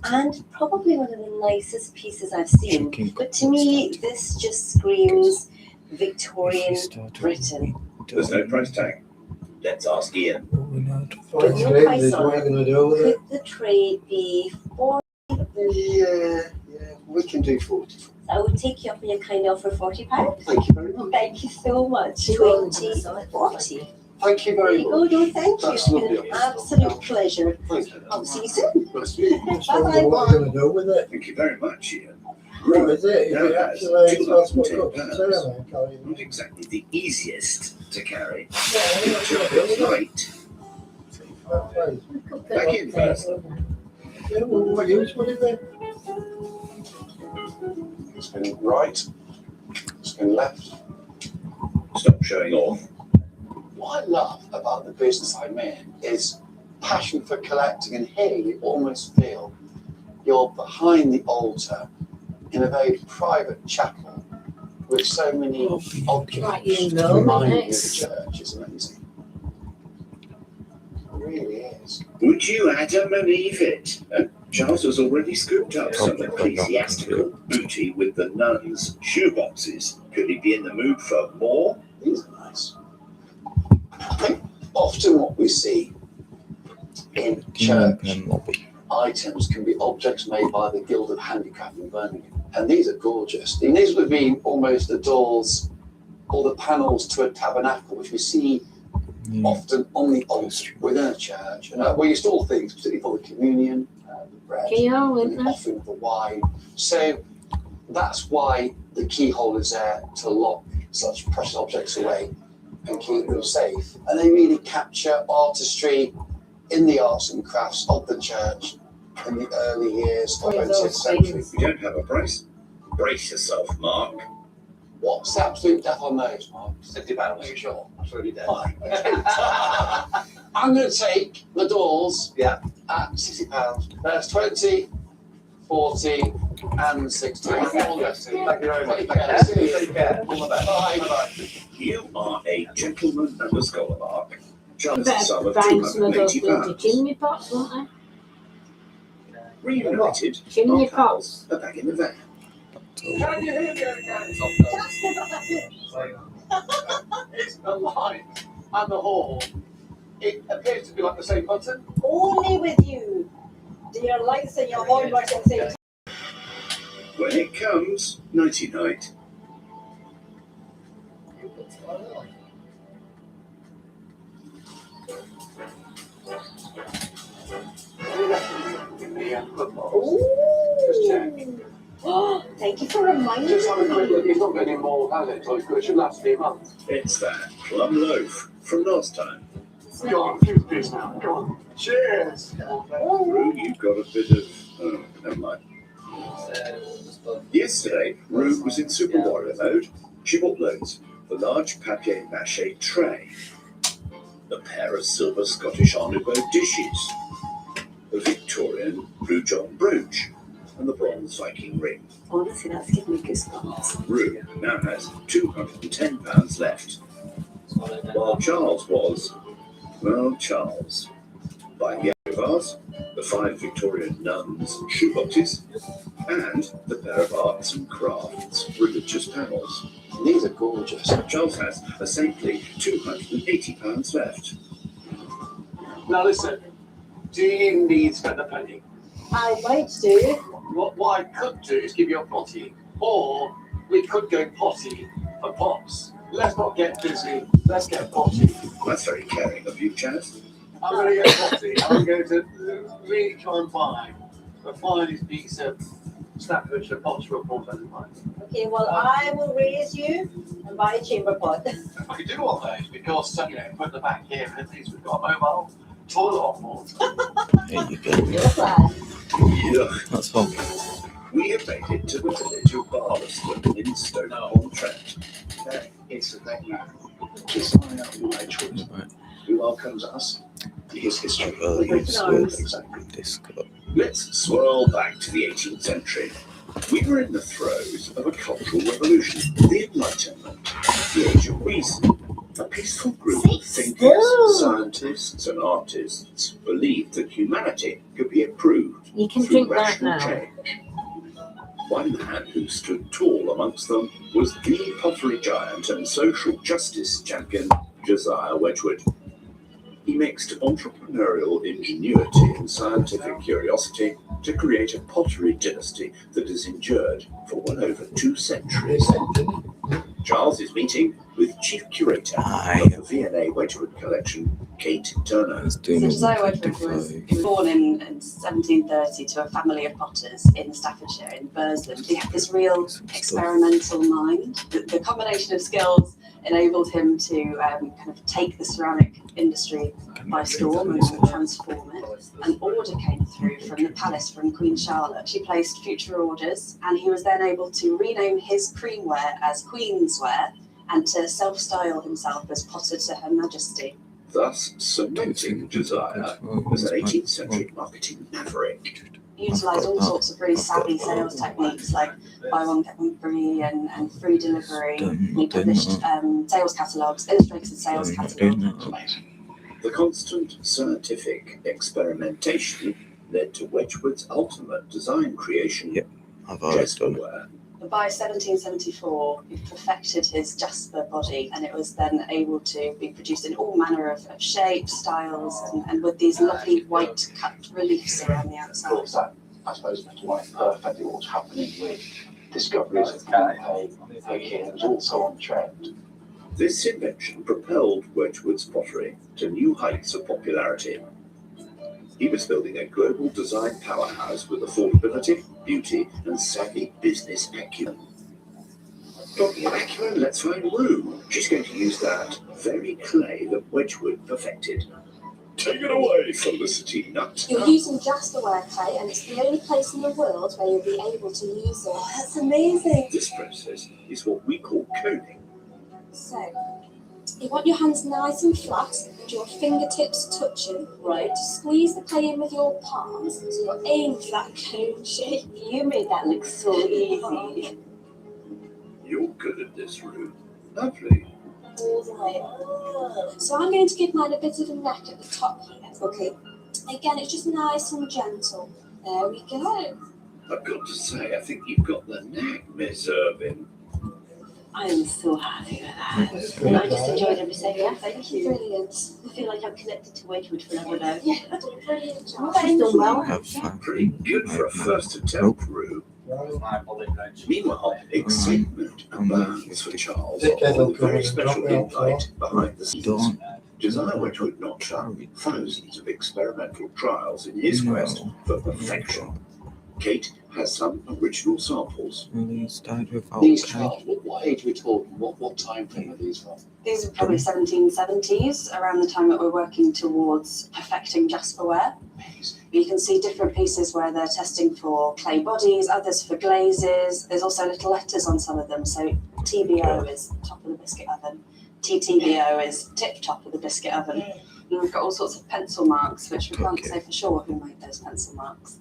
Speaker 9: and probably one of the nicest pieces I've seen. But to me, this just screams Victorian Britain.
Speaker 3: There's no price tag. Let's ask Ian.
Speaker 9: With no price on it, could the tray be 40?
Speaker 16: Yeah, we can do 40.
Speaker 9: I would take you up on your kind offer £40.
Speaker 16: Thank you very much.
Speaker 9: Thank you so much. 20, 40.
Speaker 16: Thank you
Speaker 9: There
Speaker 16: very
Speaker 9: you go,
Speaker 16: much.
Speaker 9: no, thank you.
Speaker 16: That's
Speaker 9: It's been
Speaker 16: lovely.
Speaker 9: an absolute pleasure.
Speaker 16: Thank you.
Speaker 9: I'll see you soon.
Speaker 16: Nice to meet you.
Speaker 9: Bye-bye.
Speaker 3: Thank you very much, Ian.
Speaker 5: What is it? Is
Speaker 13: Now
Speaker 5: it
Speaker 13: has
Speaker 5: actually transport
Speaker 13: £210.
Speaker 5: up to town and carry
Speaker 13: Not exactly the easiest to carry.
Speaker 5: Yeah,
Speaker 13: It's right. Back in first.
Speaker 5: Yeah, well, what use would it be?
Speaker 16: Spin right, spin left.
Speaker 13: Stop showing off.
Speaker 16: What I love about the business I'm in is passion for collecting, and here you almost feel you're behind the altar in a very private chapel with so many objects reminding you of the church. It's amazing. It really is.
Speaker 13: Would you Adam believe it? Charles has already scooped up some ecclesiastical booty with the nuns' shoeboxes. Could he be in the mood for more?
Speaker 16: These are nice. I think often what we see in church items can be objects made by the Guild of Handicraft in Birmingham. And these are gorgeous. And these would have been almost the doors or the panels to a tabernacle, which we see often on the altar within a church. And we install things, particularly for the communion, the bread, and the offering of the wine. So that's why the keyhole is there to lock such precious objects away and keep them safe. And they really capture artistry in the arts and crafts of the church in the early years of the 20th century.
Speaker 13: You don't have a price? Brace yourself, Mark.
Speaker 16: What's the absolute death on those, Mark?
Speaker 3: £60. Are you sure? Absolutely dead.
Speaker 16: Fine. I'm going to take the doors at £60. There's 20, 40, and 60.
Speaker 3: Thank you very much.
Speaker 16: Take care. All the best. Bye.
Speaker 13: You are a gentleman and a scholar, Mark. Charles
Speaker 14: Better
Speaker 13: is sum of
Speaker 14: find some of those
Speaker 13: £280.
Speaker 14: bloody chimney pots, won't
Speaker 13: Reunited,
Speaker 14: they? Chimney
Speaker 13: our
Speaker 14: pots.
Speaker 13: pals are back in the van.
Speaker 3: Can you hear me okay? It's the light and the horn. It appears to be like the same button.
Speaker 9: Only with you. Do your lights and your horn work at the same time?
Speaker 13: When it comes, nighty night.
Speaker 3: Just check.
Speaker 9: Thank you for reminding
Speaker 3: Just have a quick
Speaker 9: me.
Speaker 3: look. It's not got any more, has it? So it should last 3 months.
Speaker 13: It's that plum loaf from last time.
Speaker 3: Go on, please now. Go on. Cheers.
Speaker 13: Rue, you've got a bit of... Oh, never mind. Yesterday, Rue was in Super Warrior mode. She bought loads. The large papier-mâché tray. A pair of silver Scottish Art Nouveau dishes. A Victorian Blue John brooch. And the bronze Viking ring.
Speaker 9: Honestly, that's giving me goosebumps.
Speaker 13: Rue now has £210 left. While Charles was, well, Charles. Buying the vase, the 5 Victorian nuns' shoeboxes, and the pair of arts and crafts religious panels.
Speaker 16: These are gorgeous.
Speaker 13: Charles has a saintly £280 left.
Speaker 3: Now listen, do you need to spend a penny?
Speaker 9: I might do.
Speaker 3: What I could do is give you a potty, or we could go potty for pops. Let's not get busy, let's get potty.
Speaker 13: That's very caring of you, Chaz.
Speaker 3: I'm going to get potty. I'm going to really try and buy the finest piece of Staffordshire pots for a pot at the moment.
Speaker 9: Okay, well, I will raise you and buy a chamber pot.
Speaker 3: I could do all those because, put the back here, and at least we've got a mobile toilet on board.
Speaker 7: There you go.
Speaker 9: Your plan.
Speaker 13: Yeah.
Speaker 7: That's fun.
Speaker 13: We have made it to the village of Barleston in Stoke-on-Trent.
Speaker 3: It's a venue. It's not my choice. Who welcomes us? His history.
Speaker 13: Exactly. Let's swirl back to the 18th century. We were in the throes of a cultural revolution, the Enlightenment, the Age of Reason. A peaceful group of thinkers, scientists, and artists believed that humanity could be improved
Speaker 14: You can
Speaker 13: through
Speaker 14: drink that
Speaker 13: rational
Speaker 14: now.
Speaker 13: change. One man who stood tall amongst them was the pottery giant and social justice champion, Josiah Wedgwood. He mixed entrepreneurial ingenuity and scientific curiosity to create a pottery dynasty that has endured for well over 2 centuries. Charles is meeting with Chief Curator of the V&A Wedgwood Collection, Kate Turner.
Speaker 11: So Josiah Wedgwood was born in 1730 to a family of potters in Staffordshire, in Burslem. He had this real experimental mind. The combination of skills enabled him to kind of take the ceramic industry by storm and transform it. An order came through from the palace from Queen Charlotte. She placed future orders, and he was then able to rename his creamware as Queensware and to self-style himself as Potter to Her Majesty.
Speaker 13: Thus cementing Josiah as an 18th century marketing maverick.
Speaker 11: Utilised all sorts of really savvy sales techniques like buy one get one free and free delivery. He published sales catalogues, illustrated sales catalogues.
Speaker 13: The constant scientific experimentation led to Wedgwood's ultimate design creation, Jasperware.
Speaker 11: By 1774, he perfected his Jasper body, and it was then able to be produced in all manner of shapes, styles, and with these lovely white cut reliefs around the outside.
Speaker 16: Of course, that, I suppose, defines perfectly what's happening with discoveries of Pompeii. It was also on trend.
Speaker 13: This invention propelled Wedgwood's pottery to new heights of popularity. He was building a global design powerhouse with affordability, beauty, and savvy business acumen. Talking of acumen, let's find Rue. She's going to use that very clay that Wedgwood perfected. Take it away, Felicity Nutt.
Speaker 12: You're using Jasperware clay, and it's the only place in the world where you'll be able to use it.
Speaker 9: That's amazing.
Speaker 13: This process is what we call coning.
Speaker 12: So, you want your hands nice and flat, and your fingertips touching.
Speaker 9: Right.
Speaker 12: Squeeze the clay in with your palms, so you're aiming for that cone shape.
Speaker 9: You made that look so easy.
Speaker 13: You're good at this, Rue. Lovely.
Speaker 12: All the way up. So I'm going to give mine a bit of a neck at the top here.
Speaker 9: Okay.
Speaker 12: Again, it's just nice and gentle. There we go.
Speaker 13: I've got to say, I think you've got the knack, Miss Irvin.
Speaker 9: I am so happy with that. I just enjoyed every second.
Speaker 12: Yeah,
Speaker 9: Thank you.
Speaker 12: Brilliant.
Speaker 9: I feel like I'm connected to Wedgwood forever now.
Speaker 12: Yeah, you did a brilliant job.
Speaker 9: She's done well.
Speaker 13: Pretty good for a first attempt, Rue. Meanwhile, excitement abounds for Charles on the very special invite behind the scenes. Josiah Wedgwood notched up thousands of experimental trials in his quest for perfection. Kate has some original samples.
Speaker 16: These trials, what age are we talking? What time frame are these from?
Speaker 11: These are probably 1770s, around the time that we're working towards perfecting Jasperware. You can see different pieces where they're testing for clay bodies, others for glazes. There's also little letters on some of them. So TBO is top of the biscuit oven. TTBO is tip top of the biscuit oven. And we've got all sorts of pencil marks, which we can't say for sure who made those pencil marks.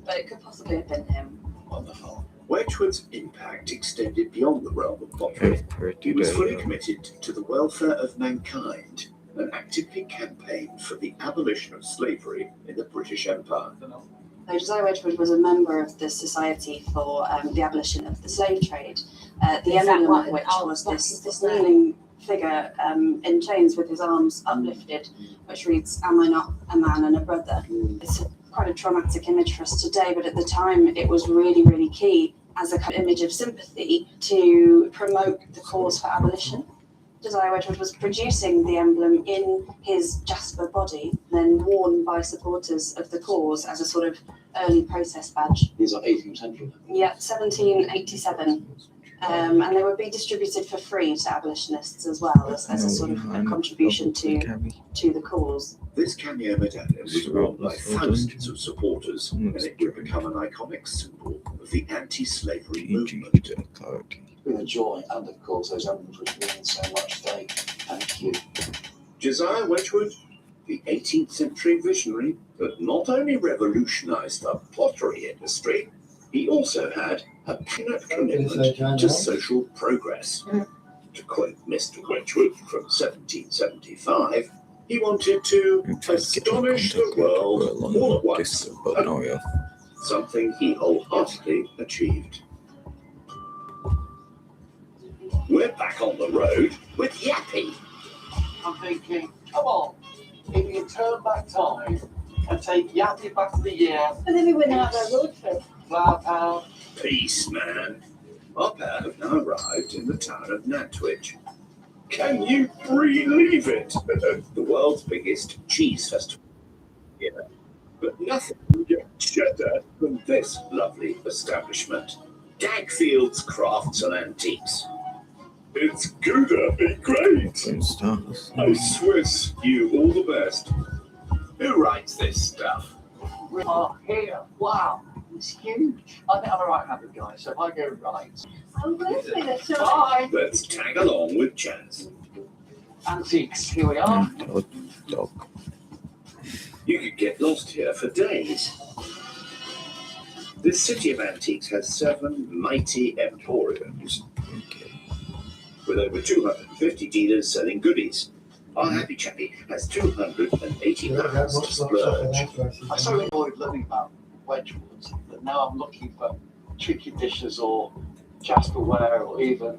Speaker 11: But it could possibly have been him.
Speaker 13: Wonderful. Wedgwood's impact extended beyond the realm of pottery. He was fully committed to the welfare of mankind and actively campaigned for the abolition of slavery in the British Empire.
Speaker 11: So Josiah Wedgwood was a member of the Society for the Abolition of the Slave Trade, the emblem of which was this kneeling figure in chains with his arms uplifted, which reads, "Am I not a man and a brother?" It's quite a traumatic image for us today, but at the time it was really, really key as a kind of image of sympathy to promote the cause for abolition. Josiah Wedgwood was producing the emblem in his Jasper body, then worn by supporters of the cause as a sort of early protest badge.
Speaker 16: These are 18th century.
Speaker 11: Yeah, 1787. And they would be distributed for free to abolitionists as well as a sort of a contribution to the cause.
Speaker 13: This cameo medallion was worn by thousands of supporters, and it would become an iconic symbol of the anti-slavery movement.
Speaker 16: With a joy, and of course those emblems which mean so much today. Thank you.
Speaker 13: Josiah Wedgwood, the 18th century visionary that not only revolutionised the pottery industry, he also had a passionate commitment to social progress. To quote Mr. Wedgwood from 1775, he wanted to astonish the world all at once, something he wholeheartedly achieved. We're back on the road with Yappy.
Speaker 4: I'm thinking, come on, if you turn back time and take Yappy back to the year.
Speaker 9: But then we went out on a road trip.
Speaker 4: Flat out.
Speaker 13: Peace, man. Our pair have now arrived in the town of Nantwich. Can you believe it? The world's biggest cheese festival here. But nothing can get cheddar than this lovely establishment. Dagfield's Crafts and Antiques. It's gonna be great. I Swiss you all the best. Who writes this stuff?
Speaker 16: We are here. Wow, it's huge. I think I'm a right-handed guy, so if I go right.
Speaker 9: I'm with it.
Speaker 16: Bye.
Speaker 13: Let's tag along with Chaz.
Speaker 16: Antiques, here we are.
Speaker 7: Dog.
Speaker 13: You could get lost here for days. This city of antiques has 7 mighty emporiums with over 250 dealers selling goodies. Our happy chappy has £280 to splurge.
Speaker 16: I so enjoyed learning about Wedgwood that now I'm looking for tricky dishes or Jasperware or even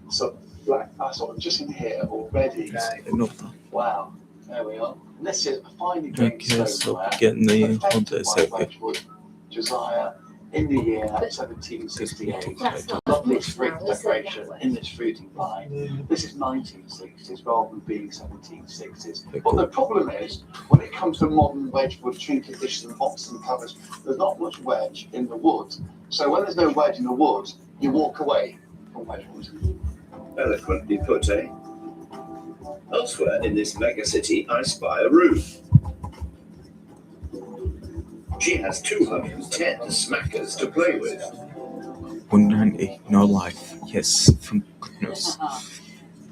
Speaker 16: some black sort of just in here already. Wow, there we are. And this is a finely
Speaker 7: Okay,
Speaker 16: grained
Speaker 7: so
Speaker 16: stoneware
Speaker 7: getting the
Speaker 16: perfected
Speaker 7: others
Speaker 16: by
Speaker 7: out.
Speaker 16: Wedgwood Josiah in the year 1768. Lovely fruit decoration in this fruiting vine. This is 1960s rather than being 1760s. But the problem is, when it comes to modern Wedgwood trinket dishes and boxes and covers, there's not much wedge in the wood. So when there's no wedge in the wood, you walk away from Wedgwood.
Speaker 13: Eloquently put, eh? Elsewhere in this megacity, I spy a room. She has 210 smackers to play with.
Speaker 7: 190, no life. Yes, thank goodness.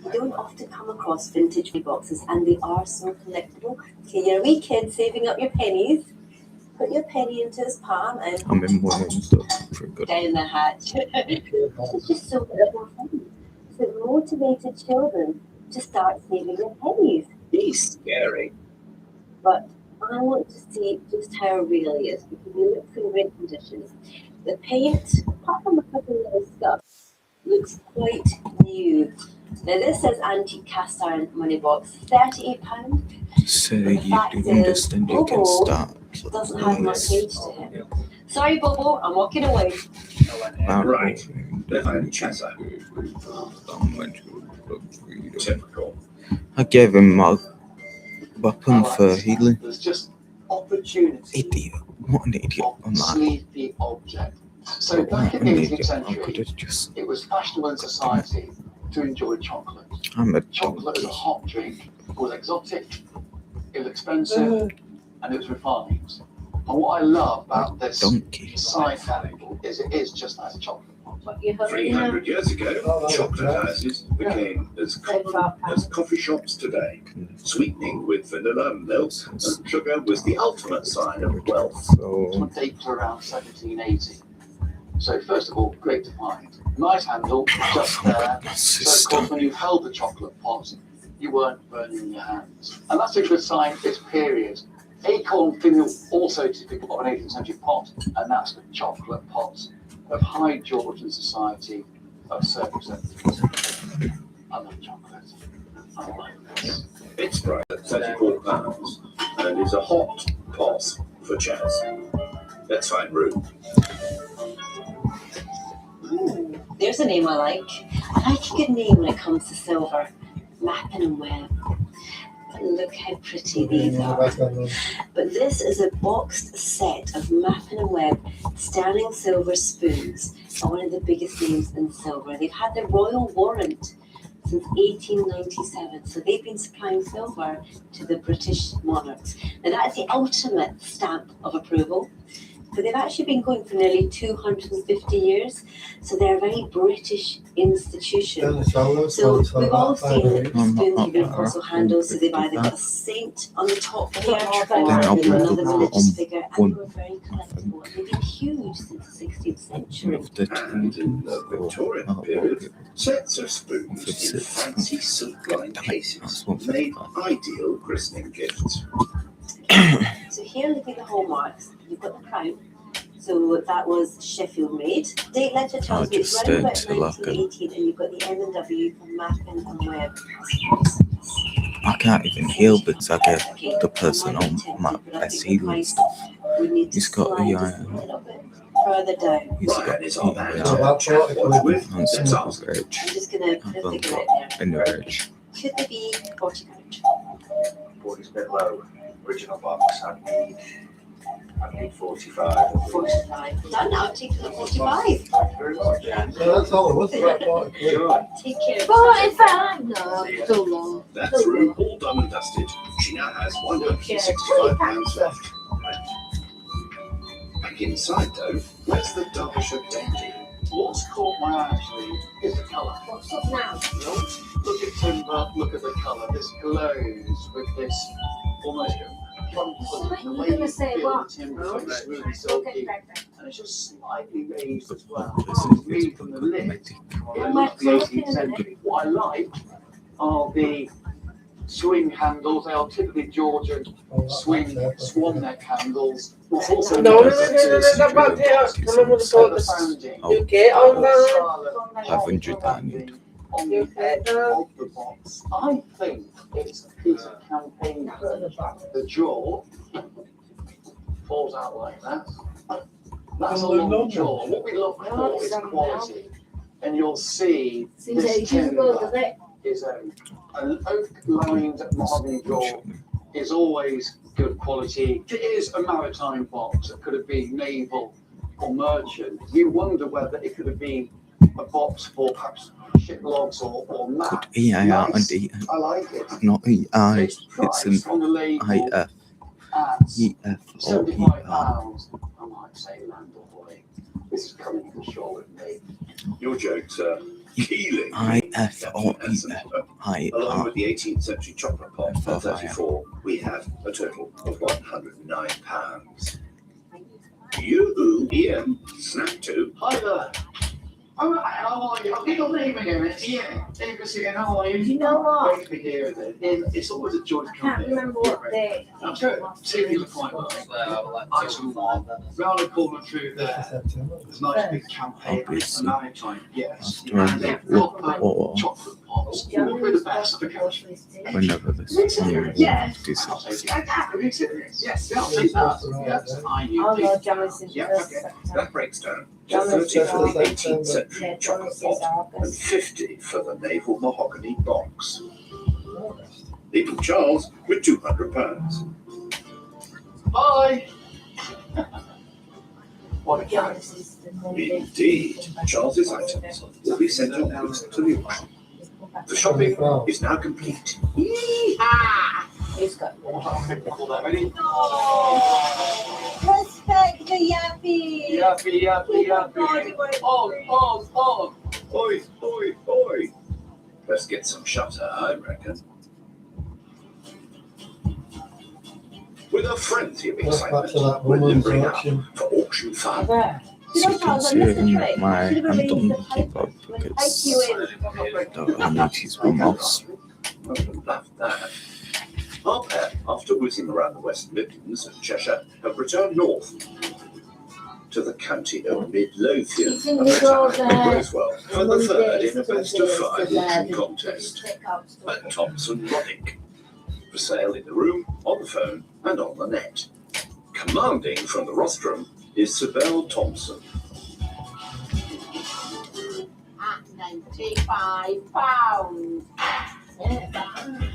Speaker 9: You don't often come across vintage boxes, and they are so collectible. Okay, you're a wee kid saving up your pennies. Put your penny into his palm and
Speaker 7: I'm in one of them, pretty good.
Speaker 9: down the hatch. It's just so fun. So it motivated children to start saving their pennies.
Speaker 13: He's scary.
Speaker 9: But I want to see just how real he is, because he looks in great condition. The paint, apart from a couple of little scuffs, looks quite new. Now this says antique cast iron money box, £38.
Speaker 7: So
Speaker 9: The
Speaker 7: you
Speaker 9: fact
Speaker 7: do
Speaker 9: is,
Speaker 7: understand you can
Speaker 9: Bobo
Speaker 7: start.
Speaker 9: doesn't have much age to him. Sorry, Bobo, I'm walking away.
Speaker 13: Right. I'm Chazza. Typical.
Speaker 7: I gave him my weapon for healing.
Speaker 16: There's just opportunity.
Speaker 7: Idiot. What an idiot. I'm not.
Speaker 16: Sleepy object. So back in the 18th century, it was fashionable in society to enjoy chocolate.
Speaker 7: I'm a
Speaker 16: Chocolate as a hot drink was exotic, it was expensive, and it was refined. And what I love about this side panel is it is just as a chocolate.
Speaker 13: 300 years ago, chocolate houses became as common as coffee shops today. Sweetening with vanilla, milk, and sugar was the ultimate sign of wealth.
Speaker 16: It dates to around 1780. So first of all, great to find. Nice handle, just there. So of course, when you held the chocolate pot, you weren't burning your hands. And that's a good sign for this period. Acorn finial also typical of an 18th century pot, and that's the chocolate pot of High Georgian society of circa 70s. I love chocolate. I like this.
Speaker 13: It's priced at £34 and is a hot pot for Chaz. Let's find room.
Speaker 9: There's a name I like. I like a good name when it comes to silver. Mappin and Webb. Look how pretty these are. But this is a boxed set of Mappin and Webb sterling silver spoons, one of the biggest names in silver. They've had the royal warrant since 1897, so they've been supplying silver to the British monarchs. Now that's the ultimate stamp of approval. But they've actually been going for nearly 250 years, so they're a very British institution. So we've all seen that the spoons have been also handled, so they've either got a saint on the top here or another religious figure, and they were very collectible. And they've been huge since the 16th century.
Speaker 13: And in the Victorian period, sets of spoons in fancy silk-lined cases made ideal christening gifts.
Speaker 9: So here looking at the hallmarks, you've got the crown. So that was Sheffield made. Date ledger tells me it's around about 1918, and you've got the M&W from Mappin and Webb.
Speaker 7: I can't even heal because I get the person on my best healing stuff. He's got the iron.
Speaker 9: further down.
Speaker 8: Ryan is our man
Speaker 5: How about
Speaker 8: to chat with.
Speaker 7: And
Speaker 8: Let's
Speaker 7: some
Speaker 8: ask.
Speaker 7: veg.
Speaker 9: I'm just gonna put a
Speaker 7: And
Speaker 9: figure out there.
Speaker 7: in the veg.
Speaker 9: Should they be 40 pounds?
Speaker 17: 40's a bit low. Original box, I'd need 45.
Speaker 9: 45. Done, I'll take it at 45.
Speaker 17: Thank you very much.
Speaker 5: So that's all it was, about 40 quid.
Speaker 8: Sure.
Speaker 9: Take care.
Speaker 14: 45, no, too low.
Speaker 8: That's room all done and dusted. She now has £165 left. Back inside though, where's the Derbyshire dandy?
Speaker 3: What's caught my eye actually is the colour.
Speaker 14: What's up now?
Speaker 3: Look at timber, look at the colour. This glows with this almost plum colour. The way
Speaker 14: You're gonna
Speaker 3: you
Speaker 14: say
Speaker 3: feel
Speaker 14: what?
Speaker 3: the timber is really
Speaker 14: Okay,
Speaker 3: silky.
Speaker 14: back there.
Speaker 3: And it's just slightly raised as well.
Speaker 7: This
Speaker 3: It's
Speaker 7: is
Speaker 3: made from the lid.
Speaker 7: automatic.
Speaker 3: It looks the 18th century. What I like are the swing handles. They are typically Georgian swing swan neck handles. What's also
Speaker 18: No, back here. Remember the
Speaker 3: founding.
Speaker 18: You get on that?
Speaker 7: 500 I need.
Speaker 3: On the edge of the box. I think it's a piece of campaign. The jaw falls out like that. That's a long jaw. What we look for is quality. And you'll see
Speaker 14: Seems
Speaker 3: this
Speaker 14: like you can go to
Speaker 3: timber
Speaker 14: that.
Speaker 3: is an oak-lined mahogany jaw is always good quality. It is a maritime box. It could have been naval or merchant. You wonder whether it could have been a box for perhaps ship logs or maps.
Speaker 7: EIR and
Speaker 3: Nice.
Speaker 7: EI.
Speaker 3: I like it.
Speaker 7: Not EI.
Speaker 3: It's
Speaker 7: It's
Speaker 3: priced
Speaker 7: an
Speaker 3: on the label
Speaker 7: IF.
Speaker 3: at
Speaker 7: EF or
Speaker 3: £75.
Speaker 7: ER.
Speaker 3: I might say land boy. This is coming to shore with me.
Speaker 8: Your jokes are healing.
Speaker 7: IF or EF.
Speaker 8: Along
Speaker 7: IR.
Speaker 8: with the 18th century chocolate pot for
Speaker 7: FIR.
Speaker 8: 34, we have a total of £109. You, Ian, snap to.
Speaker 3: Hi there. All right, how are you? I'll get your name again. It's Ian. Thank you, Ian. How are you?
Speaker 14: You know what?
Speaker 3: Great to hear it. It's always a joy to
Speaker 14: I
Speaker 3: come
Speaker 14: can't
Speaker 3: here.
Speaker 14: remember what day.
Speaker 3: I'm good. See you quite well. I shall round the corner through there. There's a nice big campaign. It's a maritime, yes. And they've got
Speaker 7: Or
Speaker 3: chocolate pots. What would be the best for coaching?
Speaker 7: whenever this new
Speaker 3: Yes.
Speaker 7: this
Speaker 3: I'll take it. Yes, yeah, I'll take that. Yes,
Speaker 14: I'll know Johnny's in
Speaker 3: Yeah,
Speaker 14: first
Speaker 3: okay.
Speaker 14: September.
Speaker 8: That breaks down to
Speaker 14: Johnny's
Speaker 8: 30 for the
Speaker 14: September.
Speaker 8: 18th century
Speaker 14: Yeah,
Speaker 8: chocolate
Speaker 14: Johnny's is
Speaker 8: pot and
Speaker 14: August.
Speaker 8: 50 for the naval mahogany box. Leaving Charles with £200.
Speaker 3: Bye. What a guy.
Speaker 14: Johnny's is the Monday.
Speaker 8: Indeed, Charles's items will be sent on route to the auction. The shopping is now complete.
Speaker 9: Yee-haw!
Speaker 14: He's got
Speaker 3: Call that ready?
Speaker 9: Respect the yappy!
Speaker 3: Yappy, yappy, yappy. Oh.
Speaker 8: Oi, oi, oi. Let's get some shutter, I reckon. With a frenzy of
Speaker 5: That's back
Speaker 8: excitement,
Speaker 5: to that
Speaker 8: we're
Speaker 5: woman's
Speaker 8: limbering up
Speaker 5: auction.
Speaker 8: for auction fun.
Speaker 14: there.
Speaker 7: So you can see in my hand on the keyboard because I need his one mouse.
Speaker 8: Love that. Our pair, after whizzing around the West Midlands and Cheshire, have returned north to the county of Midlothian,
Speaker 14: It's in
Speaker 8: a
Speaker 14: the
Speaker 8: town
Speaker 14: road,
Speaker 8: in Roswell, for the
Speaker 14: Monday,
Speaker 8: third in a
Speaker 14: it's
Speaker 8: best of
Speaker 14: Monday,
Speaker 8: 5
Speaker 14: it's
Speaker 8: auction
Speaker 14: the
Speaker 8: contest at Thompson Roddick. For sale in the room, on the phone, and on the net. Commanding from the rostrum is Sibel Thompson.
Speaker 15: At £95.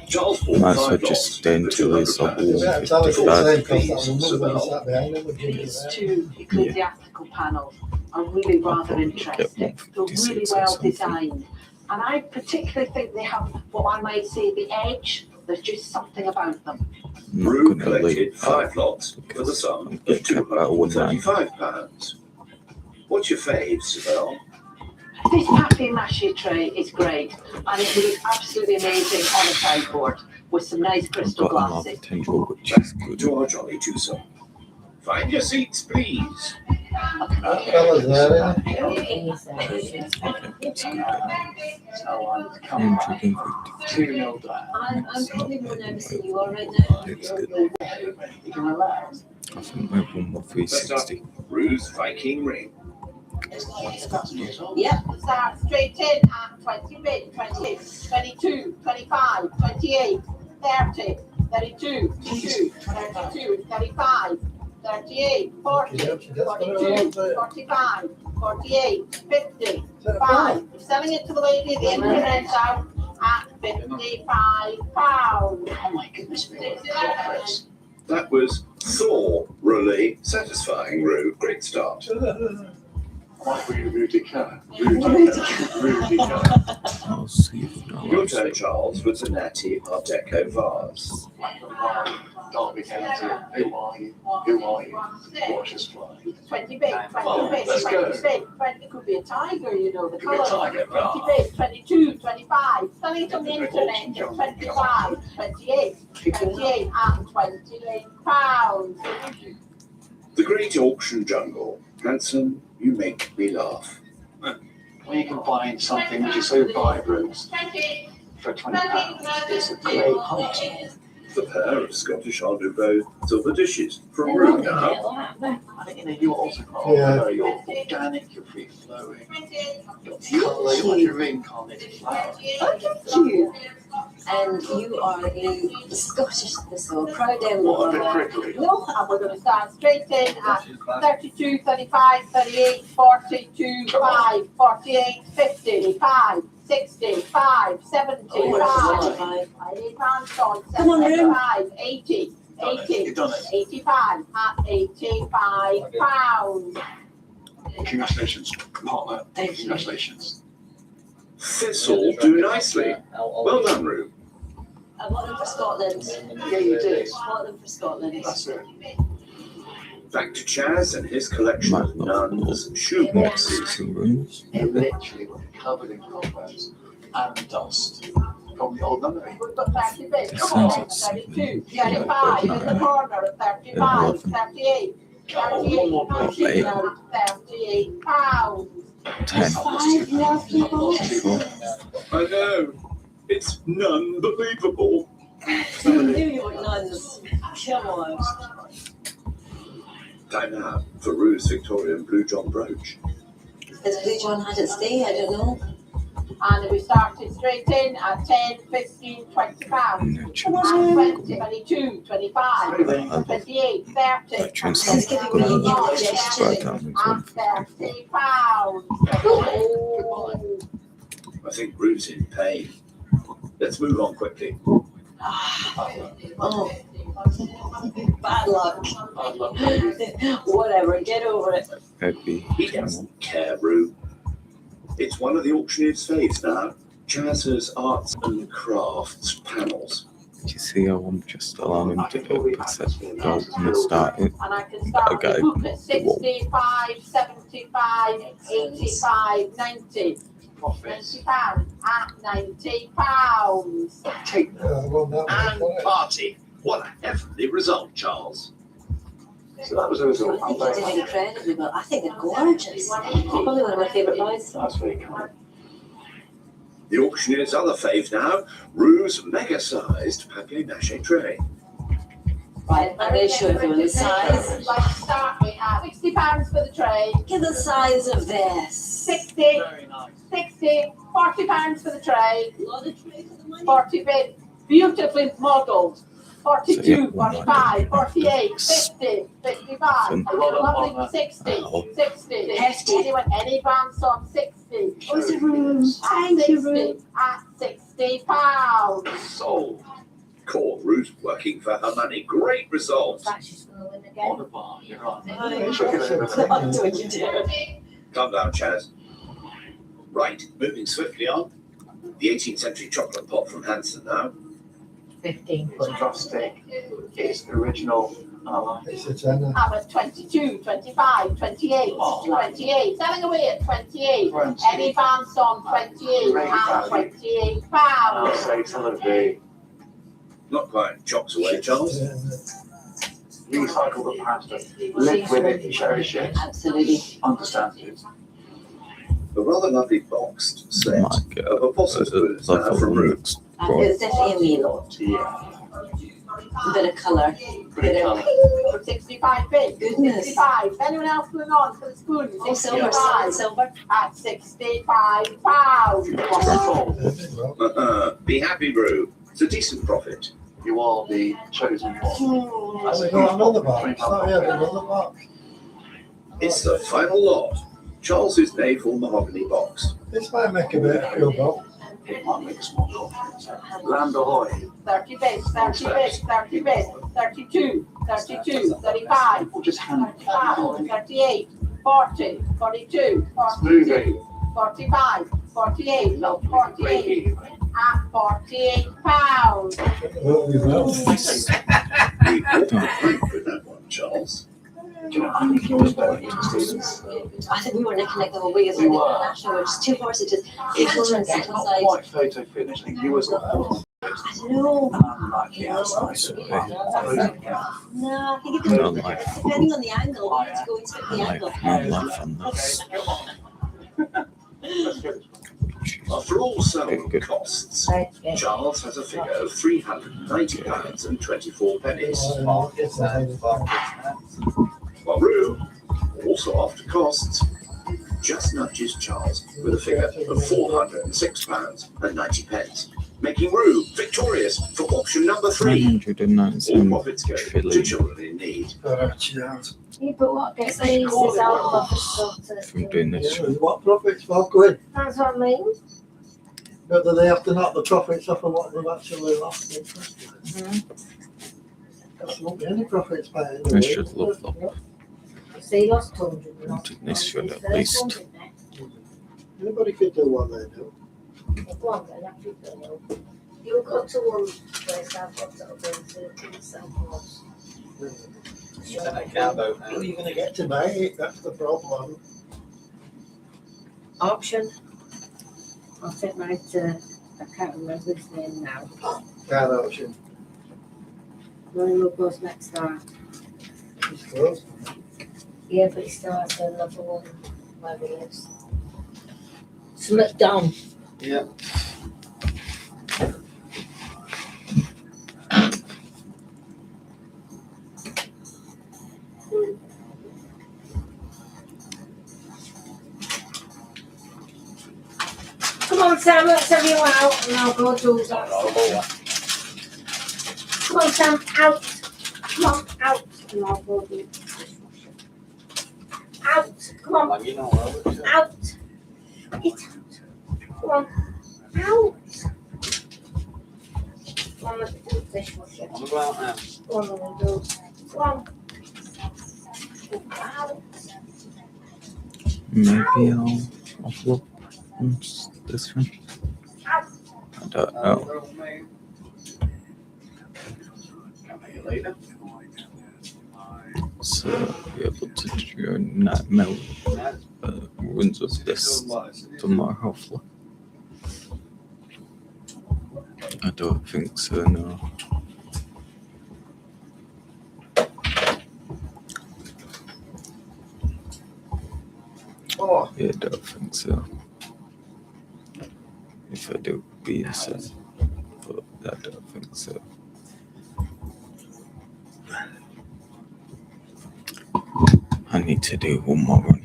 Speaker 8: Charles bought
Speaker 7: Might as well
Speaker 8: 5
Speaker 7: just
Speaker 8: lots
Speaker 7: stay
Speaker 8: for
Speaker 7: until it's all
Speaker 8: £200.
Speaker 5: Yeah, tell us what the same cost that
Speaker 8: Please,
Speaker 5: woman when
Speaker 8: Sibel.
Speaker 5: he sat behind him with Jimmy
Speaker 11: These
Speaker 5: there.
Speaker 11: two ecclesiastical panels are really rather interesting. They're really well designed. And I particularly think they have what I might say the edge. There's just something about them.
Speaker 8: Rue collected 5 lots for the sum of £235. What's your fave, Sibel?
Speaker 11: This papier mâché tray is great, and it would look absolutely amazing on a sideboard with some nice crystal
Speaker 7: Got another
Speaker 11: glasses.
Speaker 7: potential which is good.
Speaker 8: To our jolly twosome. Find your seats, please.
Speaker 5: That fella's there, isn't
Speaker 3: So I'm coming back 2-0 down.
Speaker 9: I'm probably more nervous than you are right now.
Speaker 3: You can relax.
Speaker 7: I think my one more 360.
Speaker 8: Rue's Viking ring.
Speaker 9: Yep.
Speaker 15: Start straight in at 20 bid, 20, 22, 25, 28, 30, 32, 32, 32, 35, 38, 40, 42, 45, 48, 50, 5. We're selling it to the lady at the end of the rent out at £55.
Speaker 3: Oh my goodness me. That was thoroughly satisfying, Rue. Great start.
Speaker 8: Quite Rudy Kerr. Rudy Kerr.
Speaker 7: I'll see if no
Speaker 3: Your
Speaker 7: one's
Speaker 3: turn, Charles, with the Natty Art Deco vase.
Speaker 8: Black and white, Derby County. Who are you? Who are you? Watch us fly.
Speaker 15: 20 big, 20
Speaker 8: Oh,
Speaker 15: big,
Speaker 8: let's
Speaker 15: 20
Speaker 8: go.
Speaker 15: big, 20, it could be a tiger, you know, the
Speaker 8: Could be a
Speaker 15: colour.
Speaker 8: tiger,
Speaker 15: 20 big, 22, 25, selling it on the internet at 25, 28, 28 and £28.
Speaker 3: The Great Auction Jungle. Hanson, you make me laugh.
Speaker 8: When you can find something which is so vibrant for £20, it's a great hunt.
Speaker 3: The pair of Scottish Art Nouveau silver dishes from Rue now.
Speaker 8: I think you also got you're organic, you're free flowing, you're colour, you're like a reincarnated flower.
Speaker 9: you. And you are a Scottish thistle, proud
Speaker 8: What a bit
Speaker 9: emblem.
Speaker 8: prickly.
Speaker 15: No, and we're going to start straight in at 32, 35, 38, 42, 5, 48, 50, 5, 60, 5, 70, 5.
Speaker 9: Come on, Rue.
Speaker 15: 75, 80,
Speaker 8: Done it.
Speaker 15: 80,
Speaker 8: You've done it.
Speaker 15: 85 at £85.
Speaker 8: Congratulations, partner. Congratulations.
Speaker 3: Thistle do nicely. Well done, Rue.
Speaker 9: I want them for Scotland.
Speaker 8: Yeah, you did.
Speaker 9: I want them for Scotland.
Speaker 8: That's it.
Speaker 3: Back to Chaz and his collection of nuns' shoe boxes.
Speaker 7: two rooms.
Speaker 8: It literally was covered in cobwebs and dust from the old nunnery.
Speaker 15: We've got 30 bits. Come on, 32, 35 in the corner at 35, 38, 38, £38.
Speaker 7: 10.
Speaker 3: I know. It's unbelievable.
Speaker 9: I knew you were nuns. Come on.
Speaker 3: Time now for Rue's Victorian Blue John brooch.
Speaker 9: Is it who John had at stay? I don't know.
Speaker 15: And we started straight in at 10, 15, £20. Come on, 20, 22, 25, 28, 30.
Speaker 7: Let's give it a
Speaker 3: I think Rue's in pain. Let's move on quickly.
Speaker 9: Oh, bad luck. Whatever, get over it.
Speaker 3: He doesn't care, Rue. It's one of the auctioneer's faves now. Chaz's Arts and Crafts panels.
Speaker 7: Do you see how I'm just allowing him to open it? Don't start it.
Speaker 15: And I can start
Speaker 7: Okay.
Speaker 15: the book at 65, 75, 85, 90. £90 at £90.
Speaker 3: Take and party. What a heavenly result, Charles.
Speaker 8: So that was a result.
Speaker 9: I think you did incredibly well. I think they're gorgeous. Probably one of my favourite buys.
Speaker 8: That's very kind.
Speaker 3: The auctioneer's other fave now, Rue's mega-sized papier-mâché tray.
Speaker 9: Right, I'm going to show everyone the size.
Speaker 15: Like to start, we have £60 for the tray.
Speaker 9: Look at the size of this.
Speaker 15: 60, 60, £40 for the tray. 40 bid, beautifully modelled. 42, 45, 48, 50, 55, lovely 60, 60.
Speaker 9: Hefty.
Speaker 15: Any bands on 60.
Speaker 9: What's the room? Thank you, room.
Speaker 15: At £60.
Speaker 3: Sold. Caught Ruth working for her money. Great result.
Speaker 15: She's going to win again.
Speaker 8: On the bar, you're right.
Speaker 9: Don't you dare.
Speaker 3: Calm down, Chaz. Right, moving swiftly on. The 18th century chocolate pot from Hanson now.
Speaker 15: 15.
Speaker 8: It's rustic. It's original. I like it.
Speaker 15: I'm at 22, 25, 28,
Speaker 8: Oh.
Speaker 15: 28. Selling away at 28.
Speaker 8: Twenty.
Speaker 15: Any bands on 28
Speaker 8: Great
Speaker 15: and
Speaker 8: value.
Speaker 15: £28.
Speaker 8: I'll say some of the
Speaker 3: Not quite chocks away, Charles.
Speaker 8: recycle the pasta, live with it, cherish it,
Speaker 9: Absolutely.
Speaker 8: understand it.
Speaker 3: A rather lovely boxed set
Speaker 7: My God.
Speaker 3: of apostles' spoons
Speaker 7: Like
Speaker 3: now
Speaker 7: a
Speaker 3: from Rue.
Speaker 7: looks.
Speaker 9: It's definitely a me lot.
Speaker 8: Yeah.
Speaker 9: A bit of colour.
Speaker 8: Bit of colour.
Speaker 15: 65 bid.
Speaker 9: Goodness.
Speaker 15: 65. Anyone else going on for the spoon?
Speaker 9: Oh, silver,
Speaker 15: 65
Speaker 9: silver.
Speaker 15: at £65.
Speaker 3: Be happy, Rue. It's a decent profit. You are the chosen one.
Speaker 5: Have we got another box? Oh, yeah, another box.
Speaker 13: It's the final lot. Charles's Mayfall mahogany box.
Speaker 5: This might make a bit of feel though.
Speaker 3: It might make a small Land ahoy.
Speaker 15: 30 bits, 30 bits, 30 bits, 32, 32, 35, 35, 38, 40, 42, 42, 45, 48, 48, at 48 pounds.
Speaker 5: Oh, you will.
Speaker 13: We bought the pipe with that one, Charles.
Speaker 9: I think we were necking the whole way. It's like international. We're just two horses just
Speaker 3: It's not quite photo finish. I think you was
Speaker 9: I know.
Speaker 3: like the outside.
Speaker 9: No, I think it
Speaker 7: No
Speaker 9: depends.
Speaker 7: life.
Speaker 9: Depending on the angle, we have to go and split the angle.
Speaker 7: No life on this.
Speaker 13: After all settlement costs, Charles has a figure of £390 and 24 pennies. While Rue, also after costs, just nudges Charles with a figure of £406 and 90 pence, making Rue victorious for option number 3.
Speaker 7: 997
Speaker 13: All profits go to
Speaker 7: trillion
Speaker 13: children in need.
Speaker 14: Yeah, but what gets these is out of the sort
Speaker 7: from doing this.
Speaker 5: What profits? £4.
Speaker 14: That's what I mean.
Speaker 5: But do they have to knock the profits off of what they've actually lost? There won't be any profits by the end of
Speaker 7: I
Speaker 5: the
Speaker 7: should look up.
Speaker 14: So he lost 200.
Speaker 7: This should at least.
Speaker 5: Anybody could do what they do.
Speaker 14: Go on then, after you've done it. You'll go to one place, I've got to go to South
Speaker 5: How are you going to get to buy it? That's the problem.
Speaker 14: Auction. I'll take my I can't remember his name now.
Speaker 5: Car auction.
Speaker 14: Who goes next door?
Speaker 5: It's close.
Speaker 14: Yeah, but he still has the level 1 where he lives. Something down.
Speaker 5: Yeah.
Speaker 14: Come on, Sam, let's have you out and I'll go do that. Come on, Sam, out. Come on, out. And I'll go do it. Out. Come on. Out. Get out. Come on. Out. Come on, let's do the dishwasher.
Speaker 17: I'm going out now.
Speaker 14: Come on, we'll do. Come on. Out.
Speaker 7: Maybe I'll upload this one. I don't know. So be able to join that mail runs of this tomorrow, hopefully. I don't think so, no.
Speaker 5: Oh.
Speaker 7: Yeah, I don't think so. If I do be inside, but I don't think so. I need to do one more run.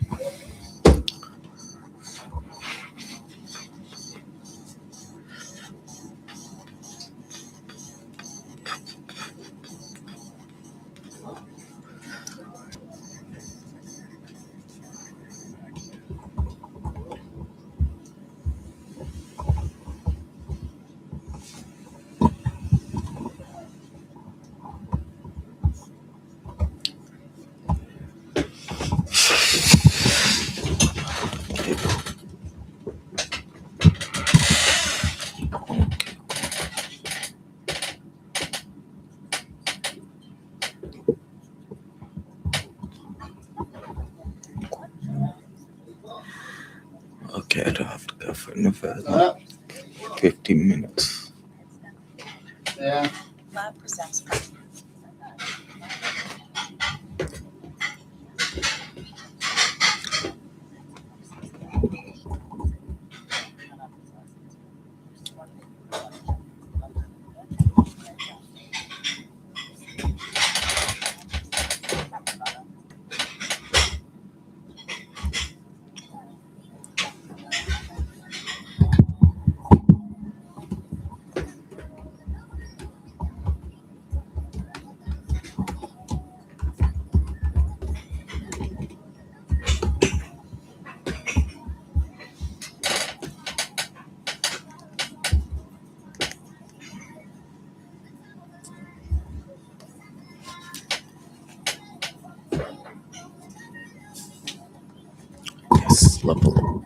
Speaker 7: Okay, I don't have to go for another 15 minutes.
Speaker 5: Yeah.
Speaker 9: Lab presents.
Speaker 7: next level.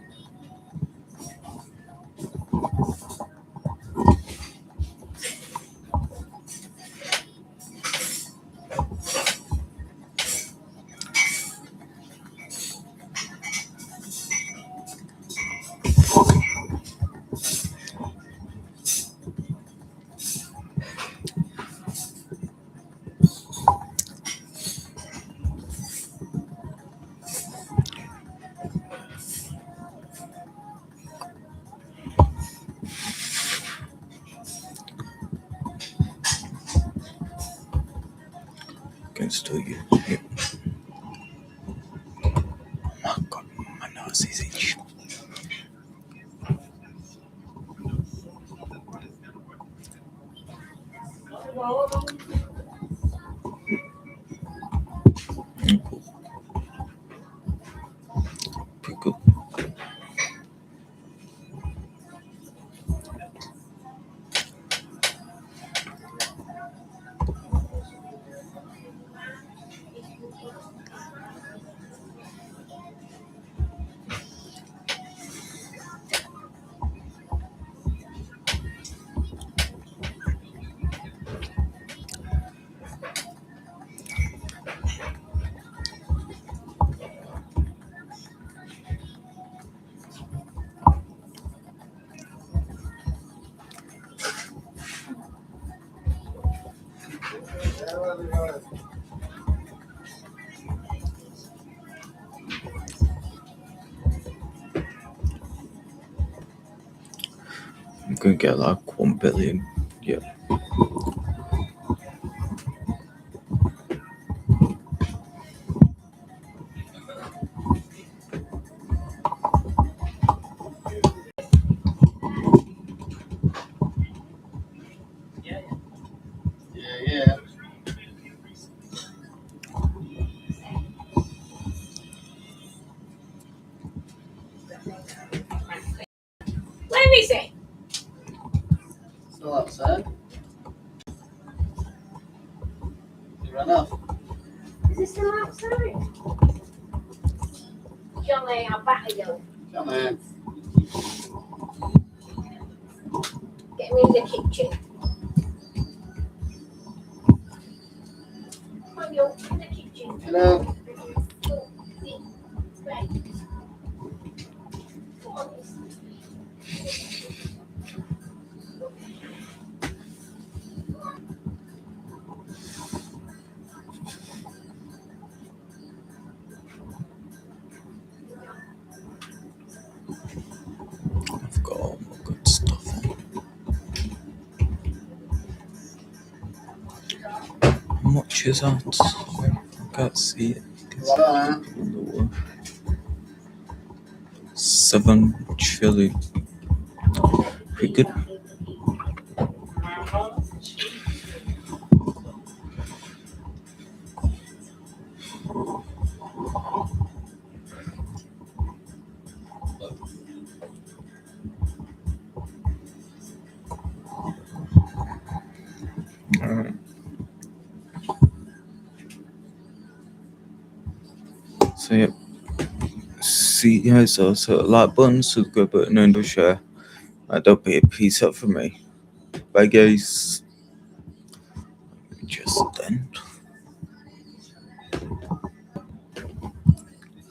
Speaker 7: Can still use it. Oh God, my nose is itchy. Pretty good. I'm gonna get like 1 billion. Yeah.
Speaker 5: Yeah.
Speaker 14: Let me see.
Speaker 5: Still outside? You run off?
Speaker 14: Is it still outside? Johnny, I'll batter you.
Speaker 5: Come on.
Speaker 14: Get me in the kitchen. Come on, you in the kitchen.
Speaker 5: Hello.
Speaker 14: Right. Come on.
Speaker 7: I've got all my good stuff on. How much is that? I can't see it. Lower. 7 chili. Pretty good. Alright. So yeah. See you guys also like button, subscribe button and share. That'll be a piece up for me. Bye guys. Just end.